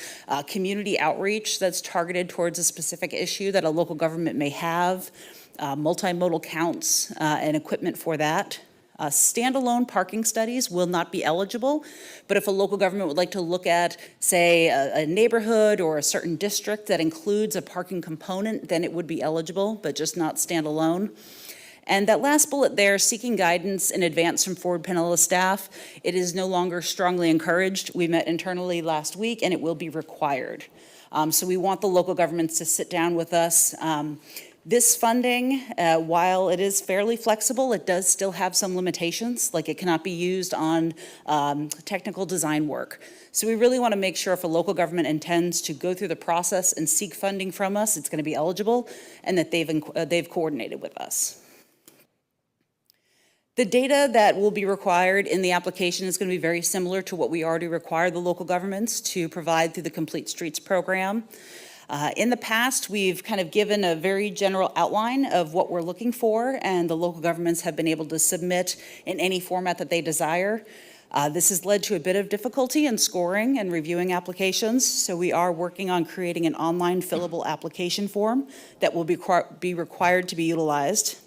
community outreach that's targeted towards a specific issue that a local government may have, multimodal counts and equipment for that. Standalone parking studies will not be eligible, but if a local government would like to look at, say, a neighborhood or a certain district that includes a parking component, then it would be eligible, but just not standalone. And that last bullet there, seeking guidance in advance from Forward Pinellas staff, it is no longer strongly encouraged. We met internally last week, and it will be required. So we want the local governments to sit down with us. This funding, while it is fairly flexible, it does still have some limitations, like it cannot be used on technical design work. So we really want to make sure if a local government intends to go through the process and seek funding from us, it's going to be eligible and that they've coordinated with us. The data that will be required in the application is going to be very similar to what we already require the local governments to provide through the Complete Streets program. In the past, we've kind of given a very general outline of what we're looking for, and the local governments have been able to submit in any format that they desire. This has led to a bit of difficulty in scoring and reviewing applications, so we are working on creating an online fillable application form that will be required to be utilized.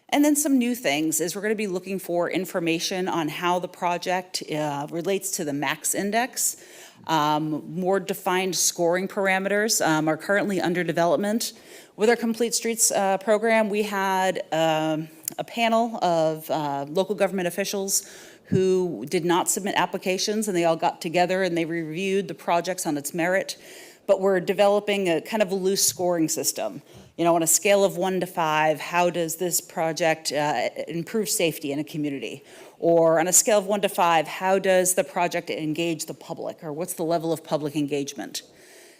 And then some new things is we're going to be looking for information on how the project relates to the MAX index. More defined scoring parameters are currently under development. With our Complete Streets program, we had a panel of local government officials who did not submit applications, and they all got together and they reviewed the projects on its merit. But we're developing a kind of a loose scoring system. On a scale of 1 to 5, how does this project improve safety in a community? Or on a scale of 1 to 5, how does the project engage the public? Or what's the level of public engagement?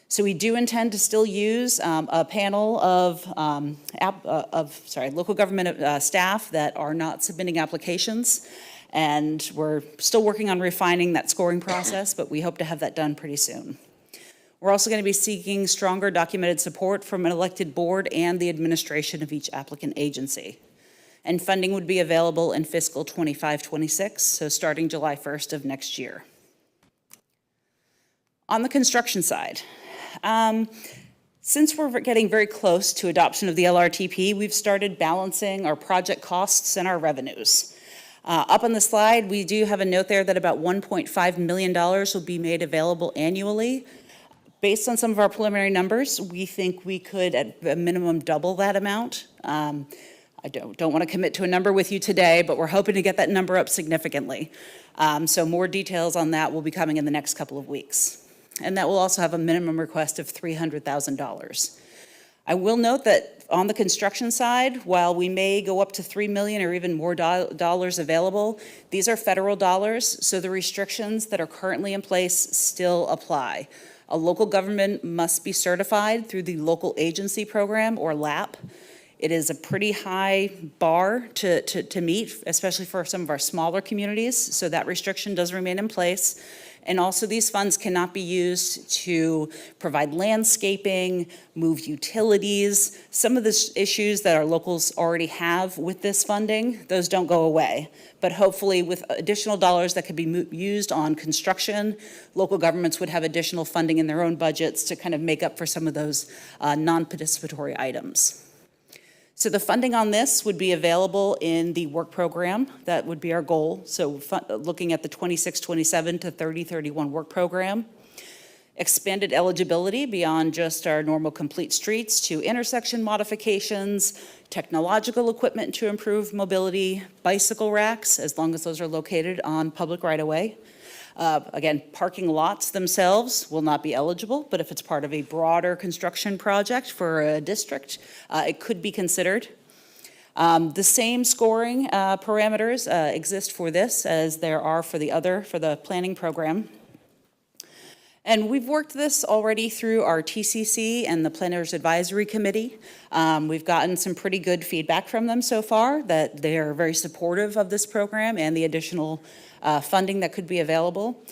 So we do intend to still use a panel of local government staff that are not submitting applications. And we're still working on refining that scoring process, but we hope to have that done pretty soon. We're also going to be seeking stronger documented support from an elected board and the administration of each applicant agency. And funding would be available in fiscal 25-26, so starting July 1st of next year. On the construction side, since we're getting very close to adoption of the LRTP, we've started balancing our project costs and our revenues. Up on the slide, we do have a note there that about $1.5 million will be made available annually. Based on some of our preliminary numbers, we think we could at a minimum double that amount. I don't want to commit to a number with you today, but we're hoping to get that number up significantly. So more details on that will be coming in the next couple of weeks. And that will also have a minimum request of $300,000. I will note that on the construction side, while we may go up to $3 million or even more dollars available, these are federal dollars, so the restrictions that are currently in place still apply. A local government must be certified through the local agency program or LAP. It is a pretty high bar to meet, especially for some of our smaller communities, so that restriction does remain in place. And also, these funds cannot be used to provide landscaping, move utilities. Some of the issues that our locals already have with this funding, those don't go away. But hopefully, with additional dollars that could be used on construction, local governments would have additional funding in their own budgets to kind of make up for some of those non-participatory items. So the funding on this would be available in the work program. That would be our goal. So looking at the 26-27 to 30-31 work program. Expanded eligibility beyond just our normal complete streets to intersection modifications, technological equipment to improve mobility, bicycle racks, as long as those are located on public right-of-way. Again, parking lots themselves will not be eligible, but if it's part of a broader construction project for a district, it could be considered. The same scoring parameters exist for this as there are for the planning program. And we've worked this already through our TCC and the Planners Advisory Committee. We've gotten some pretty good feedback from them so far that they are very supportive of this program and the additional funding that could be available.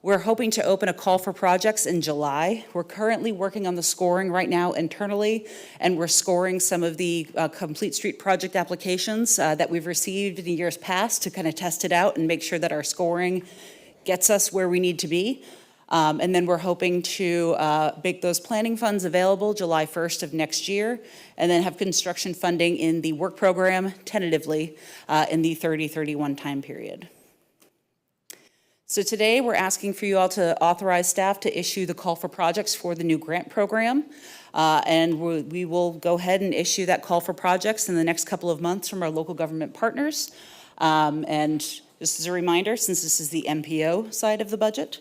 We're hoping to open a call for projects in July. We're currently working on the scoring right now internally, and we're scoring some of the complete street project applications that we've received in years past to kind of test it out and make sure that our scoring gets us where we need to be. And then we're hoping to make those planning funds available July 1st of next year, and then have construction funding in the work program tentatively in the 30-31 time period. So today we're asking for you all to authorize staff to issue the call for projects for the new grant program. And we will go ahead and issue that call for projects in the next couple of months from our local government partners. And just as a reminder, since this is the MPO side of the budget,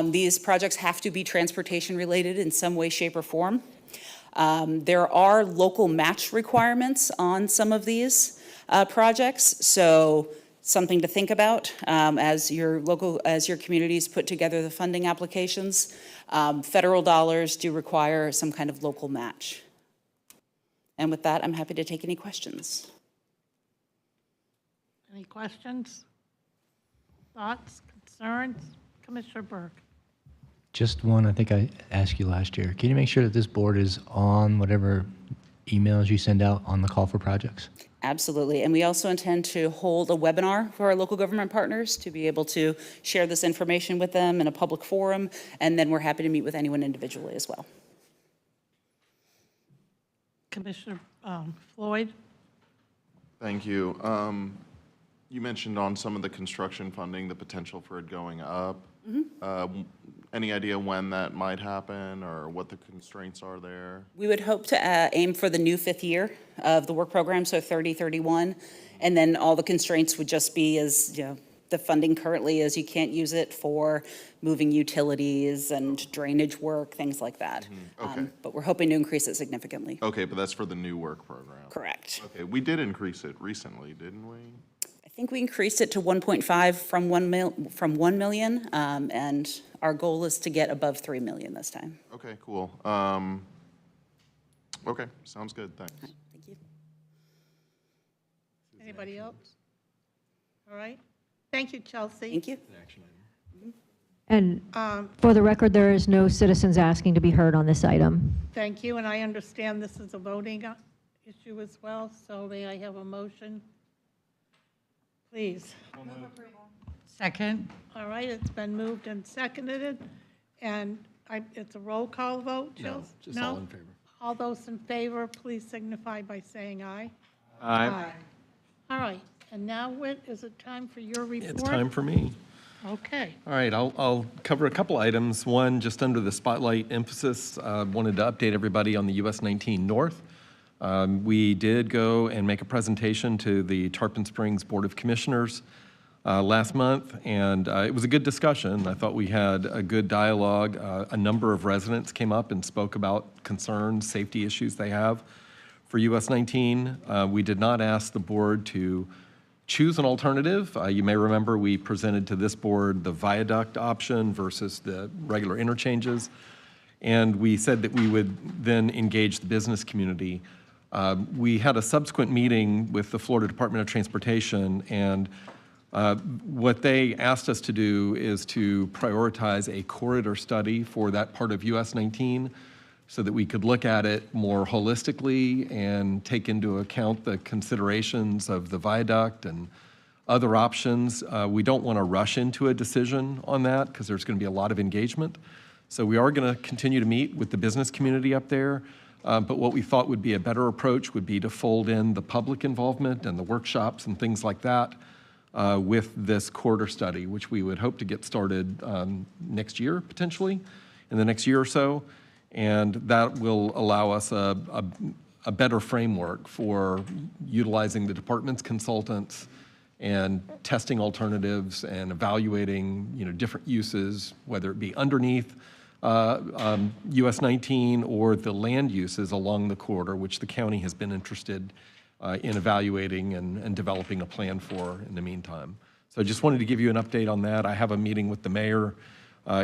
these projects have to be transportation related in some way, shape, or form. There are local match requirements on some of these projects, so something to think about as your communities put together the funding applications. Federal dollars do require some kind of local match. And with that, I'm happy to take any questions. Any questions? Thoughts, concerns? Commissioner Burke. Just one, I think I asked you last year. Can you make sure that this board is on whatever emails you send out on the call for projects? Absolutely. And we also intend to hold a webinar for our local government partners to be able to share this information with them in a public forum. And then we're happy to meet with anyone individually as well. Commissioner Floyd. Thank you. You mentioned on some of the construction funding, the potential for it going up. Mm-hmm. Any idea when that might happen or what the constraints are there? We would hope to aim for the new 5th year of the work program, so 30-31, and then all the constraints would just be as, you know, the funding currently is you can't use it for moving utilities and drainage work, things like that. Mm-hmm. Okay. But we're hoping to increase it significantly. Okay, but that's for the new work program. Correct. Okay, we did increase it recently, didn't we? I think we increased it to 1.5 from 1 million, and our goal is to get above 3 million this time. Okay, cool. Okay, sounds good, thanks. Thank you. Anybody else? All right. Thank you, Chelsea. Thank you. And for the record, there is no citizens asking to be heard on this item. Thank you, and I understand this is a voting issue as well, so may I have a motion? Please. Second. All right, it's been moved and seconded, and it's a roll call vote, Chelsea? Just all in favor. All those in favor, please signify by saying aye. Aye. All right, and now, Whit, is it time for your report? It's time for me. Okay. All right, I'll cover a couple items. One, just under the spotlight emphasis, wanted to update everybody on the US 19 North. We did go and make a presentation to the Tarpon Springs Board of Commissioners last month, and it was a good discussion. I thought we had a good dialogue. A number of residents came up and spoke about concerns, safety issues they have for US 19. We did not ask the board to choose an alternative. You may remember we presented to this board the viaduct option versus the regular interchanges, and we said that we would then engage the business community. We had a subsequent meeting with the Florida Department of Transportation, and What they asked us to do is to prioritize a corridor study for that part of US 19 so that we could look at it more holistically and take into account the considerations of the viaduct and other options. We don't want to rush into a decision on that because there's going to be a lot of engagement. So we are going to continue to meet with the business community up there. But what we thought would be a better approach would be to fold in the public involvement and the workshops and things like that with this corridor study, which we would hope to get started next year, potentially, in the next year or so. And that will allow us a better framework for utilizing the department's consultants and testing alternatives and evaluating, different uses, whether it be underneath US 19 or the land uses along the corridor, which the county has been interested in evaluating and developing a plan for in the meantime. So I just wanted to give you an update on that. I have a meeting with the mayor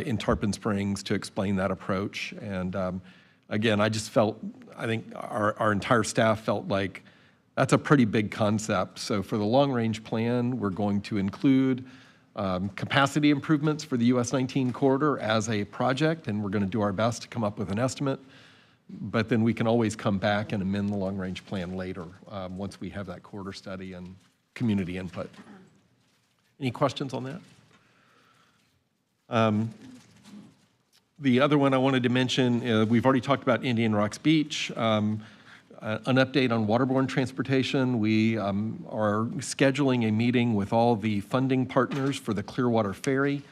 in Tarpon Springs to explain that approach. And again, I think our entire staff felt like that's a pretty big concept. So for the long-range plan, we're going to include capacity improvements for the US 19 corridor as a project, and we're going to do our best to come up with an estimate. But then we can always come back and amend the long-range plan later once we have that corridor study and community input. Any questions on that? The other one I wanted to mention, we've already talked about Indian Rocks Beach. An update on waterborne transportation. We are scheduling a meeting with all the funding partners for the Clearwater Ferry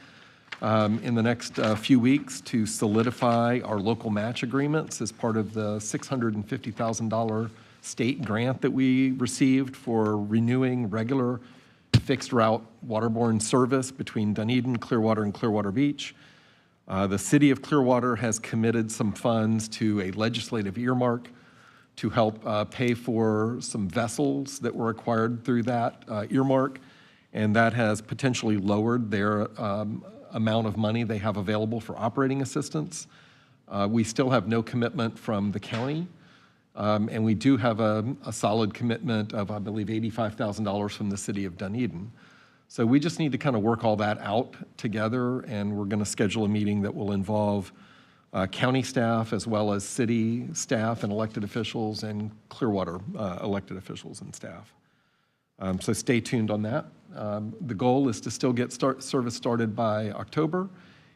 in the next few weeks to solidify our local match agreements as part of the $650,000 state grant that we received for renewing regular fixed route waterborne service between Dunedin, Clearwater, and Clearwater Beach. The city of Clearwater has committed some funds to a legislative earmark to help pay for some vessels that were acquired through that earmark, and that has potentially lowered their amount of money they have available for operating assistance. We still have no commitment from the county, and we do have a solid commitment of, I believe, $85,000 from the city of Dunedin. So we just need to kind of work all that out together, and we're going to schedule a meeting that will involve county staff as well as city staff and elected officials and Clearwater elected officials and staff. So stay tuned on that. The goal is to still get service started by October,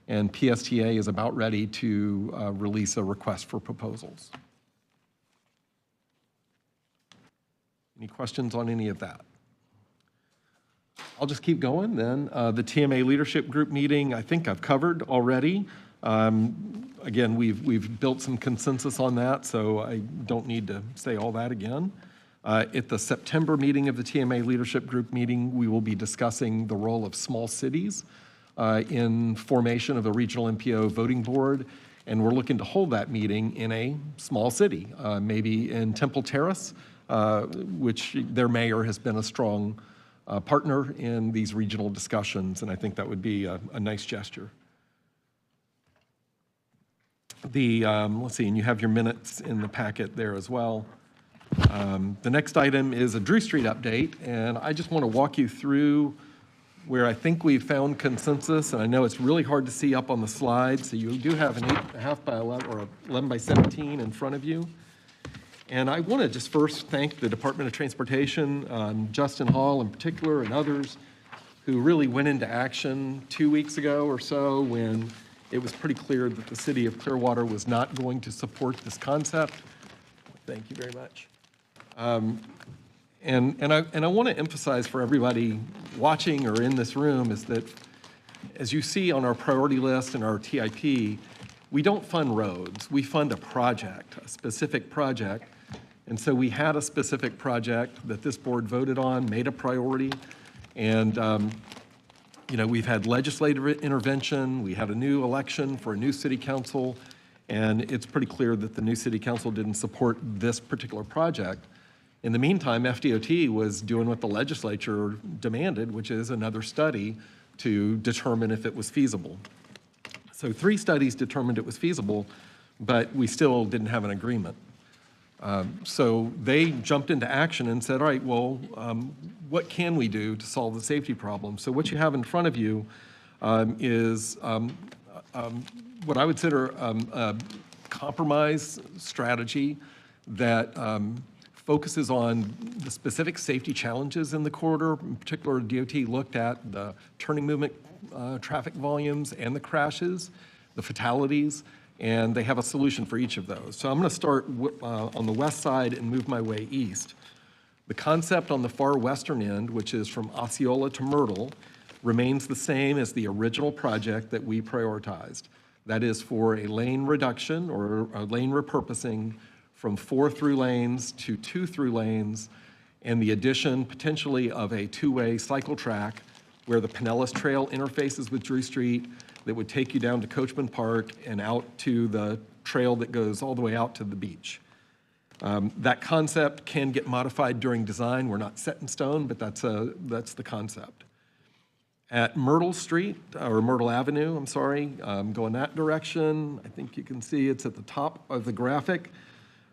and PSTA is about ready to release a request for proposals. Any questions on any of that? I'll just keep going then. The TMA Leadership Group meeting, I think I've covered already. Again, we've built some consensus on that, so I don't need to say all that again. At the September meeting of the TMA Leadership Group meeting, we will be discussing the role of small cities in formation of the Regional MPO Voting Board, and we're looking to hold that meeting in a small city, maybe in Temple Terrace, which their mayor has been a strong partner in these regional discussions, and I think that would be a nice gesture. Let's see, and you have your minutes in the packet there as well. The next item is a Drew Street update, and I just want to walk you through where I think we've found consensus, and I know it's really hard to see up on the slide, so you do have an 8.5 by 11 or 11 by 17 in front of you. And I want to just first thank the Department of Transportation, Justin Hall in particular, and others who really went into action 2 weeks ago or so when it was pretty clear that the city of Clearwater was not going to support this concept. Thank you very much. And I want to emphasize for everybody watching or in this room is that, as you see on our priority list and our TIP, we don't fund roads. We fund a project, a specific project. And so we had a specific project that this board voted on, made a priority, and we've had legislative intervention, we had a new election for a new city council, and it's pretty clear that the new city council didn't support this particular project. In the meantime, FDOT was doing what the legislature demanded, which is another study to determine if it was feasible. So 3 studies determined it was feasible, but we still didn't have an agreement. So they jumped into action and said, all right, well, what can we do to solve the safety problem? So what you have in front of you is what I would consider a compromise strategy that focuses on the specific safety challenges in the corridor. In particular, DOT looked at the turning movement traffic volumes and the crashes, the fatalities, and they have a solution for each of those. So I'm going to start on the west side and move my way east. The concept on the far western end, which is from Osceola to Myrtle, remains the same as the original project that we prioritized. That is for a lane reduction or a lane repurposing from 4 through lanes to 2 through lanes, and the addition potentially of a 2-way cycle track where the Pinellas Trail interfaces with Drew Street that would take you down to Coachman Park and out to the trail that goes all the way out to the beach. That concept can get modified during design. We're not set in stone, but that's the concept. At Myrtle Street, or Myrtle Avenue, I'm sorry, going that direction, I think you can see it's at the top of the graphic.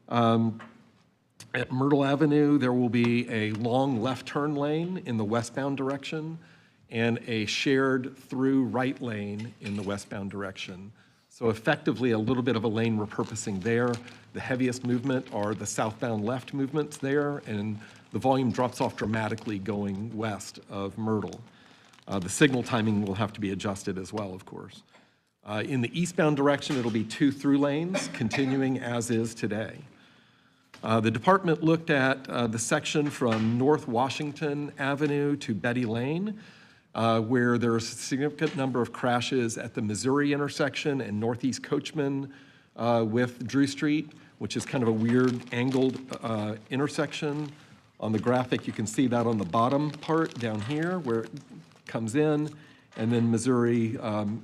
At Myrtle Avenue, there will be a long left turn lane in the westbound direction and a shared through right lane in the westbound direction. So effectively a little bit of a lane repurposing there. The heaviest movement are the southbound left movements there, and the volume drops off dramatically going west of Myrtle. The signal timing will have to be adjusted as well, of course. In the eastbound direction, it'll be 2 through lanes, continuing as is today. The department looked at the section from North Washington Avenue to Betty Lane, where there's a significant number of crashes at the Missouri intersection and Northeast Coachman with Drew Street, which is kind of a weird angled intersection. On the graphic, you can see that on the bottom part down here where it comes in, and then Missouri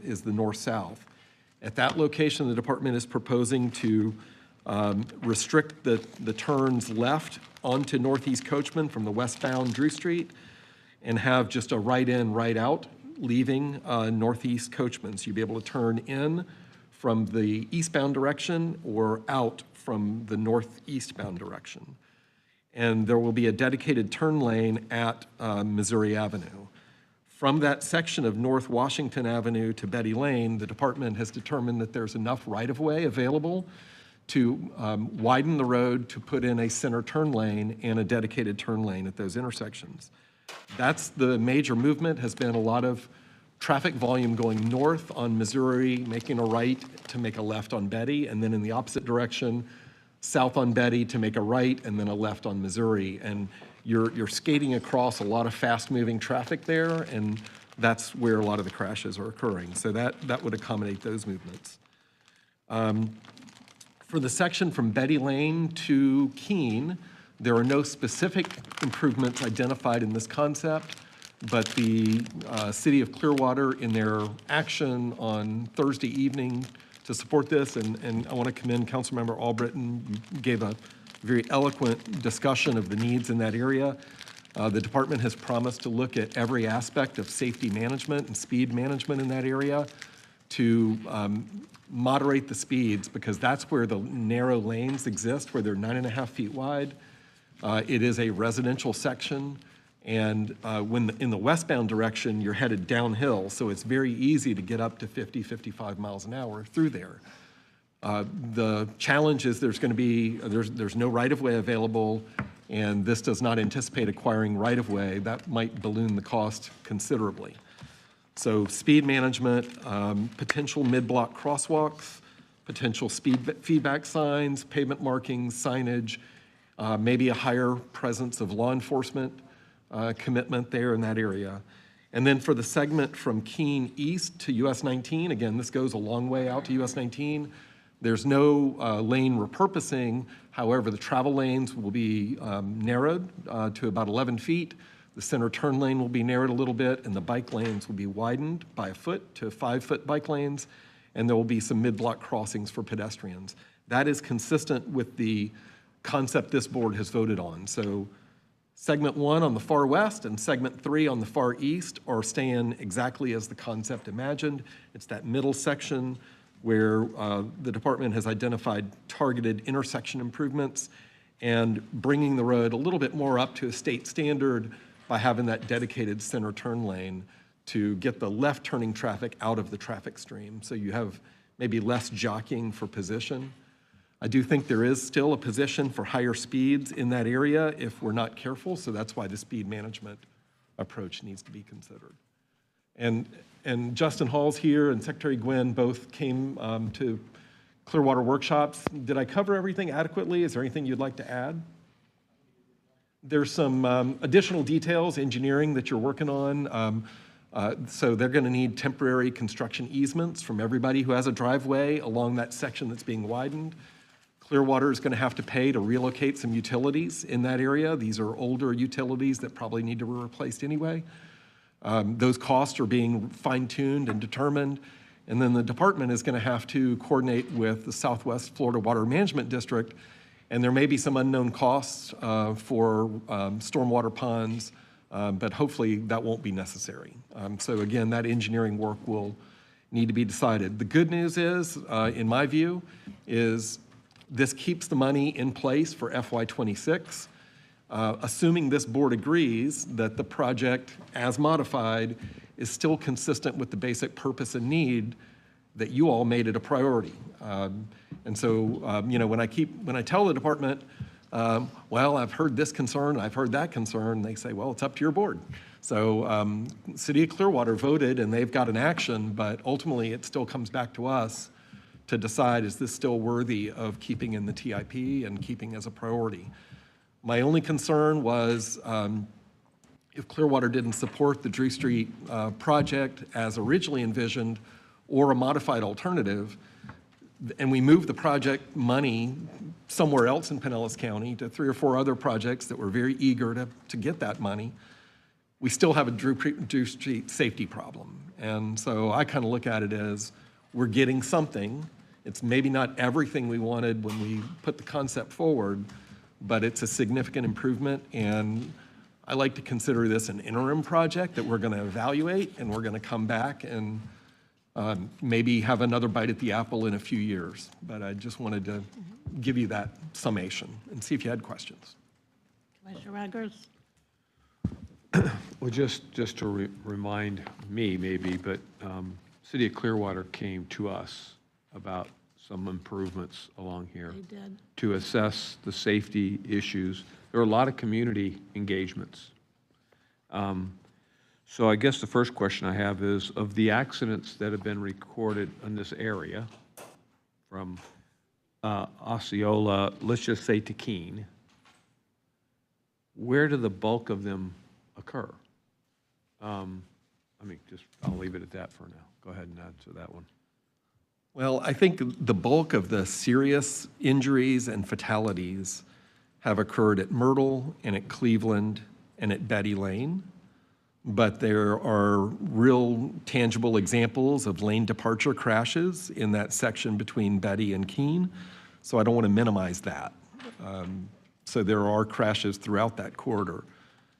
is the north-south. At that location, the department is proposing to restrict the turns left onto Northeast Coachman from the westbound Drew Street and have just a right in, right out, leaving Northeast Coachman. So you'll be able to turn in from the eastbound direction or out from the northeastbound direction. And there will be a dedicated turn lane at Missouri Avenue. From that section of North Washington Avenue to Betty Lane, the department has determined that there's enough right-of-way available to widen the road to put in a center turn lane and a dedicated turn lane at those intersections. That's the major movement, has been a lot of traffic volume going north on Missouri, making a right to make a left on Betty, and then in the opposite direction, south on Betty to make a right and then a left on Missouri. And you're skating across a lot of fast-moving traffic there, and that's where a lot of the crashes are occurring. So that would accommodate those movements. For the section from Betty Lane to Keene, there are no specific improvements identified in this concept, but the City of Clearwater, in their action on Thursday evening to support this, and I want to commend Councilmember Albritton, you gave a very eloquent discussion of the needs in that area. The department has promised to look at every aspect of safety management and speed management in that area to moderate the speeds, because that's where the narrow lanes exist, where they're 9.5 feet wide. It is a residential section, and in the westbound direction, you're headed downhill, so it's very easy to get up to 50, 55 miles an hour through there. The challenge is there's no right-of-way available, and this does not anticipate acquiring right-of-way. That might balloon the cost considerably. So speed management, potential mid-block crosswalks, potential speed feedback signs, pavement markings, signage, maybe a higher presence of law enforcement commitment there in that area. And then for the segment from Keene East to US 19, again, this goes a long way out to US 19. There's no lane repurposing. However, the travel lanes will be narrowed to about 11 feet. The center turn lane will be narrowed a little bit, and the bike lanes will be widened by a foot to 5-foot bike lanes, and there will be some mid-block crossings for pedestrians. That is consistent with the concept this board has voted on. So segment 1 on the far west and segment 3 on the far east are staying exactly as the concept imagined. It's that middle section where the department has identified targeted intersection improvements and bringing the road a little bit more up to a state standard by having that dedicated center turn lane to get the left turning traffic out of the traffic stream. So you have maybe less jockeying for position. I do think there is still a position for higher speeds in that area if we're not careful, so that's why the speed management approach needs to be considered. And Justin Hall's here and Secretary Gwynn both came to Clearwater workshops. Did I cover everything adequately? Is there anything you'd like to add? There's some additional details, engineering that you're working on. So they're going to need temporary construction easements from everybody who has a driveway along that section that's being widened. Clearwater is going to have to pay to relocate some utilities in that area. These are older utilities that probably need to be replaced anyway. Those costs are being fine-tuned and determined. And then the department is going to have to coordinate with the Southwest Florida Water Management District, and there may be some unknown costs for stormwater ponds, but hopefully that won't be necessary. So again, that engineering work will need to be decided. The good news is, in my view, is this keeps the money in place for FY26, assuming this board agrees that the project, as modified, is still consistent with the basic purpose and need that you all made it a priority. And so, you know, when I tell the department, well, I've heard this concern, I've heard that concern, they say, well, it's up to your board. So City of Clearwater voted and they've got an action, but ultimately it still comes back to us to decide, is this still worthy of keeping in the TIP and keeping as a priority? My only concern was if Clearwater didn't support the Drew Street project as originally envisioned or a modified alternative, and we moved the project money somewhere else in Pinellas County to 3 or 4 other projects that were very eager to get that money, we still have a Drew Street safety problem. And so I kind of look at it as we're getting something. It's maybe not everything we wanted when we put the concept forward, but it's a significant improvement. And I like to consider this an interim project that we're going to evaluate, and we're going to come back and maybe have another bite at the apple in a few years. But I just wanted to give you that summation and see if you had questions. Commissioner Eggers? Well, just to remind me maybe, but City of Clearwater came to us about some improvements along here. They did. To assess the safety issues. There are a lot of community engagements. So I guess the first question I have is, of the accidents that have been recorded in this area, from Osceola, let's just say to Keene, where do the bulk of them occur? I'll leave it at that for now. Go ahead and answer that one. Well, I think the bulk of the serious injuries and fatalities have occurred at Myrtle and at Cleveland and at Betty Lane. But there are real tangible examples of lane departure crashes in that section between Betty and Keene. So I don't want to minimize that. So there are crashes throughout that corridor.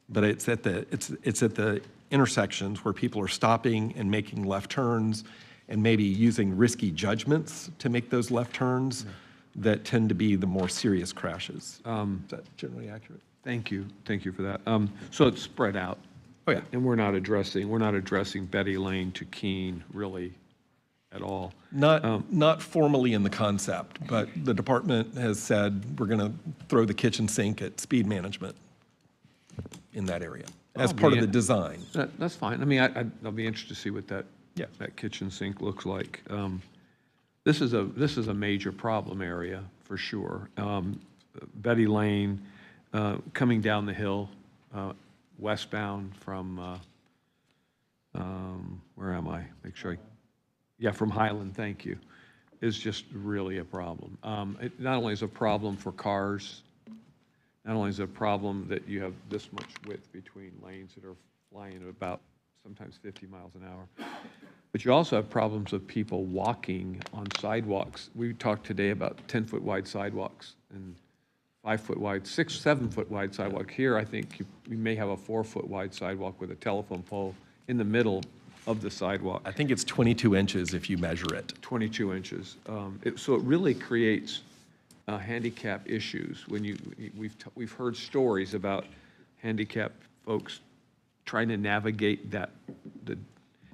But it's at the intersections where people are stopping and making left turns and maybe using risky judgments to make those left turns that tend to be the more serious crashes. Is that generally accurate? Thank you for that. So it's spread out. Oh, yeah. And we're not addressing Betty Lane to Keene really at all. Not formally in the concept, but the department has said we're going to throw the kitchen sink at speed management in that area as part of the design. That's fine. I mean, I'll be interested to see what that kitchen sink looks like. This is a major problem area for sure. Betty Lane, coming down the hill, westbound from, where am I? Make sure from Highland, thank you, is just really a problem. It not only is a problem for cars, not only is it a problem that you have this much width between lanes that are flying at about sometimes 50 miles an hour, but you also have problems of people walking on sidewalks. We talked today about 10-foot wide sidewalks and 5-foot wide, 7-foot wide sidewalk. Here, I think you may have a 4-foot wide sidewalk with a telephone pole in the middle of the sidewalk. I think it's 22 inches if you measure it. 22 inches. So it really creates handicap issues. When we've heard stories about handicapped folks trying to navigate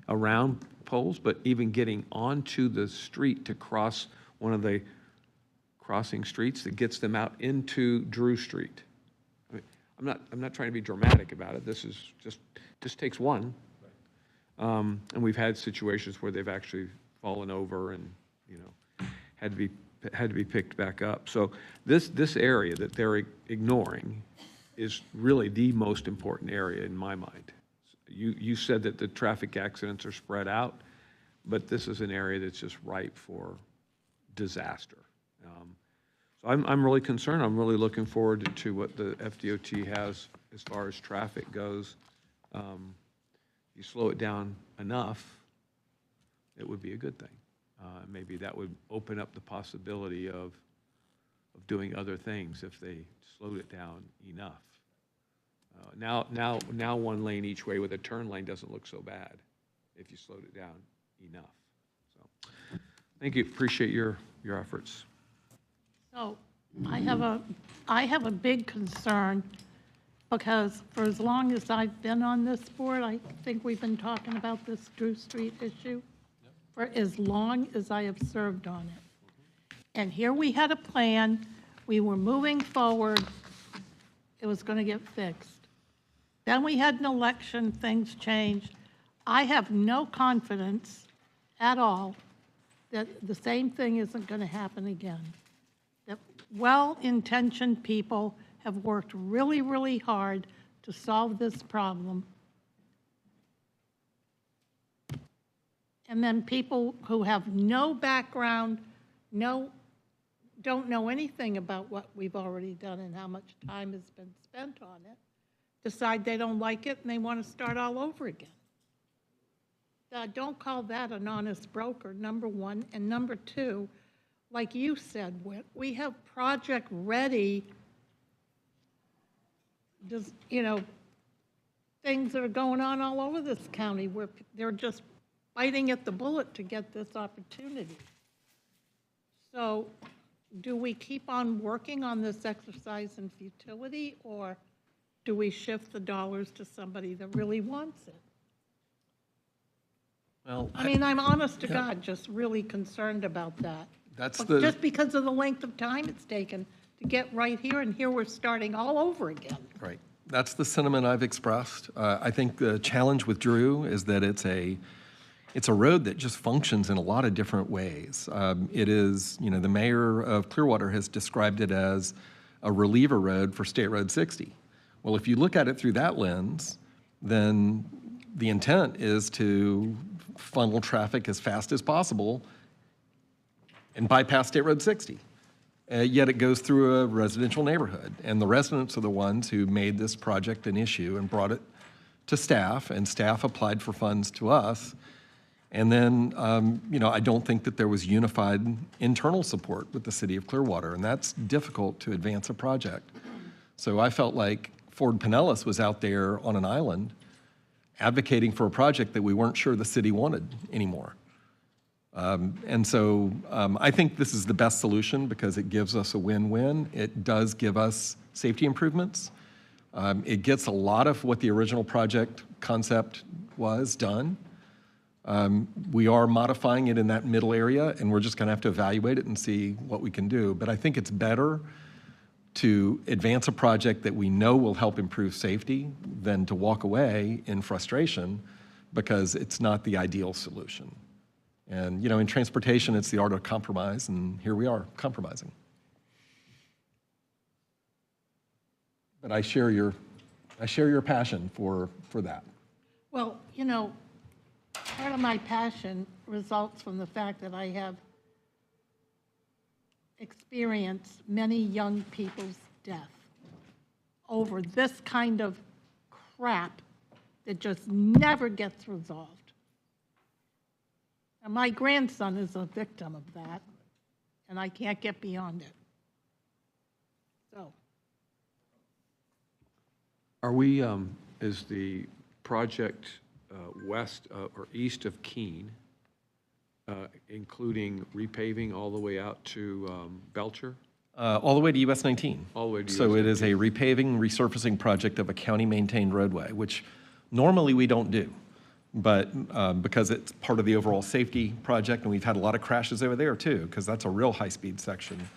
around poles, but even getting onto the street to cross one of the crossing streets that gets them out into Drew Street. I mean, I'm not trying to be dramatic about it. This is just takes one. And we've had situations where they've actually fallen over and, had to be picked back up. So this area that they're ignoring is really the most important area in my mind. You said that the traffic accidents are spread out, but this is an area that's just ripe for disaster. So I'm really concerned. I'm really looking forward to what the FDOT has as far as traffic goes. You slow it down enough, it would be a good thing. Maybe that would open up the possibility of doing other things if they slowed it down enough. Now one lane each way with a turn lane doesn't look so bad if you slowed it down enough. So, thank you. Appreciate your efforts. So I have a big concern because for as long as I've been on this board, I think we've been talking about this Drew Street issue for as long as I have served on it. And here we had a plan, we were moving forward, it was going to get fixed. Then we had an election, things changed. I have no confidence at all that the same thing isn't going to happen again. That well-intentioned people have worked really, really hard to solve this problem. And then people who have no background, don't know anything about what we've already done and how much time has been spent on it, decide they don't like it and they want to start all over again. Don't call that an honest broker, number one. And number two, like you said, Whit, we have project ready, just, things that are going on all over this county where they're just biting at the bullet to get this opportunity. So do we keep on working on this exercise in futility, or do we shift the dollars to somebody that really wants it? Well, I mean, I'm honest to God, just really concerned about that. That's Just because of the length of time it's taken to get right here, and here we're starting all over again. Right. That's the sentiment I've expressed. I think the challenge with Drew is that it's a road that just functions in a lot of different ways. It is, the mayor of Clearwater has described it as a reliever road for State Road 60. Well, if you look at it through that lens, then the intent is to funnel traffic as fast as possible and bypass State Road 60. Yet it goes through a residential neighborhood. And the residents are the ones who made this project an issue and brought it to staff, and staff applied for funds to us. And then, I don't think that there was unified internal support with the city of Clearwater, and that's difficult to advance a project. So I felt like Ford Pinellas was out there on an island advocating for a project that we weren't sure the city wanted anymore. And so I think this is the best solution because it gives us a win-win. It does give us safety improvements. It gets a lot of what the original project concept was done. We are modifying it in that middle area, and we're just going to have to evaluate it and see what we can do. But I think it's better to advance a project that we know will help improve safety than to walk away in frustration because it's not the ideal solution. And, in transportation, it's the art of compromise, and here we are compromising. But I share your passion for that. Well, part of my passion results from the fact that I have experienced many young people's death over this kind of crap that just never gets resolved. And my grandson is a victim of that, and I can't get beyond it. So. Are we, is the project west or east of Keene, including repaving all the way out to Belcher? All the way to US 19. All the way to So US it is a repaving, resurfacing project of a county-maintained roadway, which normally we don't do. But because it's part of the overall safety project, and we've had a lot of crashes over there too, because that's a real high-speed section.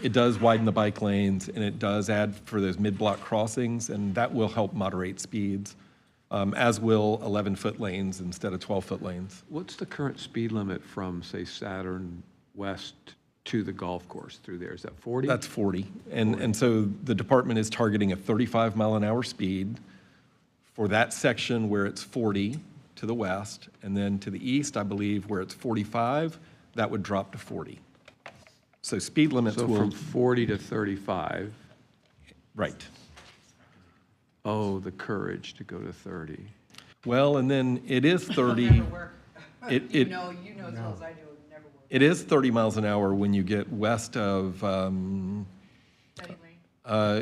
It does widen the bike lanes, and it does add for those mid-block crossings, and that will help moderate speeds, as will 11-foot lanes instead of 12-foot lanes. What's the current speed limit from, say, Saturn West to the golf course through there? Is that 40? That's 40. And so the department is targeting a 35-mile-an-hour speed for that section where it's 40 to the west, and then to the east, I believe, where it's 45, that would drop to 40. So speed limits So will... from 40 to 35. Right. Oh, the courage to go to 30. Well, and then it is 30. You know as well as I do, it never works. It is 30 miles an hour when you get west of,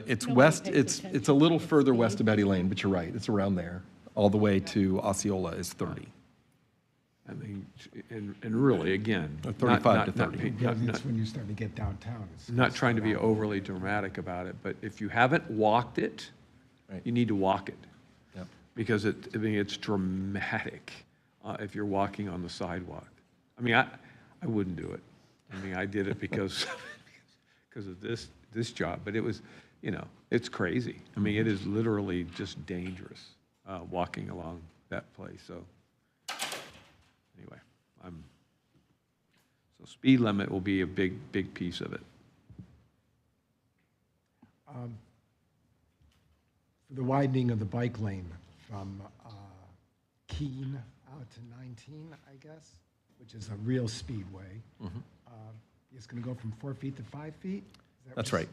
it's west, it's a little further west of Betty Lane, but you're right, it's around there. All the way to Osceola is 30. I mean, and really, again, Or 35 to 30. Yeah, that's when you start to get downtown. It's- Not trying to be overly dramatic about it, but if you haven't walked it, you need to walk it. Yep. Because it's dramatic if you're walking on the sidewalk. I mean, I wouldn't do it. I mean, I did it because of this job, but it was, it's crazy. I mean, it is literally just dangerous walking along that place. So anyway, so speed limit will be a big piece of it. For the widening of the bike lane from Keene out to 19, I guess, which is a real speedway. It's going to go from 4 feet to 5 feet? That's right.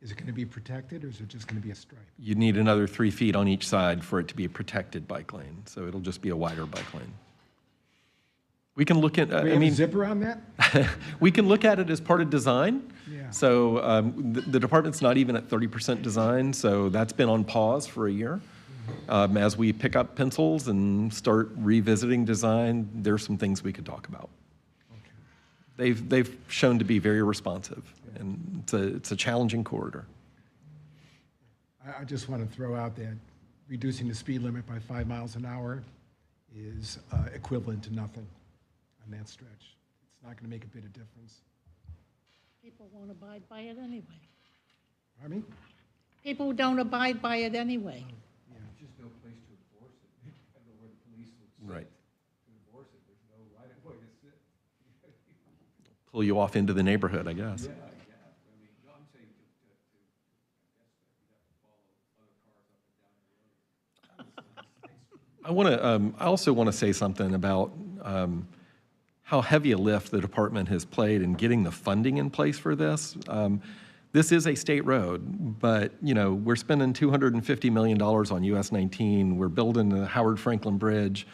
Is it going to be protected, or is it just going to be a stripe? You need another 3 feet on each side for it to be a protected bike lane, so it'll just be a wider bike lane. We can look at, Do we have a zipper on that? we can look at it as part of design. Yeah. So the department's not even at 30% design, so that's been on pause for a year. As we pick up pencils and start revisiting design, there's some things we could talk about. They've shown to be very responsive, and it's a challenging corridor. I just want to throw out that reducing the speed limit by 5 miles an hour is equivalent to nothing on that stretch. It's not going to make a bit of difference. People won't abide by it anyway. I mean, People don't abide by it anyway. There's just no place to enforce it. I don't know where the police would sit Right. to enforce it. There's no right of way to sit. Pull you off into the neighborhood, I guess. Yeah, I mean, no, I'm saying I guess that you'd have to follow other cars up and down the road. I also want to say something about how heavy a lift the department has played in getting the funding in place for this. This is a state road, but we're spending $250 million on US 19. We're building the Howard Franklin Bridge.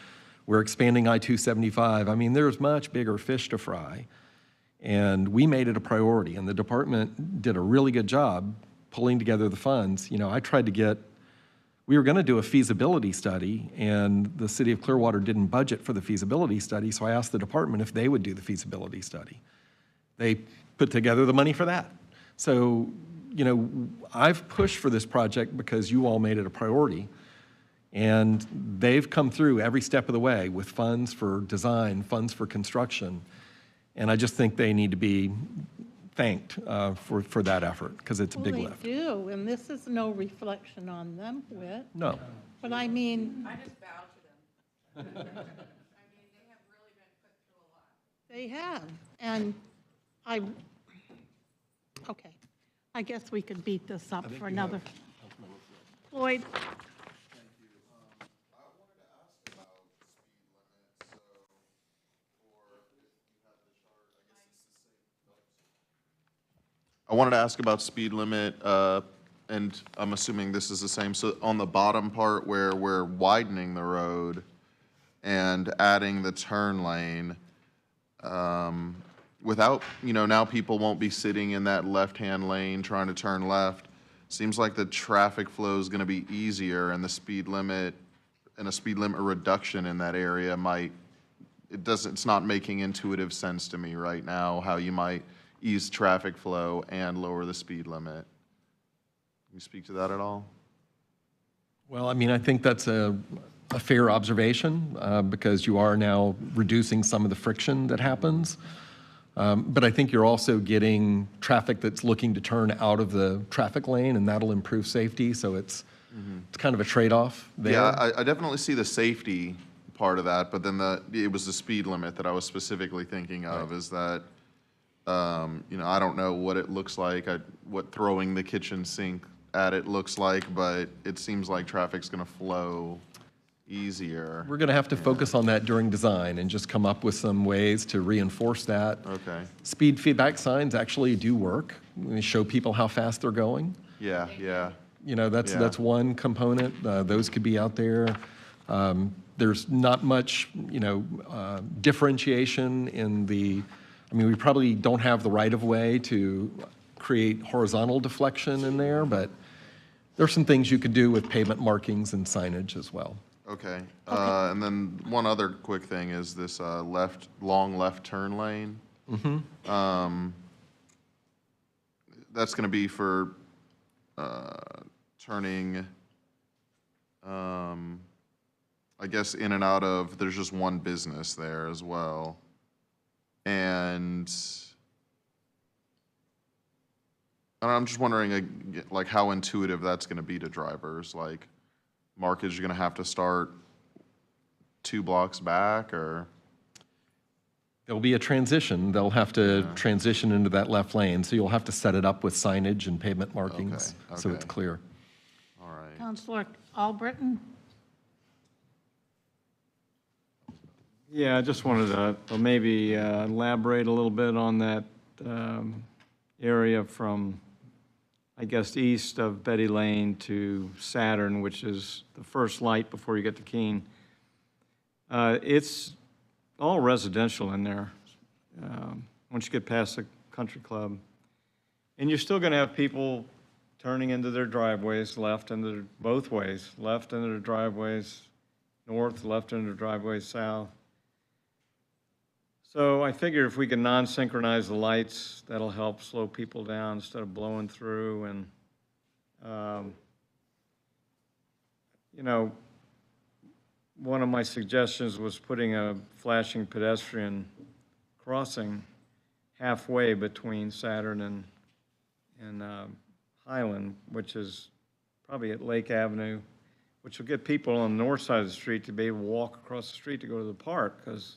We're expanding I-275. I mean, there's much bigger fish to fry. And we made it a priority, and the department did a really good job pulling together the funds. I tried to we were going to do a feasibility study, and the city of Clearwater didn't budget for the feasibility study, so I asked the department if they would do the feasibility study. They put together the money for that. So, I've pushed for this project because you all made it a priority, and they've come through every step of the way with funds for design, funds for construction, and I just think they need to be thanked for that effort, because it's a big lift. They do, and this is no reflection on them, Whit. No. But I mean, I just bow to them. I mean, they have really been put through a lot. they have, and okay. I guess we could beat this up for another. Floyd? I wanted to ask about speed limit, and I'm assuming this is the same. So on the bottom part where we're widening the road and adding the turn lane, without, now people won't be sitting in that left-hand lane trying to turn left. Seems like the traffic flow is going to be easier, and the speed limit and a speed limit reduction in that area it's not making intuitive sense to me right now, how you might ease traffic flow and lower the speed limit. Can you speak to that at all? Well, I mean, I think that's a fair observation because you are now reducing some of the friction that happens. But I think you're also getting traffic that's looking to turn out of the traffic lane, and that'll improve safety. So it's kind of a trade-off there. Yeah, I definitely see the safety part of that, but then it was the speed limit that I was specifically thinking of. Is that I don't know what it looks like, what throwing the kitchen sink at it looks like, but it seems like traffic's going to flow easier. We're going to have to focus on that during design and just come up with some ways to reinforce that. Okay. Speed feedback signs actually do work. They show people how fast they're going. Yeah, yeah. That's one component. Those could be out there. There's not much, differentiation in we probably don't have the right of way to create horizontal deflection in there, but there's some things you could do with pavement markings and signage as well. Okay. And then one other quick thing is this long left turn lane. That's going to be for turning, I guess, in and out of, there's just one business there as well. And I'm just wondering, like, how intuitive that's going to be to drivers. Like, Mark, is you going to have to start 2 blocks back, or? There'll be a transition. They'll have to transition into that left lane, so you'll have to set it up with signage and pavement markings so it's clear. All right. Councilor Albritton? Yeah, I just wanted to maybe elaborate a little bit on that area from, I guess, east of Betty Lane to Saturn, which is the first light before you get to Keene. It's all residential in there once you get past the country club. And you're still going to have people turning into their driveways, both ways, left into their driveways north, left into their driveways south. So I figure if we can non-synchronize the lights, that'll help slow people down instead of blowing through. And, one of my suggestions was putting a flashing pedestrian crossing halfway between Saturn and Highland, which is probably at Lake Avenue, which will get people on the north side of the street to be able to walk across the street to go to the park, because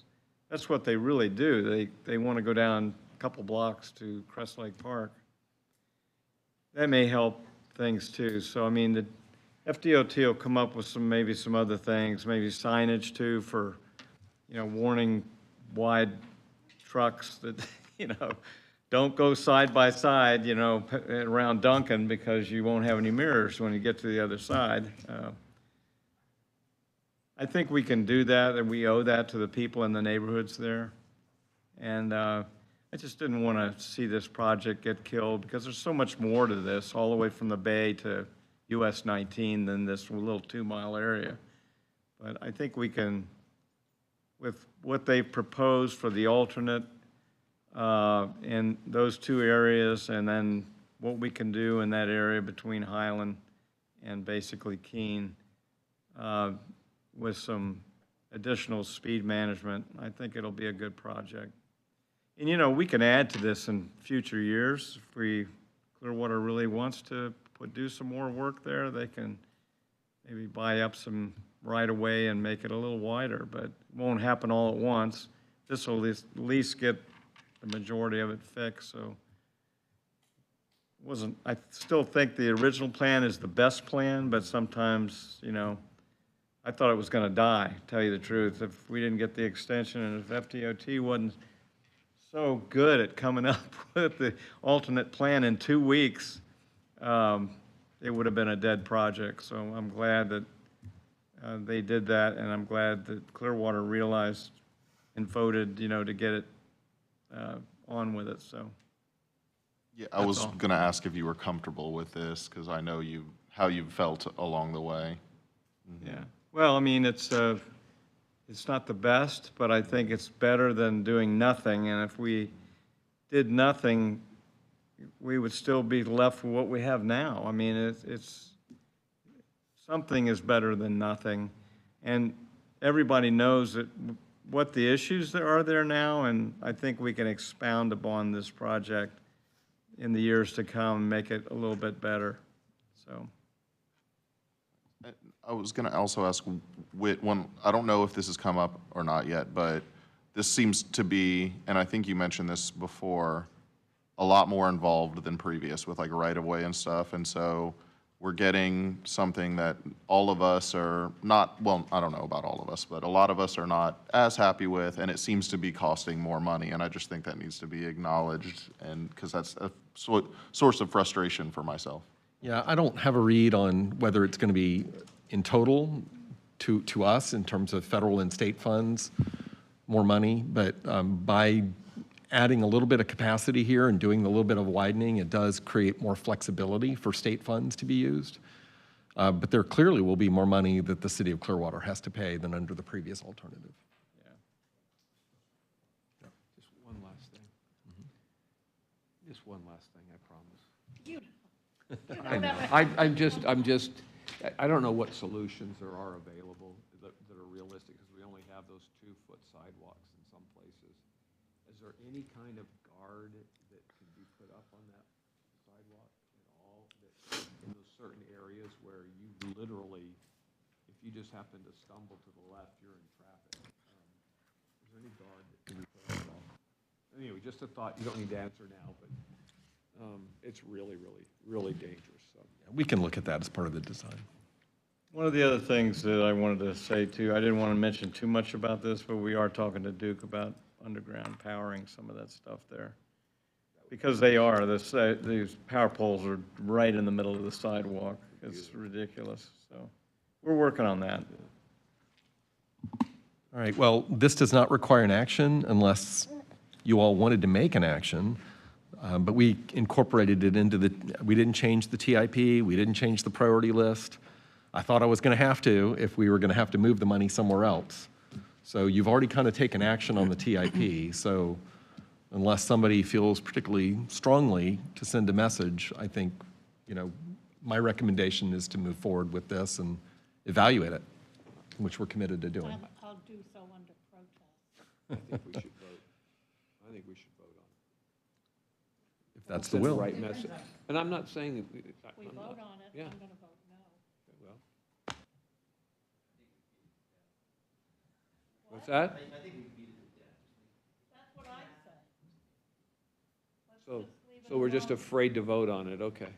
that's what they really do. They want to go down a couple blocks to Crest Lake Park. That may help things too. So, I mean, the FDOT will come up with maybe some other things, maybe signage too for, warning wide trucks that, don't go side by side, around Duncan, because you won't have any mirrors when you get to the other side. I think we can do that, and we owe that to the people in the neighborhoods there. And I just didn't want to see this project get killed, because there's so much more to this, all the way from the Bay to US 19 than this little 2-mile area. But I think we can, with what they've proposed for the alternate in those 2 areas, and then what we can do in that area between Highland and basically Keene, with some additional speed management, I think it'll be a good project. And, we can add to this in future years. If Clearwater really wants to do some more work there, they can maybe buy up some right-of-way and make it a little wider, but it won't happen all at once. This will at least get the majority of it fixed, so I still think the original plan is the best plan, but sometimes, I thought it was going to die, to tell you the truth, if we didn't get the extension, and if FDOT wasn't so good at coming up with the alternate plan in 2 weeks, it would have been a dead project. So I'm glad that they did that, and I'm glad that Clearwater realized and voted, to get it on with it. So. Yeah, I was going to ask if you were comfortable with this, because I know how you've felt along the way. Yeah. Well, I mean, it's not the best, but I think it's better than doing nothing. And if we did nothing, we would still be left with what we have now. I mean, it's something is better than nothing. And everybody knows that what the issues there are there now, and I think we can expound upon this project in the years to come and make it a little bit better, so. I was going to also ask, one, I don't know if this has come up or not yet, but this seems to be, and I think you mentioned this before, a lot more involved than previous with like right-of-way and stuff. And so we're getting something that all of us are not, well, I don't know about all of us, but a lot of us are not as happy with, and it seems to be costing more money. And I just think that needs to be acknowledged, and because that's a source of frustration for myself. Yeah, I don't have a read on whether it's going to be in total to us in terms of federal and state funds, more money, but by adding a little bit of capacity here and doing a little bit of widening, it does create more flexibility for state funds to be used. But there clearly will be more money that the city of Clearwater has to pay than under the previous alternative. Just one last thing. Just one last thing, I promise. I know. I don't know what solutions there are available that are realistic, because we only have those 2-foot sidewalks in some places. Is there any kind of guard that can be put up on that sidewalk at all, that in those certain areas where you literally, if you just happen to stumble to the left, you're in traffic? Is there any guard that can be put up at all? Anyway, just a thought. You don't need to answer now, but it's really, really, really dangerous. So. We can look at that as part of the design. One of the other things that I wanted to say too, I didn't want to mention too much about this, but we are talking to Duke about underground powering some of that stuff there. Because they are, these power poles are right in the middle of the sidewalk. It's ridiculous, so we're working on that. All right, well, this does not require an action unless you all wanted to make an action. But we incorporated it into we didn't change the TIP, we didn't change the priority list. I thought I was going to have to if we were going to have to move the money somewhere else. So you've already kind of taken action on the TIP, so unless somebody feels particularly strongly to send a message, I think, my recommendation is to move forward with this and evaluate it, which we're committed to doing. I'll do so under protest. I think we should vote. I think we should vote on it. If that's the Send will. right message. And I'm not saying. We vote on it, Yeah. I'm going to vote no. Well. What's that? That's what I said. So we're just afraid to vote on it, okay.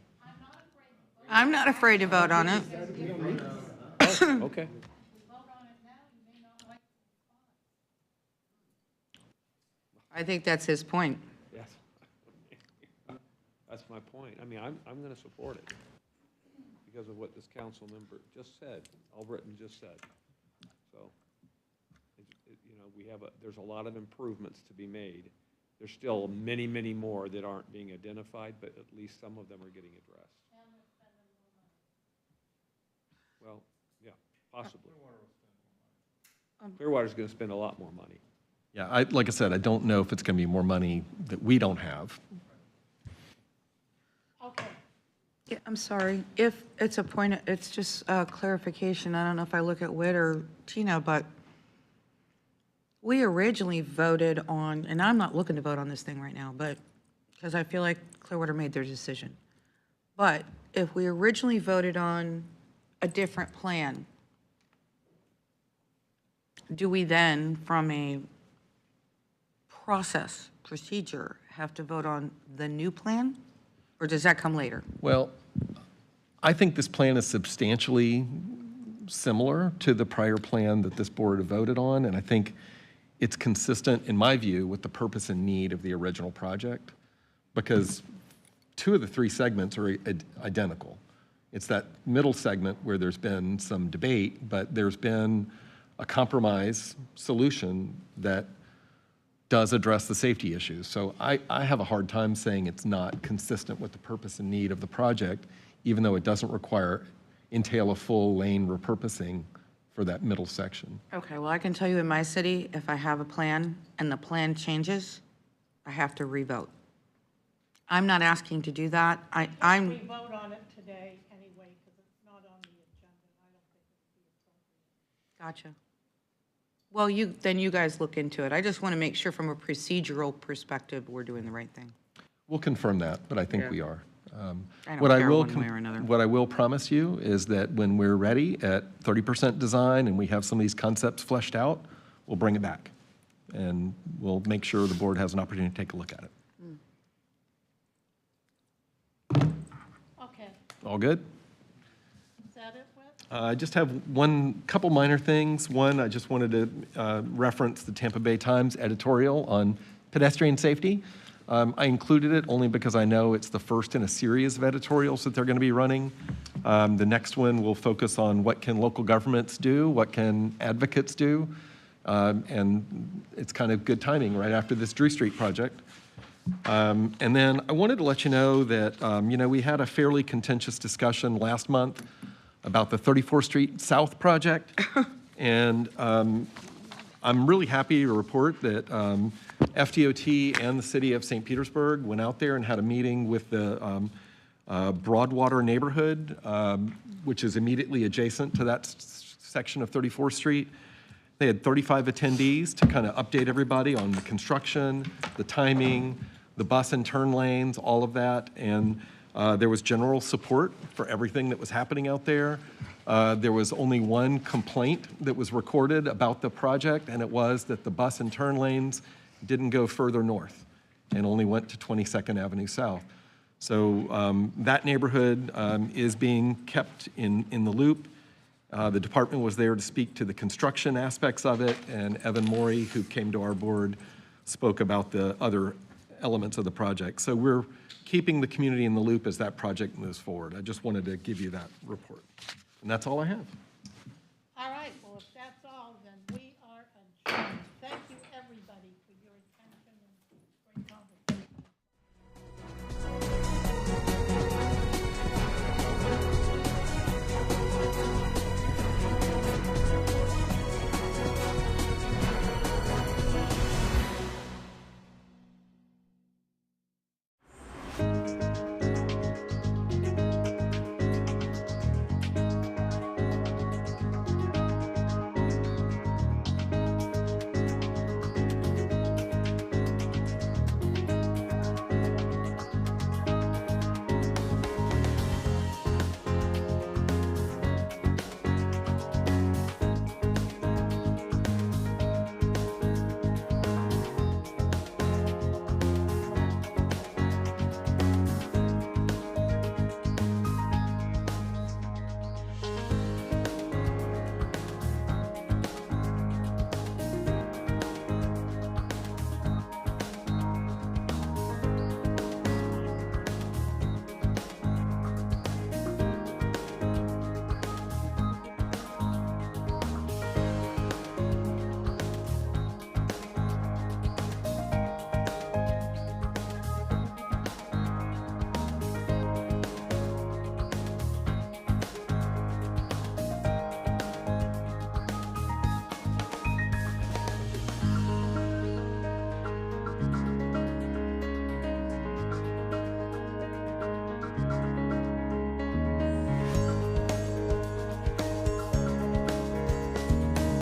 I'm not afraid to vote on it. Oh, okay. I think that's his point. Yes. That's my point. I mean, I'm going to support it because of what this council member just said, Albritton just said. So, there's a lot of improvements to be made. There's still many, many more that aren't being identified, but at least some of them are getting addressed. Well, yeah, possibly. Clearwater's going to spend a lot more money. Yeah, like I said, I don't know if it's going to be more money that we don't have. Okay. Yeah, I'm sorry. If it's a point, it's just a clarification. I don't know if I look at Whit or Tina, but we originally voted on, and I'm not looking to vote on this thing right now, but because I feel like Clearwater made their decision. But if we originally voted on a different plan, do we then, from a procedure, have to vote on the new plan? Or does that come later? Well, I think this plan is substantially similar to the prior plan that this board voted on, and I think it's consistent, in my view, with the purpose and need of the original project, because 2 of the 3 segments are identical. It's that middle segment where there's been some debate, but there's been a compromise solution that does address the safety issues. So I have a hard time saying it's not consistent with the purpose and need of the project, even though it doesn't entail a full lane repurposing for that middle section. Okay, well, I can tell you in my city, if I have a plan and the plan changes, I have to revote. I'm not asking to do that. We I'm, vote on it today anyway, because it's not on the agenda. I don't think it would be appropriate. gotcha. Well, then you guys look into it. I just want to make sure from a procedural perspective, we're doing the right thing. We'll confirm that, but I think Yeah. we are. I don't What care will one way or another. What I will promise you is that when we're ready at 30% design and we have some of these concepts fleshed out, we'll bring it back. And we'll make sure the board has an opportunity to take a look at it. Okay, All good? is that it, Whit? I just have couple minor things. One, I just wanted to reference the Tampa Bay Times editorial on pedestrian safety. I included it only because I know it's the first in a series of editorials that they're going to be running. The next one will focus on what can local governments do, what can advocates do, and it's kind of good timing right after this Drew Street project. And then I wanted to let you know that, we had a fairly contentious discussion last month about the 34th Street South project. And I'm really happy to report that FDOT and the city of St. Petersburg went out there and had a meeting with the Broadwater neighborhood, which is immediately adjacent to that section of 34th Street. They had 35 attendees to kind of update everybody on the construction, the timing, the bus and turn lanes, all of that. And there was general support for everything that was happening out there. There was only one complaint that was recorded about the project, and it was that the bus and turn lanes didn't go further north and only went to 22nd Avenue South. So that neighborhood is being kept in the loop. The department was there to speak to the construction aspects of it, and Evan Morey, who came to our board, spoke about the other elements of the project. So we're keeping the community in the loop as that project moves forward. I just wanted to give you that report. And that's all I have.